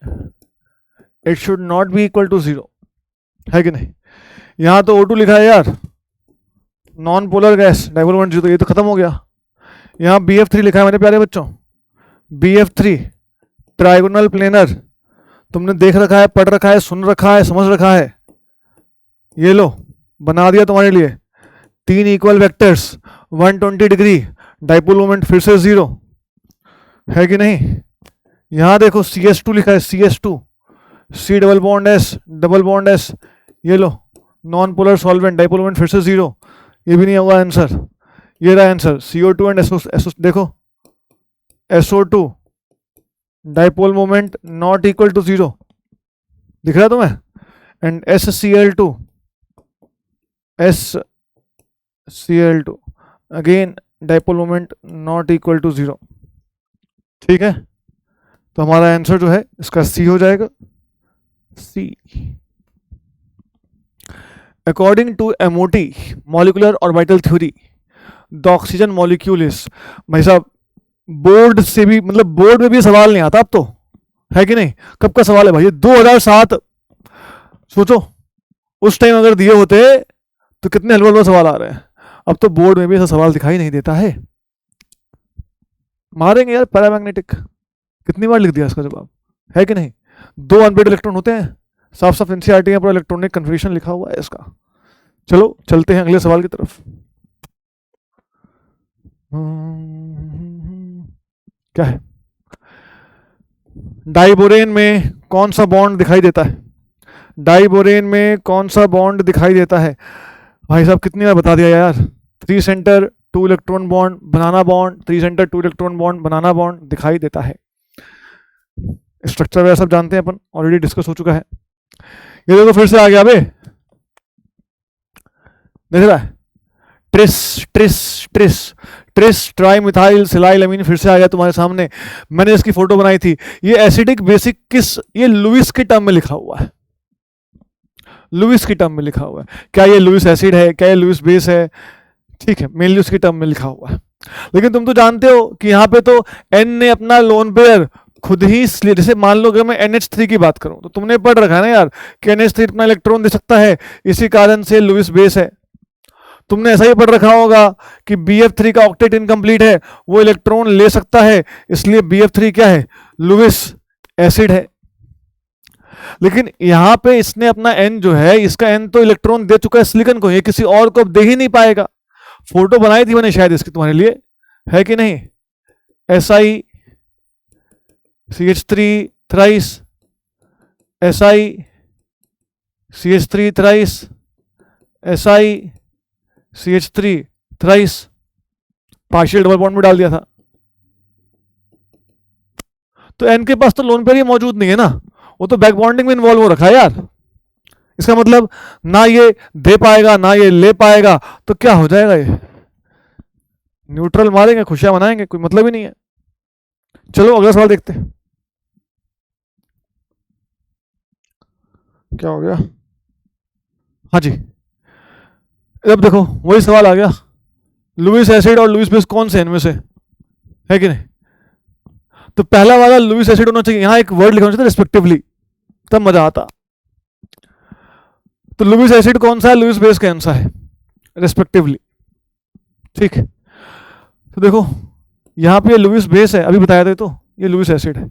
it should not be equal to 0, है कि नहीं। यहां तो O2 लिखा है यार, non polar gas, dipole moment 0, ये तो खत्म हो गया। यहाँ BF3 लिखा है मेरे प्यारे बच्चों, BF3 ट्राइगोनल प्लेनर, तुमने देख रखा है, पढ़ रखा है, सुन रखा है, समझ रखा है, ये लो बना दिया तुम्हारे लिए। 3 equal vectors, 120 degree, dipole moment फिर से 0, है कि नहीं। यहां देखो CS2 लिखा है, CS2 C double bond S, ये लो non polar solvent, dipole moment फिर से 0, ये भी नहीं होगा आंसर। ये रहा आंसर, CO2 एंड SO, देखो SO2 dipole moment not equal to 0, दिख रहा है तुम्हें, and SCl2 again dipole moment not equal to 0, ठीक है। तो हमारा आंसर जो है इसका C हो जाएगा, C। According to MOT molecular orbital theory the oxygen molecule is, भाई साहब बोर्ड से भी, मतलब बोर्ड में भी सवाल नहीं आता अब तो, है कि नहीं। कब का सवाल है भाई, 2007, सोचो उस टाइम अगर दिए होते तो कितने हलवा हलवा सवाल आ रहे हैं। अब तो बोर्ड में भी ऐसा सवाल दिखाई नहीं देता है। मारेंगे यार पैरामैग्नेटिक, कितनी बार लिख दिया इसका जवाब, है कि नहीं। 2 अनपेड इलेक्ट्रॉन होते हैं, साफ साफ एनसीईआरटी में पूरा इलेक्ट्रॉनिक कन्फर्मेशन लिखा हुआ है इसका। चलो चलते हैं अगले सवाल की तरफ। क्या है, डाइबोरेन में कौन सा बॉन्ड दिखाई देता है, डाइबोरेन में कौन सा बॉन्ड दिखाई देता है। भाई साहब कितनी बार बता दिया यार, 3 सेंटर 2 इलेक्ट्रॉन बॉन्ड बनाना बॉन्ड, 3 सेंटर 2 इलेक्ट्रॉन बॉन्ड बनाना बॉन्ड दिखाई देता है। स्ट्रक्चर वगैरह सब जानते हैं अपन, ऑलरेडी डिस्कस हो चुका है। ये देखो फिर से आ गया बे, देख रहा है, tris tris tris tris tri methyl silyl amine फिर से आ गया तुम्हारे सामने। मैंने इसकी फोटो बनाई थी। ये एसिडिक बेसिक किस, ये लुइस के टर्म में लिखा हुआ है, लुइस की टर्म में लिखा हुआ है। क्या ये लुइस एसिड है, क्या ये लुइस बेस है, ठीक है, मेनली उसकी टर्म में लिखा हुआ है। लेकिन तुम तो जानते हो कि यहाँ पे तो N ने अपना लोन पेयर खुद ही, जैसे मान लो अगर मैं NH3 की बात करूं तो तुमने पढ़ रखा है ना यार कि NH3 अपना इलेक्ट्रॉन दे सकता है, इसी कारण से लुइस बेस है। तुमने ऐसा ही पढ़ रखा होगा कि BF3 का ऑक्टेट इनकम्प्लीट है, वो इलेक्ट्रॉन ले सकता है, इसलिए BF3 क्या है, लुईस एसिड है। लेकिन यहां पे इसने अपना N जो है, इसका N तो इलेक्ट्रॉन दे चुका है सिलिकॉन को, ये किसी और को अब दे ही नहीं पाएगा। फोटो बनाई थी मैंने शायद इसकी तुम्हारे लिए, है कि नहीं, SiCH3 thrice, SiCH3 thrice, SiCH3 thrice, partial double bond में डाल दिया था। तो N के पास तो लोन पेयर ही मौजूद नहीं है ना, वो तो बैक बॉन्डिंग में इन्वॉल्व हो रखा है यार। इसका मतलब ना ये दे पाएगा ना ये ले पाएगा, तो क्या हो जाएगा, ये न्यूट्रल मारेंगे, खुशियां मनाएंगे, कोई मतलब ही नहीं है। चलो अगला सवाल देखते हैं, क्या हो गया। हाँ जी, अब देखो वही सवाल आ गया, लुईस एसिड और लुईस बेस कौन से इनमें से, है कि नहीं। तो पहला वाला लुईस एसिड होना चाहिए, यहां एक वर्ड लिखा होना चाहिए रिस्पेक्टिवली, तब मजा आता। तो लुईस एसिड कौन सा है, लुईस बेस कौन सा है, रिस्पेक्टिवली। ठीक, तो देखो यहां पे लुईस बेस है, अभी बताया था, तो ये लुईस एसिड है।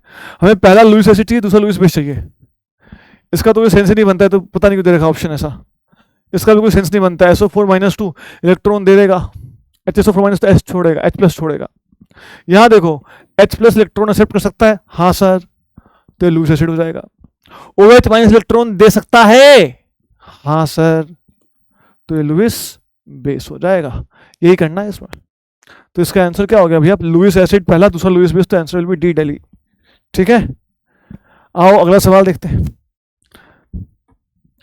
हमें पहला लुईस एसिड चाहिए, दूसरा लुईस बेस चाहिए। इसका तो कोई सेंस ही नहीं बनता है, तो पता नहीं क्यों दे रखा ऑप्शन ऐसा, इसका भी कोई सेंस नहीं बनता है। SO4-2 इलेक्ट्रॉन दे देगा, HSO4- H छोड़ेगा, H+ छोड़ेगा। यहां देखो H+ इलेक्ट्रॉन एक्सेप्ट कर सकता है, हाँ सर, तो लुईस एसिड हो जाएगा। OH- इलेक्ट्रॉन दे सकता है, हाँ सर, तो ये लुईस बेस हो जाएगा। यही करना है इसमें। तो इसका आंसर क्या हो गया भैया, लुईस एसिड पहला, दूसरा लुईस बेस, तो answer will B D, Delhi. ठीक है, आओ अगला सवाल देखते हैं।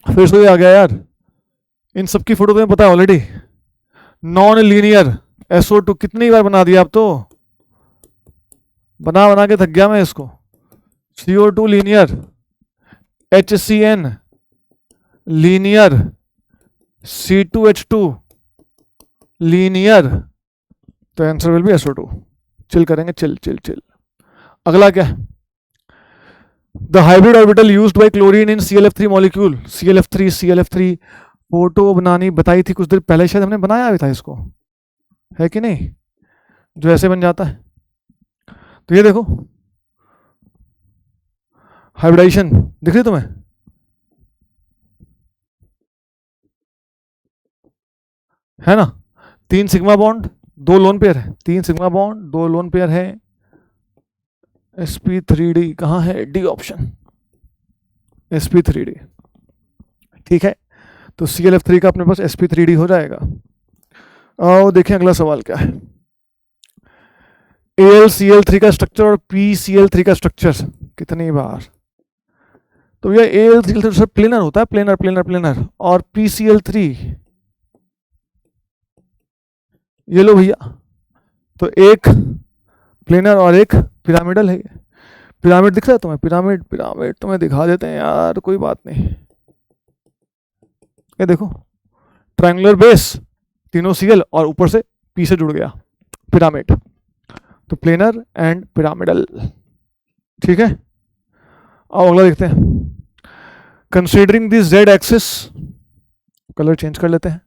फिर से आ गया यार, इन सबकी फोटो तुम्हें पता है ऑलरेडी। नॉन लीनियर SO2 कितनी बार बना दिया, अब तो बना बना के थक गया मैं इसको। CO2 linear, HCN linear, C2H2 linear, तो answer will be SO2। Chill करेंगे, चिल चिल चिल। अगला क्या है, the hybrid orbital used by chlorine in ClF3 molecule, ClF3 photo बनानी बताई थी कुछ देर पहले, शायद हमने बनाया भी था इसको, है कि नहीं, जो ऐसे बन जाता है। तो ये देखो हाइब्रिडाइजेशन दिख रही तुम्हें, है ना, 3 सिग्मा बॉन्ड 2 लोन पेयर है, 3 सिग्मा बॉन्ड 2 लोन पेयर है, sp3d कहाँ है, डी ऑप्शन, sp3d। ठीक है, तो ClF3 का अपने पास sp3d हो जाएगा। आओ देखें अगला सवाल क्या है, AlCl3 का स्ट्रक्चर और PCl3 का स्ट्रक्चर कितनी बार। तो भैया AlCl3 प्लेनर होता है, प्लेनर प्लेनर प्लेनर, और PCl3 ये लो भैया, तो एक प्लेनर और एक पिरामिडल है। पिरामिड दिख रहा है तुम्हें, पिरामिड पिरामिड तुम्हें दिखा देते हैं यार, कोई बात नहीं। ये देखो ट्रायंगुलर बेस, तीनों Cl और ऊपर से P से जुड़ गया, पिरामिड, तो प्लेनर एंड पिरामिडल। ठीक है, अब अगला देखते हैं, considering this Z axis, colour change कर लेते हैं,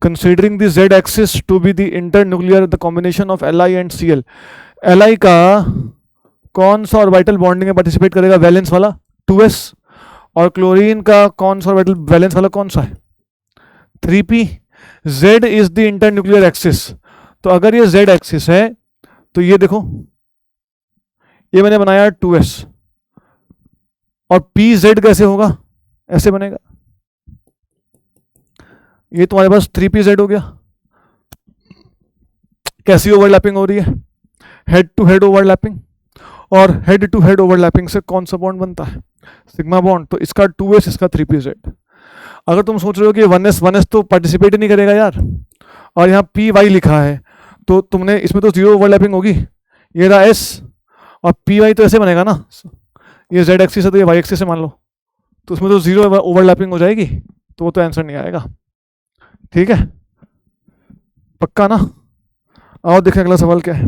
considering this Z axis to be the internuclear the combination of Li and Cl, Li का कौन सा ऑर्बिटल बॉन्डिंग में पार्टिसिपेट करेगा, वैलेंस वाला 2s, और क्लोरीन का कौन सा ऑर्बिटल वैलेंस वाला कौन सा है, 3p। Z is the internuclear axis, तो अगर ये Z एक्सिस है तो ये देखो, ये मैंने बनाया 2s, और PZ कैसे होगा, ऐसे बनेगा, ये तुम्हारे पास 3pZ हो गया। कैसी ओवरलैपिंग हो रही है, हेड टू हेड ओवरलैपिंग, और हेड टू हेड ओवरलैपिंग से कौन सा बॉन्ड बनता है, सिग्मा बॉन्ड, तो इसका 2s इसका 3pZ। अगर तुम सोच रहे हो कि 1s तो पार्टिसिपेट ही नहीं करेगा यार, और यहाँ py लिखा है, तो तुमने इसमें तो 0 ओवरलैपिंग होगी, ये रहा s, और py तो ऐसे बनेगा ना, ये z एक्सिस है तो ये y एक्सिस है मान लो, तो उसमें तो 0 ओवरलैपिंग हो जाएगी, तो वो तो आंसर नहीं आएगा। ठीक है, पक्का ना। आओ देखें अगला सवाल क्या है।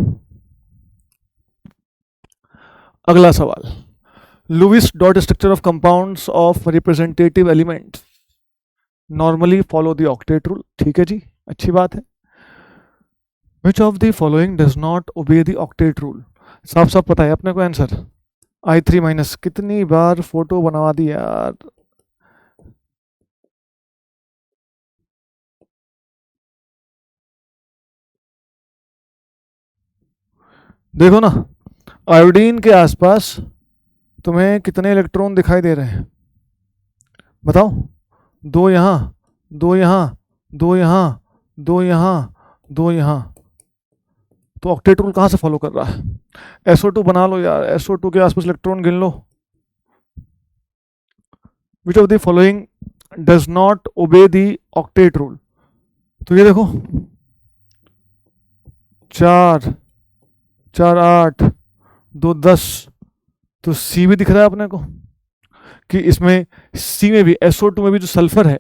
अगला सवाल, Lewis dot structure of compounds of representative element, normally follow the octet rule. ठीक है जी, अच्छी बात है। Which of the following does not obey the octet rule? साफ साफ पता है अपने को आंसर। i3 माइनस, कितनी बार फोटो बनवा दी यार। देखो ना, आयोडीन के आसपास तुम्हें कितने इलेक्ट्रॉन दिखाई दे रहे हैं बताओ? दो यहाँ, दो यहाँ, दो यहाँ, दो यहाँ, दो यहाँ। तो ऑक्टेट रूल कहाँ से फॉलो कर रहा है? SO2 बना लो यार, SO2 के आसपास इलेक्ट्रॉन गिन लो। Which of the following does not obey the octet rule? तो ये देखो, 4 4 8 2 10, तो सी भी दिख रहा है अपने को कि इसमें सी में भी SO2 में भी जो सल्फर है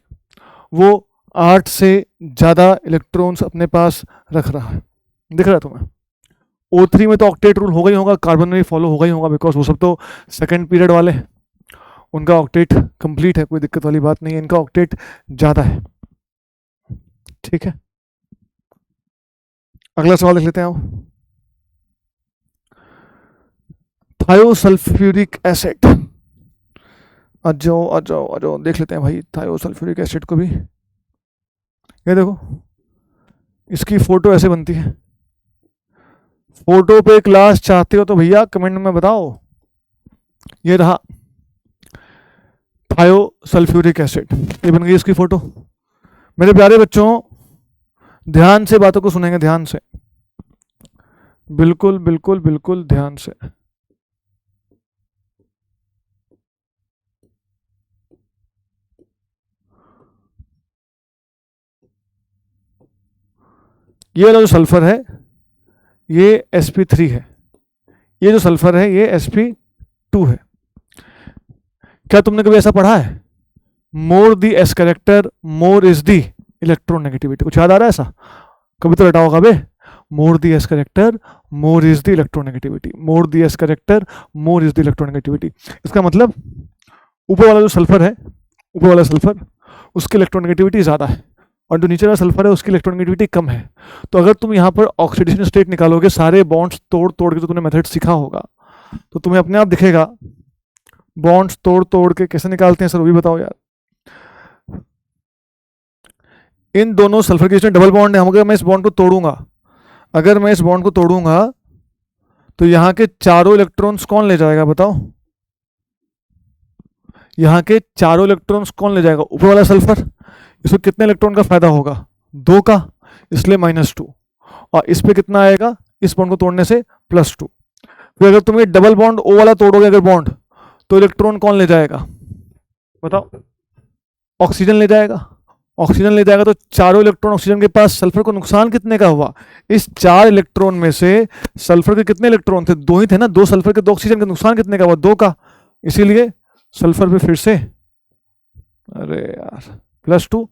वो 8 से ज़्यादा इलेक्ट्रॉन्स अपने पास रख रहा है। दिख रहा है तुम्हें? O3 में तो ऑक्टेट रूल होगा ही होगा, कार्बन में भी फॉलो होगा ही होगा, बिकॉज वो सब तो सेकेंड पीरियड वाले हैं, उनका ऑक्टेट कंप्लीट है, कोई दिक्कत वाली बात नहीं है, इनका ऑक्टेट ज़्यादा है। ठीक है, अगला सवाल देख लेते हैं आप। थायोसल्फ्यूरिक एसिड, आ जाओ आ जाओ आ जाओ, देख लेते हैं भाई थायोसल्फ्यूरिक एसिड को भी। ये देखो, इसकी फोटो ऐसे बनती है। फोटो पे क्लास चाहते हो तो भैया कमेंट में बताओ। ये रहा थायोसल्फ्यूरिक एसिड, ये बन गई इसकी फोटो। मेरे प्यारे बच्चों, ध्यान से बातों को सुनेंगे, ध्यान से, बिल्कुल बिल्कुल बिल्कुल ध्यान से। ये वाला जो सल्फर है ये sp3 है, ये जो सल्फर है ये sp2 है। क्या तुमने कभी ऐसा पढ़ा है? More the S character more is the electronegativity, कुछ याद आ रहा है ऐसा? कभी तो रटा होगा बे, more the S character more is the electronegativity, more the S character more is the electronegativity. इसका मतलब ऊपर वाला जो सल्फर है, ऊपर वाला सल्फर, उसकी इलेक्ट्रोनेगेटिविटी ज़्यादा है और जो नीचे वाला सल्फर है उसकी इलेक्ट्रोनेगेटिविटी कम है। तो अगर तुम यहाँ पर ऑक्सीडेशन स्टेट निकालोगे, सारे बॉन्ड्स तोड़ तोड़ के, तो तुमने मेथड सीखा होगा, तो तुम्हें अपने आप दिखेगा बॉन्ड्स तोड़ तोड़ के कैसे निकालते हैं सर, वो भी बताओ यार। इन दोनों सल्फर के बीच डबल बॉन्ड है, अगर मैं इस बॉन्ड को तोड़ूंगा, अगर मैं इस बॉन्ड को तोड़ूंगा तो यहाँ के चारों इलेक्ट्रॉन्स कौन ले जाएगा बताओ? यहाँ के चारों इलेक्ट्रॉन्स कौन ले जाएगा? ऊपर वाला सल्फर। इसको कितने इलेक्ट्रॉन का फायदा होगा? 2 का, इसलिए -2। और इस पे कितना आएगा इस बॉन्ड को तोड़ने से? +2। फिर अगर तुम ये डबल बॉन्ड O वाला तोड़ोगे अगर बॉन्ड, तो इलेक्ट्रॉन कौन ले जाएगा बताओ? ऑक्सीजन ले जाएगा। ऑक्सीजन ले जाएगा तो चारों इलेक्ट्रॉन ऑक्सीजन के पास, सल्फर को नुकसान कितने का हुआ? इस 4 इलेक्ट्रॉन में से सल्फर के कितने इलेक्ट्रॉन थे? 2 ही थे ना, 2 सल्फर के 2 ऑक्सीजन का नुकसान कितने का हुआ? 2 का। इसीलिए सल्फर पे फिर से, अरे यार, +2।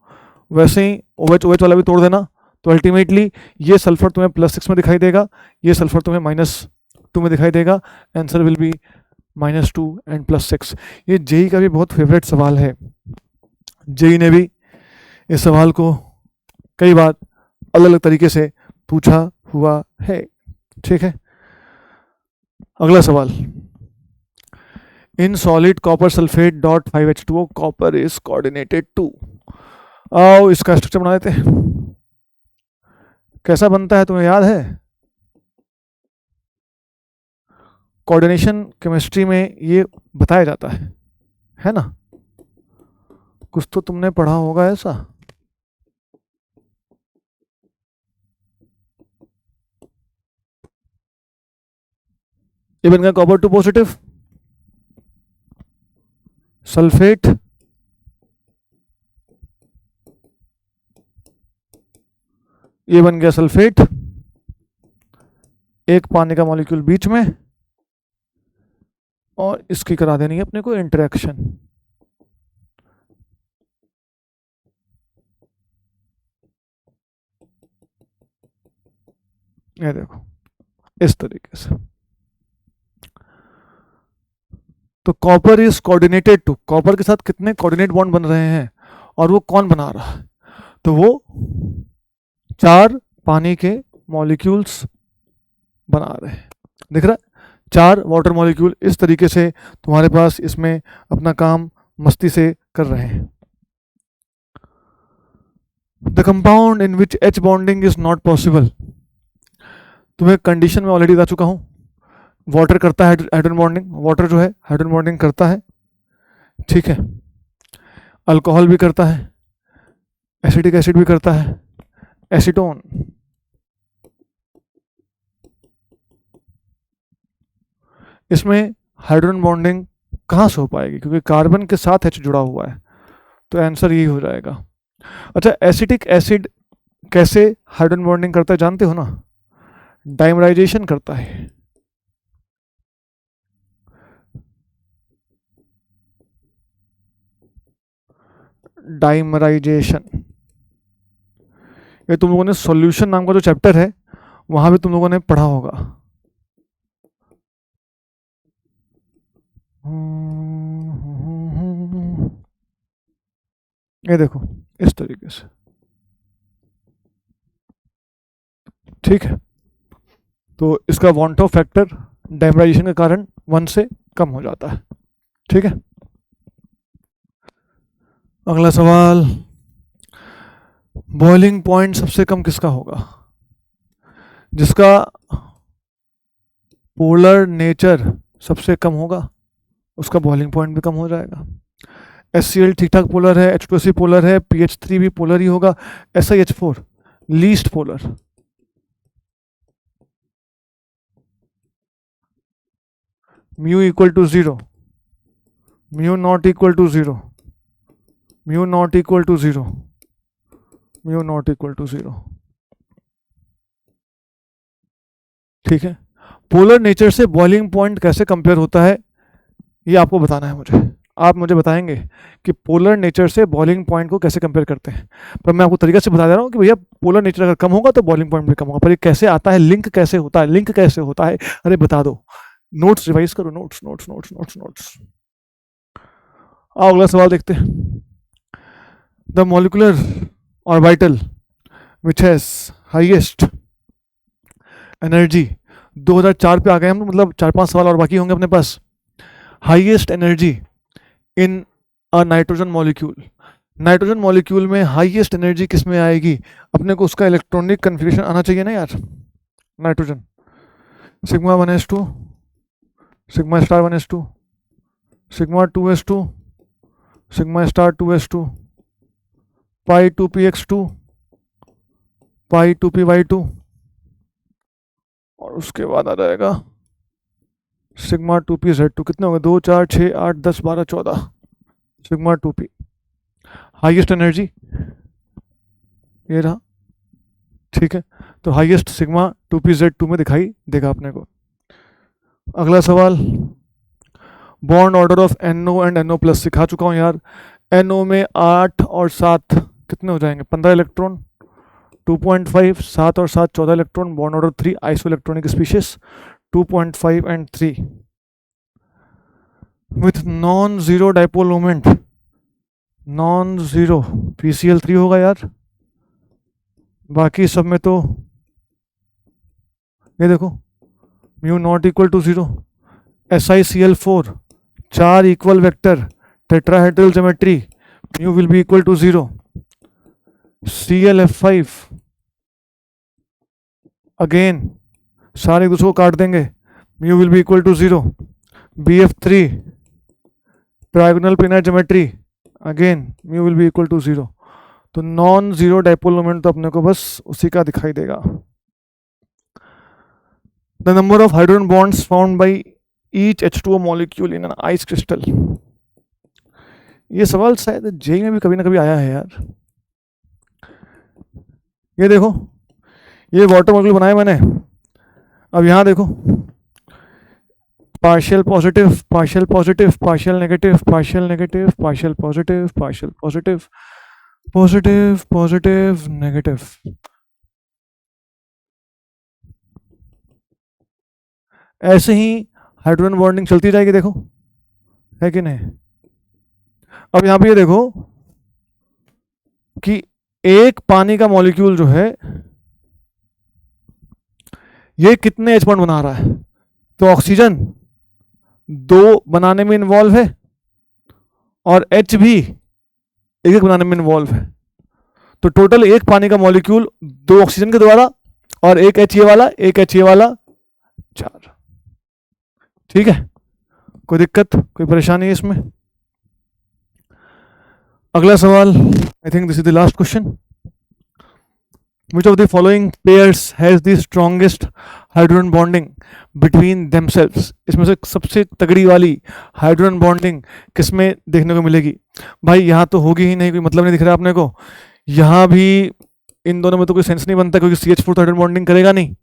वैसे ही OH OH वाला भी तोड़ देना, तो अल्टीमेटली ये सल्फर तुम्हें +6 में दिखाई देगा, ये सल्फर तुम्हें -2 में दिखाई देगा। Answer will B -2 and +6। ये जेई का भी बहुत फेवरेट सवाल है, जेई ने भी इस सवाल को कई बार अलग अलग तरीके से पूछा हुआ है। ठीक है, अगला सवाल। In solid copper sulphate dot 5H2O copper is coordinated to. आओ इसका स्ट्रक्चर बना देते हैं। कैसा बनता है तुम्हें याद है? कोऑर्डिनेशन केमिस्ट्री में ये बताया जाता है ना? कुछ तो तुमने पढ़ा होगा ऐसा। ये बन गया कॉपर 2 पॉजिटिव, सल्फेट ये बन गया सल्फेट, एक पानी का मॉलिक्यूल बीच में, और इसकी करा देनी है अपने को इंटरेक्शन। ये देखो इस तरीके से। तो copper is coordinated to, copper के साथ कितने कोऑर्डिनेट बॉन्ड बन रहे हैं? और वो कौन बना रहा है? तो वो 4 पानी के मॉलिक्यूल्स बना रहे हैं। दिख रहा है? 4 वाटर मॉलिक्यूल इस तरीके से तुम्हारे पास इसमें अपना काम मस्ती से कर रहे हैं। The compound in which H bonding is not possible. तुम्हें कंडीशन में ऑलरेडी बता चुका हूं, वाटर करता है हाइड्रोजन बॉन्डिंग, वाटर जो है हाइड्रोजन बॉन्डिंग करता है, ठीक है। अल्कोहल भी करता है, एसिटिक एसिड भी करता है, एसीटोन, इसमें हाइड्रोजन बॉन्डिंग कहाँ से हो पाएगी? क्योंकि कार्बन के साथ H जुड़ा हुआ है, तो आंसर यही हो जाएगा। अच्छा, एसिटिक एसिड कैसे हाइड्रोजन बॉन्डिंग करता है जानते हो ना? डाइमराइजेशन करता है। डाइमराइजेशन, ये तुम लोगों ने सॉल्यूशन नाम का जो चैप्टर है वहां भी तुम लोगों ने पढ़ा होगा। ये देखो इस तरीके से, ठीक है। तो इसका वॉन्ट ऑफ फैक्टर डाइमराइजेशन के कारण 1 से कम हो जाता है, ठीक है। अगला सवाल, बॉइलिंग पॉइंट सबसे कम किसका होगा? जिसका पोलर नेचर सबसे कम होगा उसका बॉइलिंग पॉइंट भी कम हो जाएगा। HCl ठीक ठाक पोलर है, H2SE पोलर है, PH3 भी पोलर ही होगा, SiH4 least polar. Mu equal to 0, mu not equal to 0, mu not equal to 0, mu not equal to 0, ठीक है। पोलर नेचर से बॉइलिंग पॉइंट कैसे कंपेयर होता है ये आपको बताना है मुझे। आप मुझे बताएंगे कि पोलर नेचर से बॉइलिंग पॉइंट को कैसे कंपेयर करते हैं। पर मैं आपको तरीका से बता दे रहा हूँ कि भैया पोलर नेचर अगर कम होगा तो बॉइलिंग पॉइंट भी कम होगा, पर ये कैसे आता है, लिंक कैसे होता है, लिंक कैसे होता है, अरे बता दो। नोट्स रिवाइज करो, notes notes notes notes notes. आओ अगला सवाल देखते हैं। The molecular orbital which has highest energy, 2004 पे आ गए हम, मतलब 4-5 सवाल और बाकी होंगे अपने पास। Highest energy in a nitrogen molecule, nitrogen molecule में हाईएस्ट एनर्जी किस में आएगी? अपने को उसका इलेक्ट्रॉनिक कन्फिग्रेशन आना चाहिए ना यार। Nitrogen sigma 1s2, sigma star 1s2, sigma 2s2, sigma star 2s2, पाई 2px2, पाई 2py2, और उसके बाद आ जाएगा सिग्मा 2pz2। कितने हो गए? 2 4 6 8 10 12 14, सिग्मा 2p। हाईएस्ट एनर्जी ये रहा, ठीक है। तो हाईएस्ट सिग्मा 2pz2 में दिखाई देगा अपने को। अगला सवाल, bond order of NO and NO plus सिखा चुका हूँ यार। NO में 8 और 7 कितने हो जाएंगे? 15 इलेक्ट्रॉन, 2.5, 7 और 7 14 electron, bond order 3, isoelectronic species 2.5 and 3 with non zero dipole moment, non zero PCl3 होगा यार। बाकी सब में तो ये देखो mu not equal to 0, SiCl4 4 equal vector tetrahedral geometry, mu will be equal to 0, ClF5 again सारे एक दूसरे को काट देंगे, mu will be equal to 0, BF3 trigonal planar geometry, again mu will be equal to 0। तो non zero dipole moment तो अपने को बस उसी का दिखाई देगा। The number of hydrogen bonds found by each H2O molecule in an ice crystal, ये सवाल शायद जेई में भी कभी ना कभी आया है यार। ये देखो ये वाटर मॉलिक्यूल बनाया मैंने, अब यहां देखो partial positive, partial positive, partial negative, partial negative, partial positive, partial positive, positive positive negative. ऐसे ही हाइड्रोजन बॉन्डिंग चलती जाएगी, देखो है कि नहीं। अब यहां पे ये देखो कि एक पानी का मॉलिक्यूल जो है ये कितने H बॉन्ड बना रहा है। तो ऑक्सीजन 2 बनाने में इन्वॉल्व है और H भी एक बनाने में इन्वॉल्व है। तो टोटल एक पानी का मॉलिक्यूल 2 ऑक्सीजन के द्वारा और एक H ये वाला, एक H ये वाला, 4। ठीक है, कोई दिक्कत, कोई परेशानी है इसमें? अगला सवाल, I think this is the last question. Which of the following pairs has the strongest hydrogen bonding between themselves? इसमें से सबसे तगड़ी वाली हाइड्रोजन बॉन्डिंग किसमें देखने को मिलेगी? भाई यहाँ तो होगी ही नहीं, कोई मतलब नहीं दिख रहा है अपने को। यहाँ भी इन दोनों में तो कोई सेंस नहीं बनता, क्योंकि CH4 तो हाइड्रोजन बॉन्डिंग करेगा नहीं,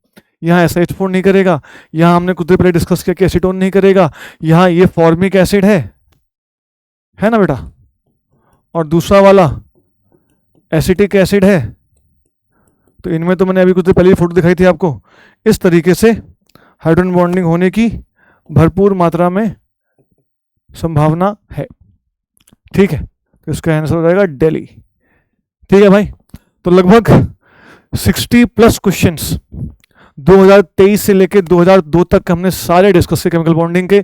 यहाँ SH4 नहीं करेगा, यहाँ हमने कुछ देर पहले डिस्कस किया कि एसीटोन नहीं करेगा, यहाँ ये फॉर्मिक एसिड है ना बेटा, और दूसरा वाला एसिटिक एसिड है। तो इनमें तो मैंने अभी कुछ देर पहले फोटो दिखाई थी आपको। इस तरीके से हाइड्रोजन बॉन्डिंग होने की भरपूर मात्रा में संभावना है। ठीक है, तो इसका आंसर हो जाएगा दिल्ली। ठीक है भाई, तो लगभग 60+ क्वेश्चंस 2023 से लेके 2002 तक हमने सारे डिस्कस किए केमिकल बॉन्डिंग के।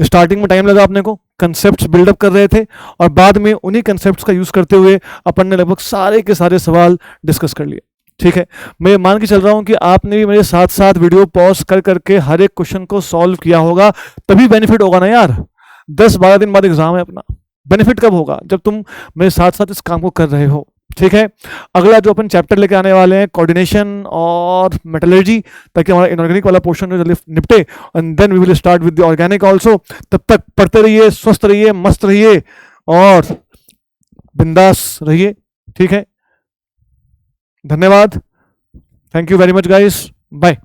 स्टार्टिंग में टाइम लगा अपने को, कंसेप्ट्स बिल्डअप कर रहे थे, और बाद में उन्हीं कंसेप्ट्स का यूज करते हुए अपन ने लगभग सारे के सारे सवाल डिस्कस कर लिए। ठीक है, मैं मान के चल रहा हूं कि आपने भी मेरे साथ साथ वीडियो पॉज कर करके हर एक क्वेश्चन को सॉल्व किया होगा, तभी बेनिफिट होगा ना यार। 10-12 दिन बाद एग्जाम है अपना, बेनिफिट कब होगा? जब तुम मेरे साथ साथ इस काम को कर रहे हो। ठीक है, अगला जो अपन चैप्टर लेके आने वाले हैं कोऑर्डिनेशन और मेटलर्जी, ताकि हमारा इनऑर्गेनिक वाला पोर्शन जो जल्दी निपटे, and then we will start with the organic also. तब तक पढ़ते रहिए, स्वस्थ रहिए, मस्त रहिए और बिंदास रहिए। ठीक है, धन्यवाद, thank you very much guys, bye.